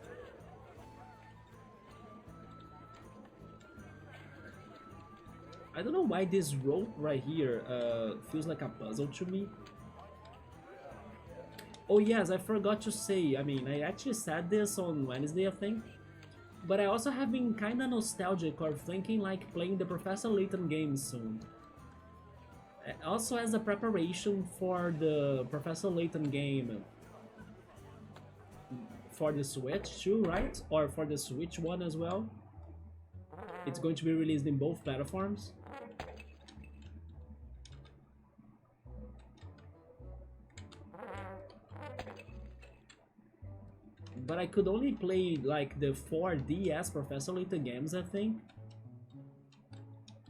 Speaker 1: I don't know why this rope right here feels like a puzzle to me. Oh yes, I forgot to say, I mean, I actually said this on Wednesday, I think. But I also have been kinda nostalgic or thinking like playing the Professor Layton game soon. Also as a preparation for the Professor Layton game for the Switch too, right? Or for the Switch one as well. It's going to be released in both platforms. But I could only play like the 4DS Professor Layton games, I think.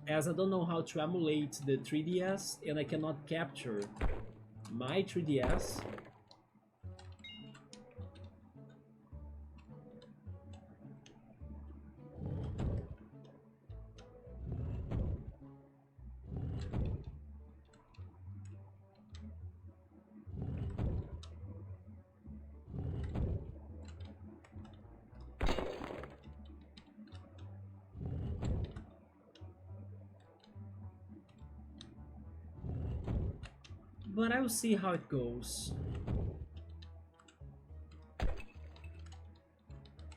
Speaker 1: As I don't know how to emulate the 3DS and I cannot capture my 3DS. But I will see how it goes.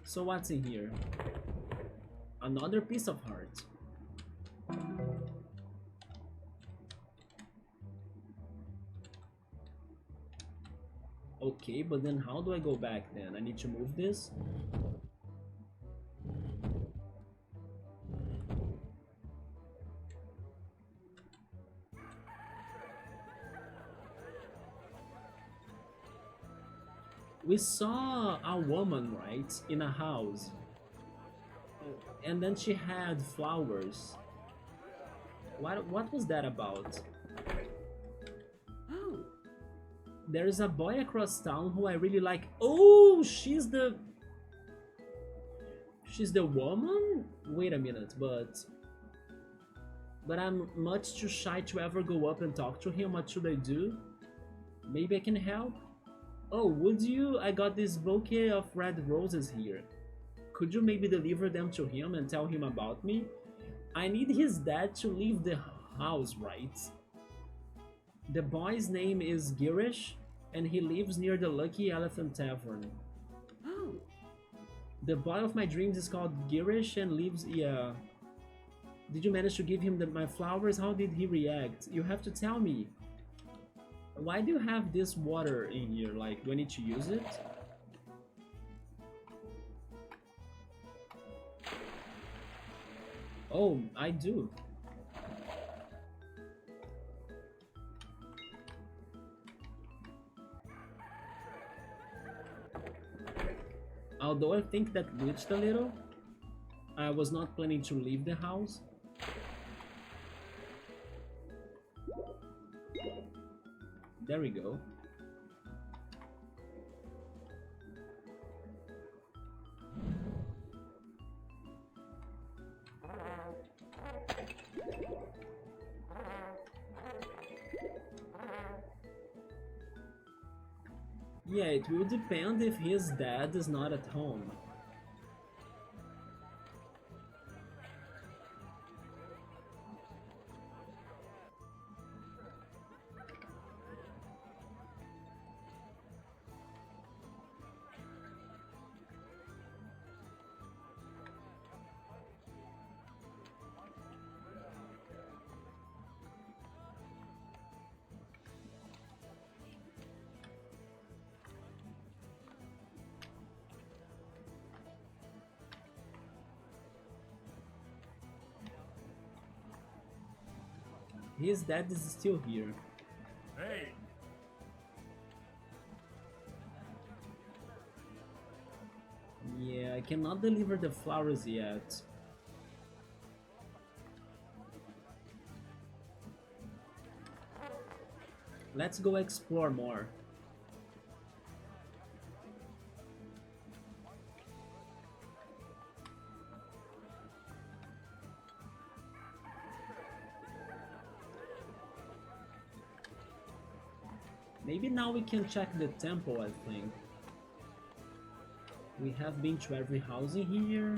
Speaker 1: So what's in here? Another piece of heart. Okay, but then how do I go back then? I need to move this? We saw a woman, right, in a house, and then she had flowers. What was that about? Oh, there is a boy across town who I really like. Oh, she's the woman? Wait a minute, but I'm much too shy to ever go up and talk to him. What should I do? Maybe I can help? Oh, would you? I got this bouquet of red roses here. Could you maybe deliver them to him and tell him about me? I need his dad to leave the house, right? The boy's name is Girish, and he lives near the Lucky Elephant Tavern. Oh. The boy of my dreams is called Girish and lives... yeah. Did you manage to give him my flowers? How did he react? You have to tell me. Why do you have this water in here? Like, do I need to use it? Oh, I do. Although I think that glitched a little, I was not planning to leave the house. There we go. Yeah, it will depend if his dad is not at home. His dad is still here.
Speaker 2: Hey!
Speaker 1: Yeah, I cannot deliver the flowers yet. Let's go explore more. Maybe now we can check the temple, I think. We have been to every house in here.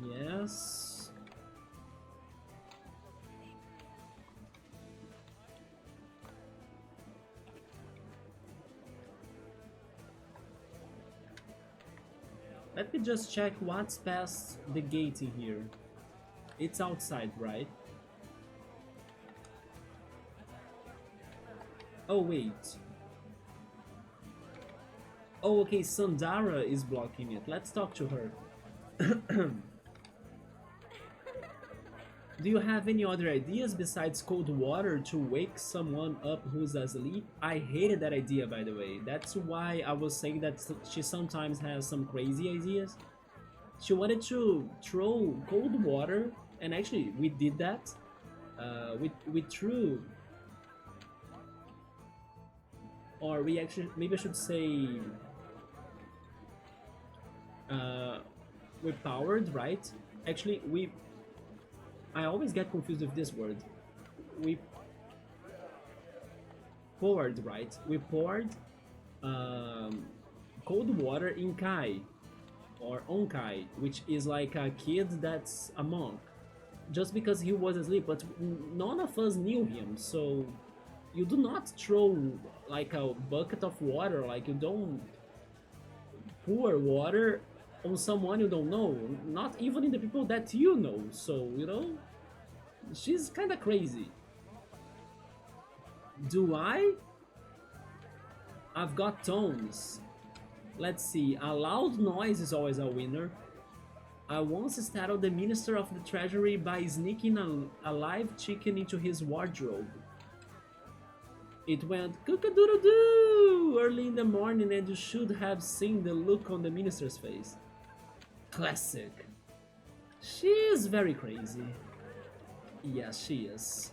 Speaker 1: Yes. Let me just check what's past the gate in here. It's outside, right? Oh, wait. Oh, okay, Sandara is blocking it. Let's talk to her. Do you have any other ideas besides cold water to wake someone up who's asleep? I hated that idea, by the way. That's why I was saying that she sometimes has some crazy ideas. She wanted to throw cold water, and actually we did that. We threw... Or we actually... maybe I should say... we powered, right? Actually, I always get confused with this word. We poured, right? We poured cold water in Kai, or on Kai, which is like a kid that's a monk. Just because he was asleep, but none of us knew him, so you do not throw like a bucket of water, like you don't pour water on someone you don't know, not even in the people that you know, so, you know, she's kinda crazy. Do I? I've got tones. Let's see, a loud noise is always a winner. I once startled the Minister of the Treasury by sneaking a live chicken into his wardrobe. It went cook-a-doodle-doo early in the morning, and you should have seen the look on the minister's face. Classic. She is very crazy. Yes, she is.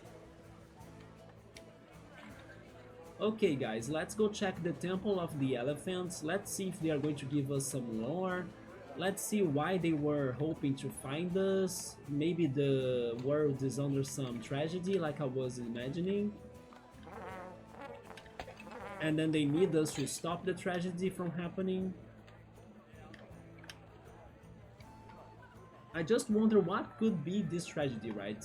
Speaker 1: Okay guys, let's go check the Temple of the Elephants. Let's see if they are going to give us some lore. Let's see why they were hoping to find us. Maybe the world is under some tragedy like I was imagining. And then they need us to stop the tragedy from happening. I just wonder what could be this tragedy, right?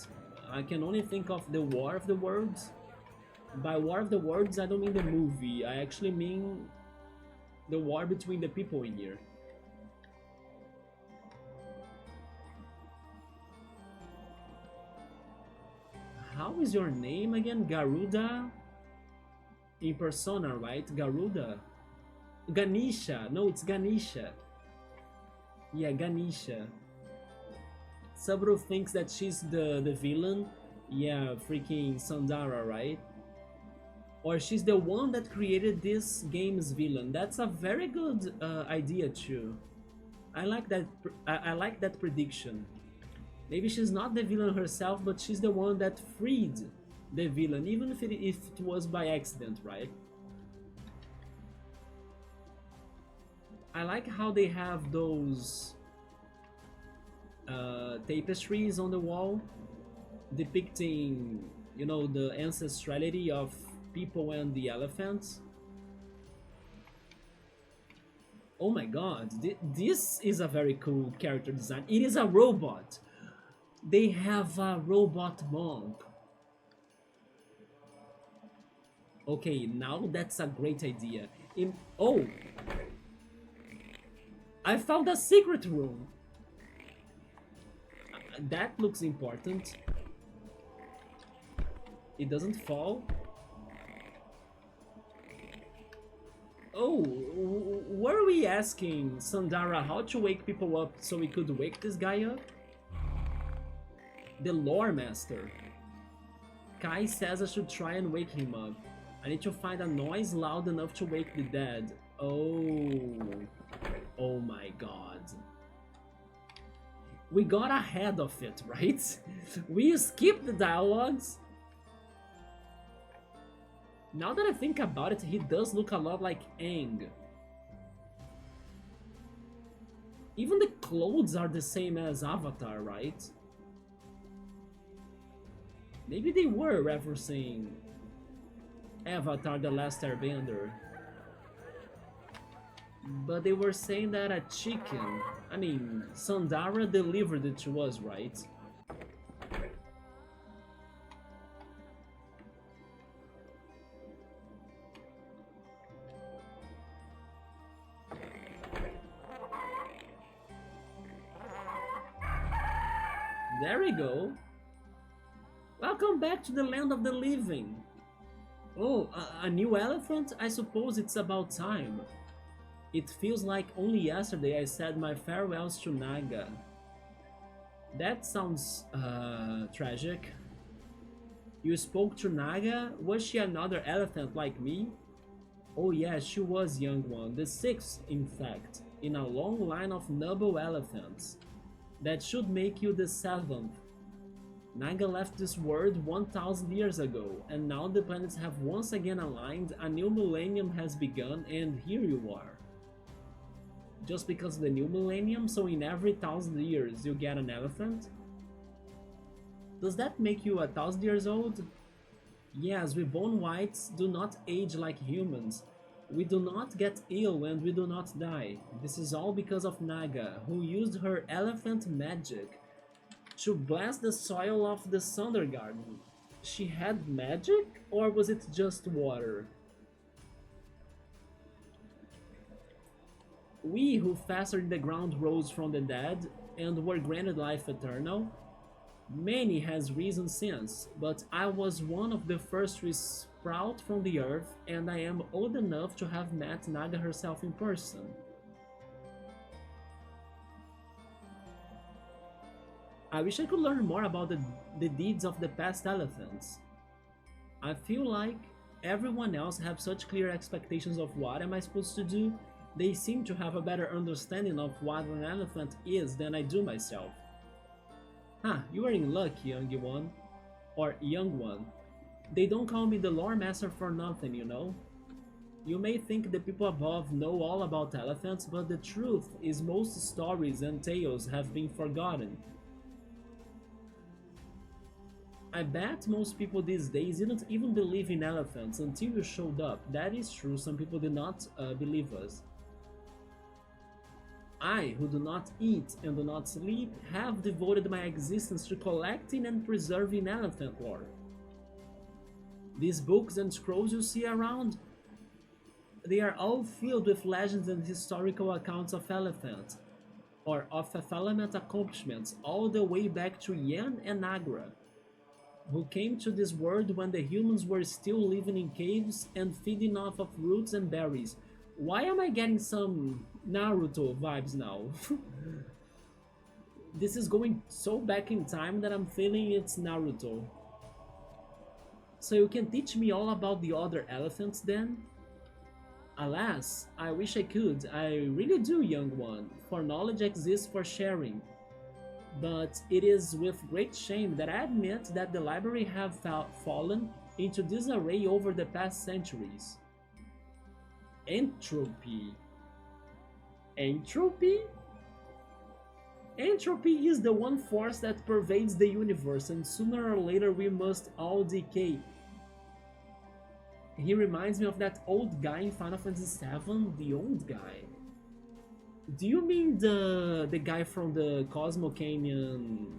Speaker 1: I can only think of the War of the Worlds. By War of the Worlds, I don't mean the movie. I actually mean the war between the people in here. How is your name again? Garuda? In persona, right? Garuda? Ganesha. No, it's Ganesha. Yeah, Ganesha. Saburo thinks that she's the villain. Yeah, freaking Sandara, right? Or she's the one that created this game's villain. That's a very good idea too. I like that. I like that prediction. Maybe she's not the villain herself, but she's the one that freed the villain, even if it was by accident, right? I like how they have those tapestries on the wall depicting, you know, the ancestrality of people and the elephants. Oh my god, this is a very cool character design. It is a robot. They have a robot monk. Okay, now that's a great idea. Oh! I found a secret room! That looks important. It doesn't fall. Oh, were we asking Sandara how to wake people up so we could wake this guy up? The lore master. Kai says I should try and wake him up. I need to find a noise loud enough to wake the dead. Oh. Oh my god. We got ahead of it, right? We skipped the dialogues. Now that I think about it, he does look a lot like Aang. Even the clothes are the same as Avatar, right? Maybe they were referencing Avatar: The Last Airbender. But they were saying that a chicken, I mean, Sandara delivered it to us, right? There we go. Welcome back to the land of the living. Oh, a new elephant? I suppose it's about time. It feels like only yesterday I said my farewells to Naga. That sounds tragic. You spoke to Naga? Was she another elephant like me? Oh yeah, she was young one, the sixth in fact, in a long line of noble elephants. That should make you the seventh. Naga left this world 1,000 years ago, and now the planets have once again aligned, a new millennium has begun, and here you are. Just because of the new millennium, so in every 1,000 years you get an elephant? Does that make you 1,000 years old? Yes, we bone whites do not age like humans. We do not get ill and we do not die. This is all because of Naga, who used her elephant magic to blast the soil of the Sundergarden. She had magic, or was it just water? We who fastered the ground rose from the dead and were granted life eternal. Many has risen since, but I was one of the first to sprout from the earth, and I am old enough to have met Naga herself in person. I wish I could learn more about the deeds of the past elephants. I feel like everyone else have such clear expectations of what am I supposed to do. They seem to have a better understanding of what an elephant is than I do myself. Huh, you are in luck, young one. Or young one. They don't call me the lore master for nothing, you know? You may think the people above know all about elephants, but the truth is most stories and tales have been forgotten. I bet most people these days didn't even believe in elephants until you showed up. That is true, some people did not believe us. I, who do not eat and do not sleep, have devoted my existence to collecting and preserving elephant lore. These books and scrolls you see around, they are all filled with legends and historical accounts of elephants, or of elephant accomplishments, all the way back to Yan and Agra, who came to this world when the humans were still living in caves and feeding off of roots and berries. Why am I getting some Naruto vibes now? This is going so back in time that I'm feeling it's Naruto. So you can teach me all about the other elephants then? Alas, I wish I could. I really do, young one, for knowledge exists for sharing. But it is with great shame that I admit that the library have fallen into disarray over the past centuries. Entropy. Entropy? Entropy is the one force that pervades the universe, and sooner or later we must all decay. He reminds me of that old guy in Final Fantasy VII, the old guy. Do you mean the guy from the Cosmo Canyon?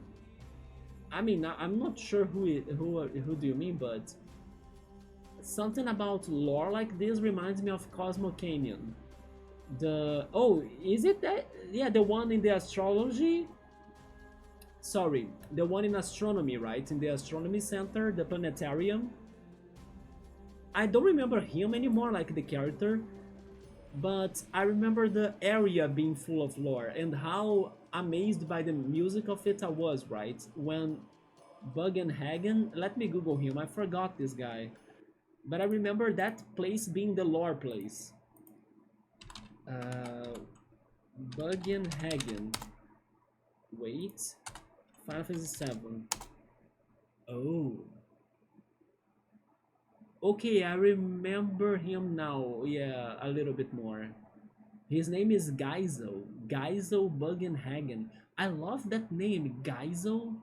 Speaker 1: I mean, I'm not sure who do you mean, but something about lore like this reminds me of Cosmo Canyon. Is it that? Yeah, the one in the astrology. Sorry, the one in astronomy, right? In the astronomy center, the planetarium. I don't remember him anymore, like the character. But I remember the area being full of lore and how amazed by the music of it I was, right? When Bugenhagen, let me Google him, I forgot this guy. But I remember that place being the lore place. Bugenhagen. Wait. Final Fantasy VII. Oh. Okay, I remember him now. Yeah, a little bit more. His name is Geisel. Geisel Bugenhagen. I love that name, Geisel.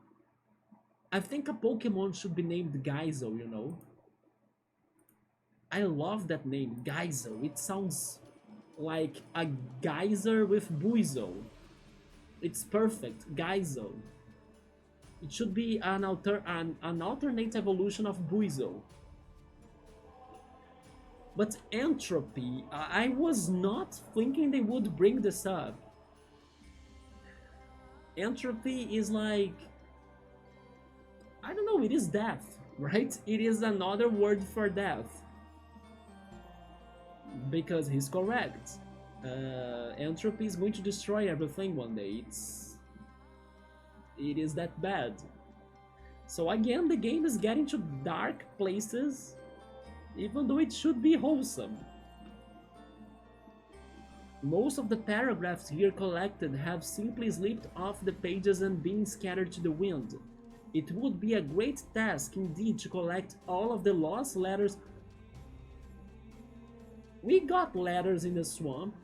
Speaker 1: I think a Pokemon should be named Geisel, you know? I love that name, Geisel. It sounds like a geyser with Buizel. It's perfect, Geisel. It should be an alternate evolution of Buizel. But entropy, I was not thinking they would bring this up. Entropy is like, I don't know, it is death, right? It is another word for death. Because he's correct. Entropy is going to destroy everything one day. It is that bad. So again, the game is getting to dark places, even though it should be wholesome. Most of the paragraphs here collected have simply slipped off the pages and been scattered to the wind. It would be a great task indeed to collect all of the lost letters. We got letters in the swamp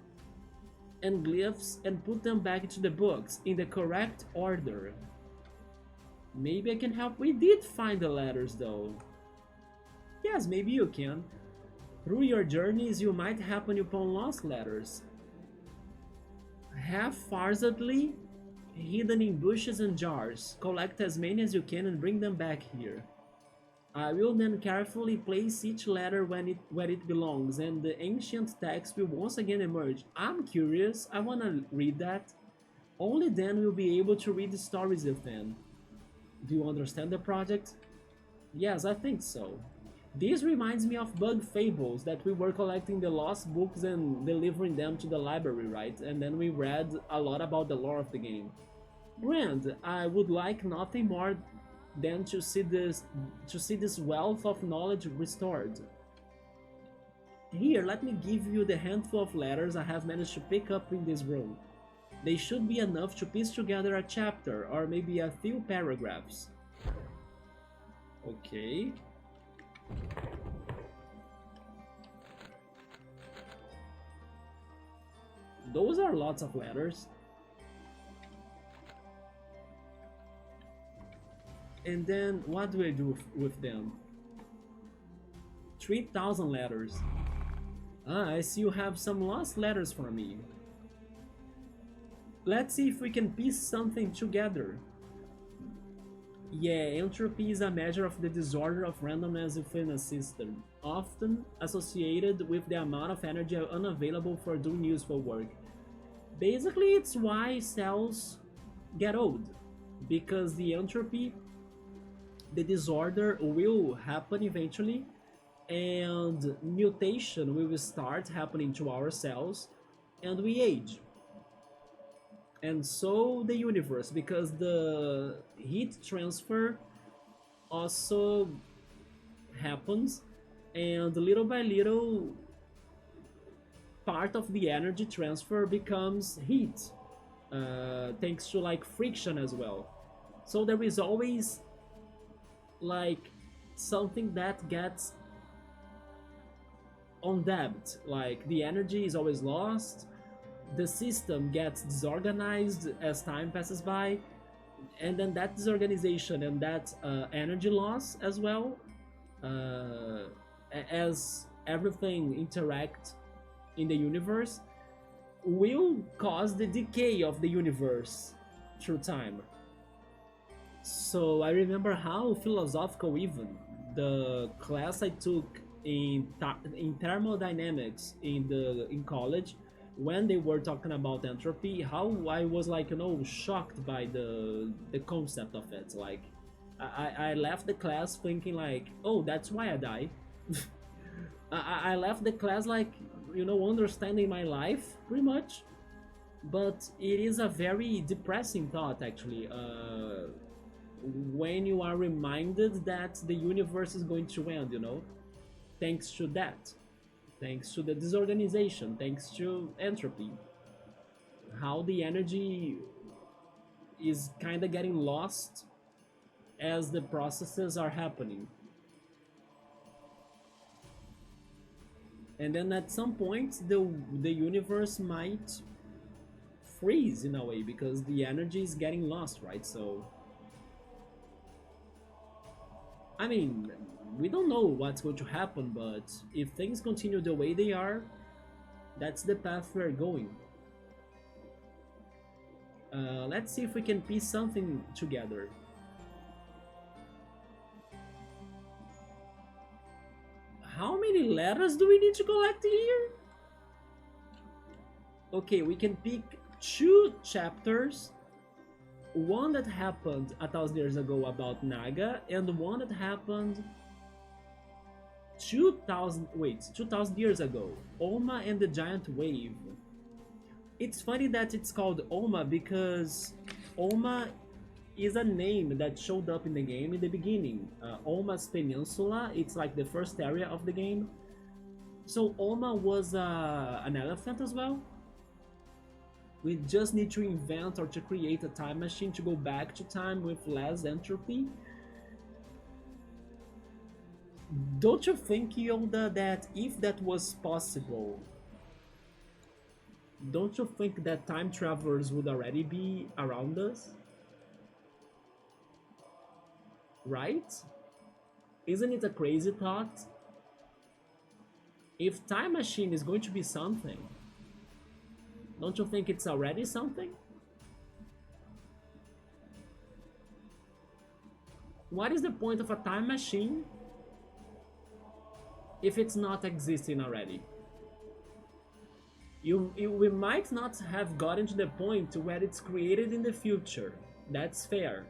Speaker 1: and glyphs and put them back into the books in the correct order. Maybe I can help. We did find the letters though. Yes, maybe you can. Through your journeys, you might happen upon lost letters, haphazardly hidden in bushes and jars. Collect as many as you can and bring them back here. I will then carefully place each letter where it belongs, and the ancient text will once again emerge. I'm curious. I want to read that. Only then we'll be able to read the stories within. Do you understand the project? Yes, I think so. This reminds me of Bug Fables, that we were collecting the lost books and delivering them to the library, right? And then we read a lot about the lore of the game. Grand, I would like nothing more than to see this wealth of knowledge restored. Here, let me give you the handful of letters I have managed to pick up in this room. They should be enough to piece together a chapter or maybe a few paragraphs. Okay. Those are lots of letters. And then what do I do with them? 3,000 letters. Ah, I see you have some lost letters for me. Let's see if we can piece something together. Yeah, entropy is a measure of the disorder of randomness within a system, often associated with the amount of energy unavailable for doing useful work. Basically, it's why cells get old, because the entropy, the disorder will happen eventually, and mutation will start happening to our cells, and we age. And so the universe, because the heat transfer also happens, and little by little part of the energy transfer becomes heat, thanks to like friction as well. So there is always like something that gets on depth, like the energy is always lost, the system gets disorganized as time passes by, and then that disorganization and that energy loss as well, as everything interact in the universe, will cause the decay of the universe through time. So I remember how philosophical even the class I took in thermodynamics in college, when they were talking about entropy, how I was like, shocked by the concept of it. Like I left the class thinking like, oh, that's why I die. I left the class like, understanding my life pretty much. But it is a very depressing thought actually, when you are reminded that the universe is going to end, thanks to that, thanks to the disorganization, thanks to entropy, how the energy is kind of getting lost as the processes are happening. And then at some point the universe might freeze in a way because the energy is getting lost, right? So I mean, we don't know what's going to happen, but if things continue the way they are, that's the path we're going. Let's see if we can piece something together. How many letters do we need to collect here? Okay, we can pick 2 chapters. One that happened 1,000 years ago about Naga, and one that happened 2,000 years ago, Oma and the Giant Wave. It's funny that it's called Oma because Oma is a name that showed up in the game in the beginning. Oma's Peninsula, it's like the first area of the game. So Oma was an elephant as well. We just need to invent or to create a time machine to go back to time with less entropy. Don't you think, Yoda, that if that was possible, don't you think that time travelers would already be around us? Right? Isn't it a crazy thought? If time machine is going to be something, don't you think it's already something? What is the point of a time machine if it's not existing already? We might not have gotten to the point where it's created in the future. That's fair.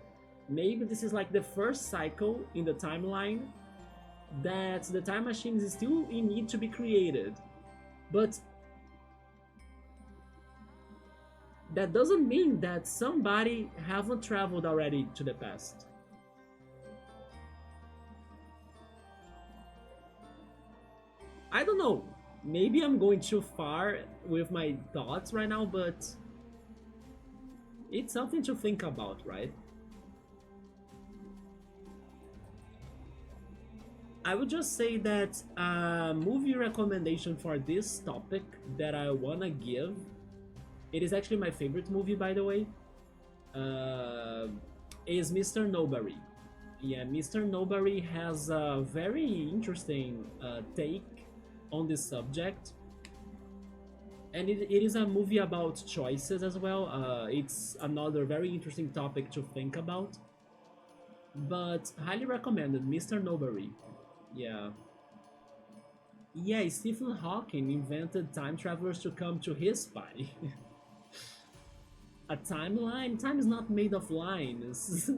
Speaker 1: Maybe this is like the first cycle in the timeline that the time machine is still in need to be created. But that doesn't mean that somebody haven't traveled already to the past. I don't know. Maybe I'm going too far with my thoughts right now, but it's something to think about, right? I would just say that a movie recommendation for this topic that I wanna give, it is actually my favorite movie, by the way, uh, is Mr. Nobody. Yeah, Mr. Nobody has a very interesting take on this subject, and it is a movie about choices as well. It's another very interesting topic to think about, but highly recommended, Mr. Nobody. Yeah. Yeah, Stephen Hawking invented time travelers to come to his spy. A timeline? Time is not made of lines.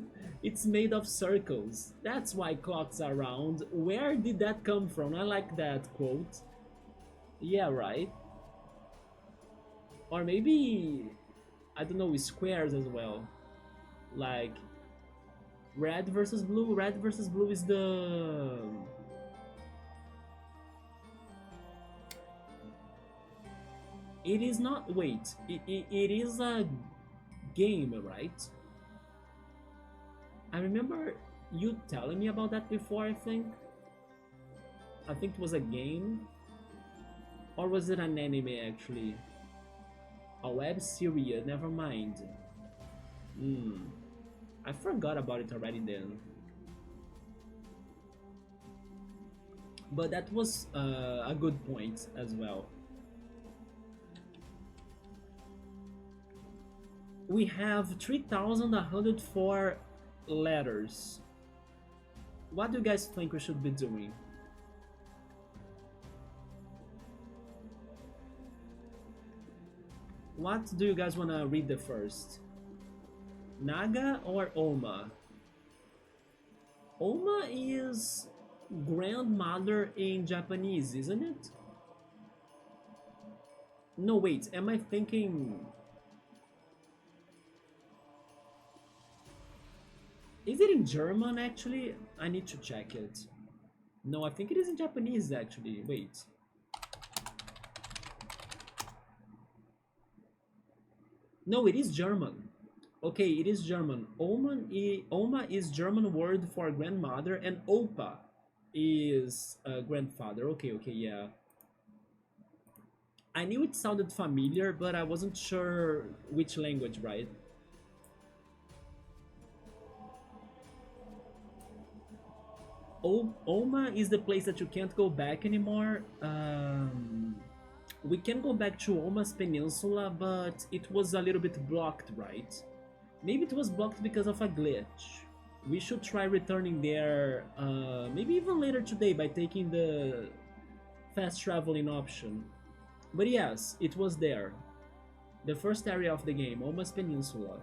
Speaker 1: It's made of circles. That's why clocks are round. Where did that come from? I like that quote. Yeah, right. Or maybe, I don't know, squares as well. Like red versus blue. Red versus blue is the it is not, wait, it is a game, right? I remember you telling me about that before, I think it was a game, or was it an anime actually? A web series, never mind. Hmm, I forgot about it already then. But that was a good point as well. We have 3,104 letters. What do you guys think we should be doing? What do you guys want to read the first? Naga or Oma? Oma is grandmother in Japanese, isn't it? No, wait, am I thinking... Is it in German actually? I need to check it. No, I think it is in Japanese actually. Wait. No, it is German. Okay, it is German. Oma is German word for grandmother, and Opa is grandfather. Okay, okay, yeah. I knew it sounded familiar, but I wasn't sure which language, right? Oma is the place that you can't go back anymore. We can go back to Oma's Peninsula, but it was a little bit blocked, right? Maybe it was blocked because of a glitch. We should try returning there, maybe even later today by taking the fast traveling option. But yes, it was there. The first area of the game, Oma's Peninsula.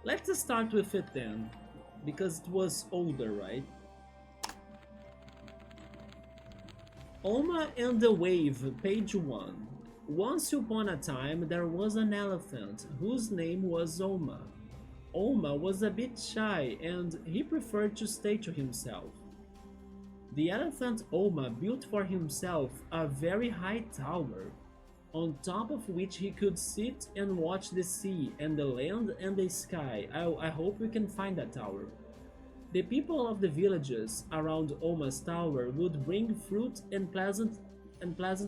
Speaker 1: Let's start with it then, because it was older, right? Oma and the Wave, page 1. Once upon a time, there was an elephant whose name was Oma. Oma was a bit shy and he preferred to stay to himself. The elephant Oma built for himself a very high tower, on top of which he could sit and watch the sea and the land and the sky. I hope we can find that tower. The people of the villages around Oma's tower would bring fruit and pleasant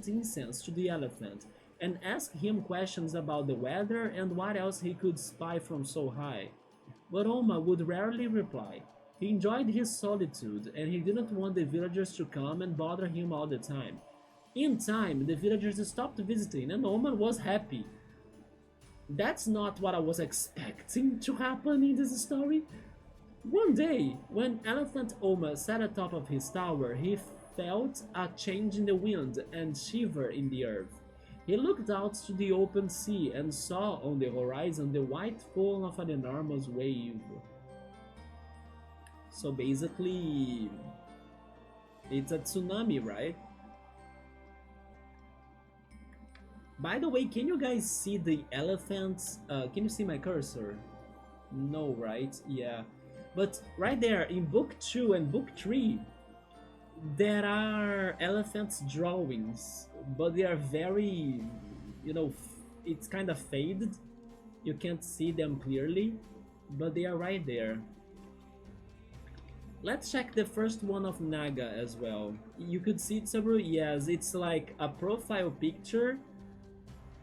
Speaker 1: incense to the elephant and ask him questions about the weather and what else he could spy from so high. But Oma would rarely reply. He enjoyed his solitude and he didn't want the villagers to come and bother him all the time. In time, the villagers stopped visiting and Oma was happy. That's not what I was expecting to happen in this story. One day, when Elephant Oma sat atop of his tower, he felt a change in the wind and shiver in the earth. He looked out to the open sea and saw on the horizon the white foam of an enormous wave. So basically, it's a tsunami, right? By the way, can you guys see the elephants? Can you see my cursor? No, right? Yeah. But right there in book 2 and book 3, There are elephants drawings, but they are very, it's kind of faded. You can't see them clearly, but they are right there. Let's check the first one of Naga as well. You could see it, Sabru. Yes, it's like a profile picture.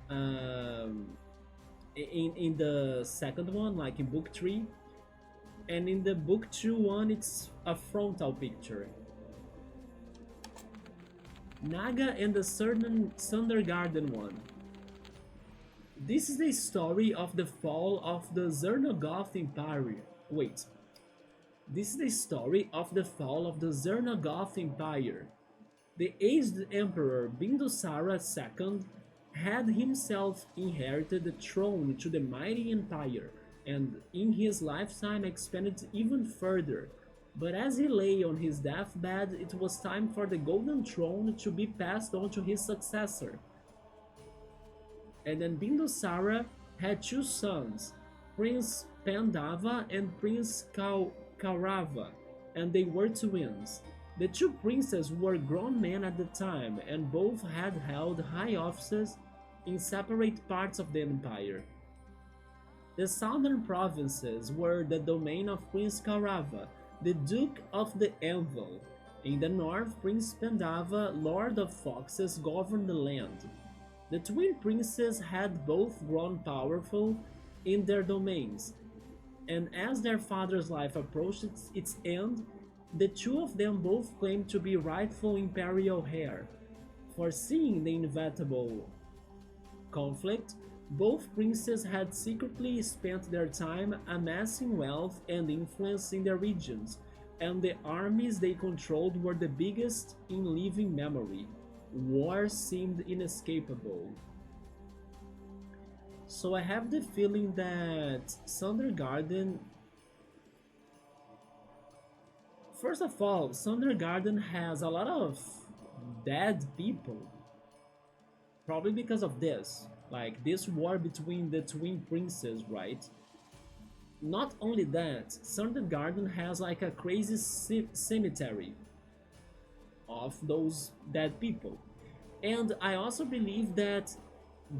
Speaker 1: Um, in the second one, like in book 3, and in the book 2 one, it's a frontal picture. Naga and the certain Sundergarden one. This is the story of the fall of the Zernogoth Empire. Wait. This is the story of the fall of the Zernogoth Empire. The aged Emperor Bindusara II had himself inherited the throne to the mighty empire, and in his lifetime expanded even further. But as he lay on his deathbed, it was time for the golden throne to be passed on to his successor. And then Bindusara had two sons, Prince Pandava and Prince Kaurava, and they were twins. The two princes were grown men at the time, and both had held high offices in separate parts of the empire. The southern provinces were the domain of Prince Kaurava, the Duke of the Anvil. In the north, Prince Pandava, Lord of Foxes, governed the land. The twin princes had both grown powerful in their domains, and as their father's life approached its end, the two of them both claimed to be rightful imperial heir. Foreseeing the inevitable conflict, both princes had secretly spent their time amassing wealth and influence in their regions, and the armies they controlled were the biggest in living memory. War seemed inescapable. So I have the feeling that Sundergarden. First of all, Sundergarden has a lot of dead people. Probably because of this. Like this war between the twin princes, right? Not only that, Sundergarden has like a crazy cemetery of those dead people. And I also believe that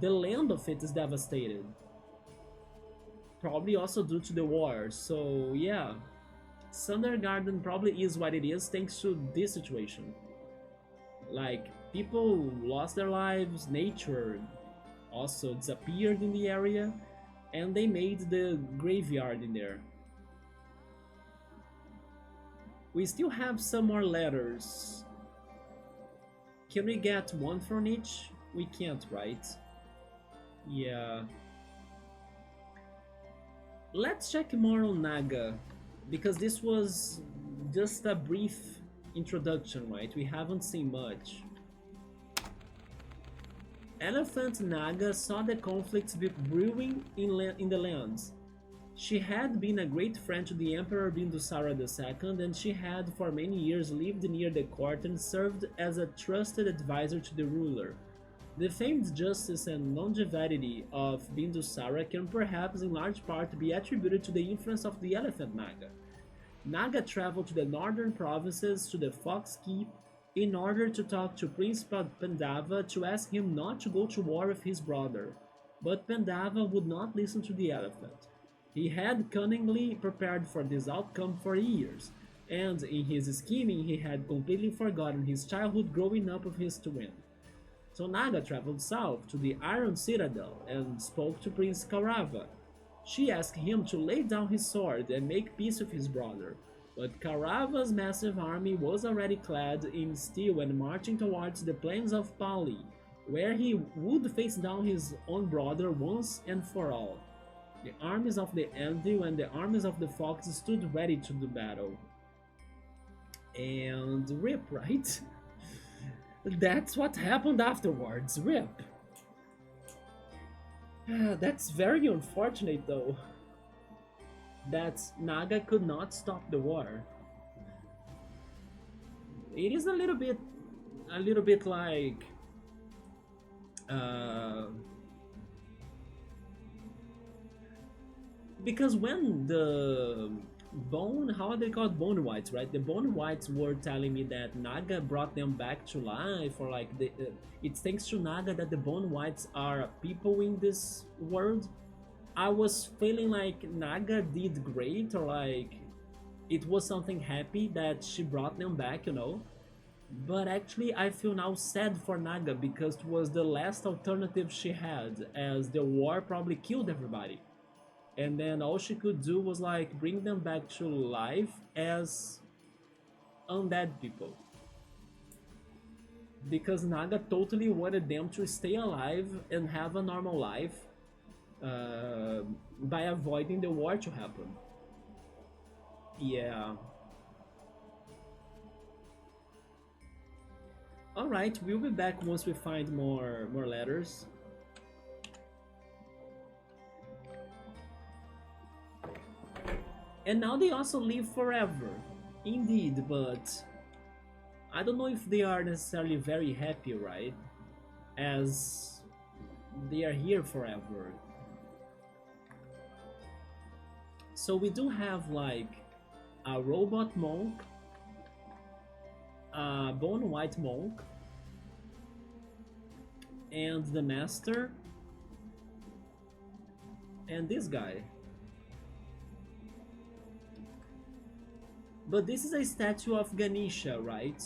Speaker 1: the land of it is devastated. Probably also due to the war. So yeah, Sundergarden probably is what it is thanks to this situation. Like, people lost their lives, nature also disappeared in the area, and they made the graveyard in there. We still have some more letters. Can we get one from each? We can't, right? Yeah. Let's check more on Naga, because this was just a brief introduction, right? We haven't seen much. Elephant Naga saw the conflicts brewing in the lands. She had been a great friend to the Emperor Bindusara II, and she had for many years lived near the court and served as a trusted advisor to the ruler. The famed justice and longevity of Bindusara can perhaps in large part be attributed to the influence of the Elephant Naga. Naga traveled to the northern provinces to the Fox Keep in order to talk to Prince Pandava to ask him not to go to war with his brother, but Pandava would not listen to the elephant. He had cunningly prepared for this outcome for years, and in his scheming he had completely forgotten his childhood growing up with his twin. So Naga traveled south to the Iron Citadel and spoke to Prince Kaurava. She asked him to lay down his sword and make peace with his brother, but Kaurava's massive army was already clad in steel and marching towards the plains of Pali, where he would face down his own brother once and for all. The armies of the Anvil and the armies of the Fox stood ready to do battle. And rip, right? That's what happened afterwards, rip. That's very unfortunate though. That Naga could not stop the war. It is a little bit like because when the Bone, how are they called? Bone whites, right? The bone whites were telling me that Naga brought them back to life, or like it's thanks to Naga that the bone whites are people in this world. I was feeling like Naga did great, or like it was something happy that she brought them back, you know. But actually, I feel now sad for Naga because it was the last alternative she had, as the war probably killed everybody. And then all she could do was like bring them back to life as undead people. Because Naga totally wanted them to stay alive and have a normal life uh, by avoiding the war to happen. Yeah. Alright, we'll be back once we find more letters. And now they also live forever. Indeed, but I don't know if they are necessarily very happy, right? As they are here forever. So we do have like a robot monk, a bone white monk, and the master, and this guy. But this is a statue of Ganesha, right?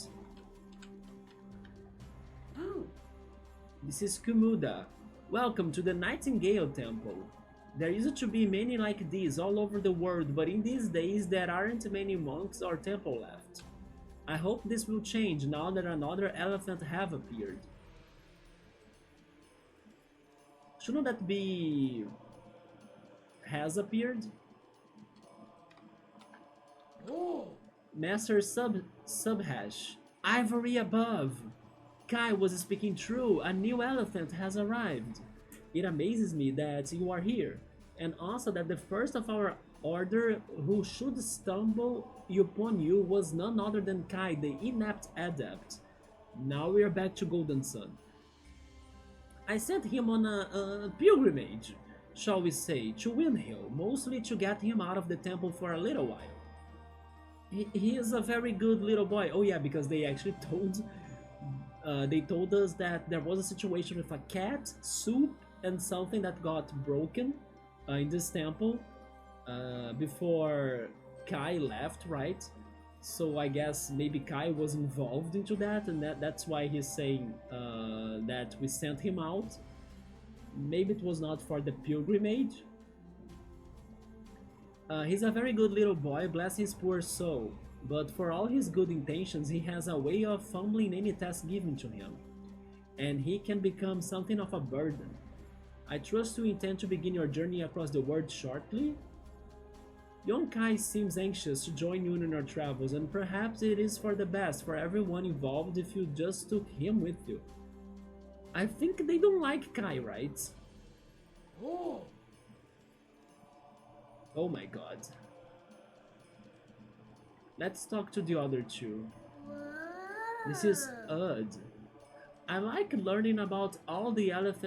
Speaker 1: This is Kumuda. Welcome to the Nightingale Temple. There used to be many like these all over the world, but in these days there aren't many monks or temple left. I hope this will change now that another elephant have appeared. Shouldn't that be... has appeared? Master Subhash. Ivory above. Kai was speaking true. A new elephant has arrived. It amazes me that you are here, and also that the first of our order who should stumble upon you was none other than Kai, the inept adept. Now we are back to Golden Sun. I sent him on a pilgrimage, shall we say, to Windhill, mostly to get him out of the temple for a little while. He is a very good little boy. Oh yeah, because they actually told us that there was a situation with a cat, soup, and something that got broken in this temple before Kai left, right? So I guess maybe Kai was involved into that, and that's why he's saying that we sent him out. Maybe it was not for the pilgrimage. He's a very good little boy, bless his poor soul. But for all his good intentions, he has a way of fumbling any task given to him. And he can become something of a burden. I trust you intend to begin your journey across the world shortly? Young Kai seems anxious to join you in your travels, and perhaps it is for the best for everyone involved if you just took him with you. I think they don't like Kai, right? Oh my god. Let's talk to the other two. This is Ud. I like learning about all the elephants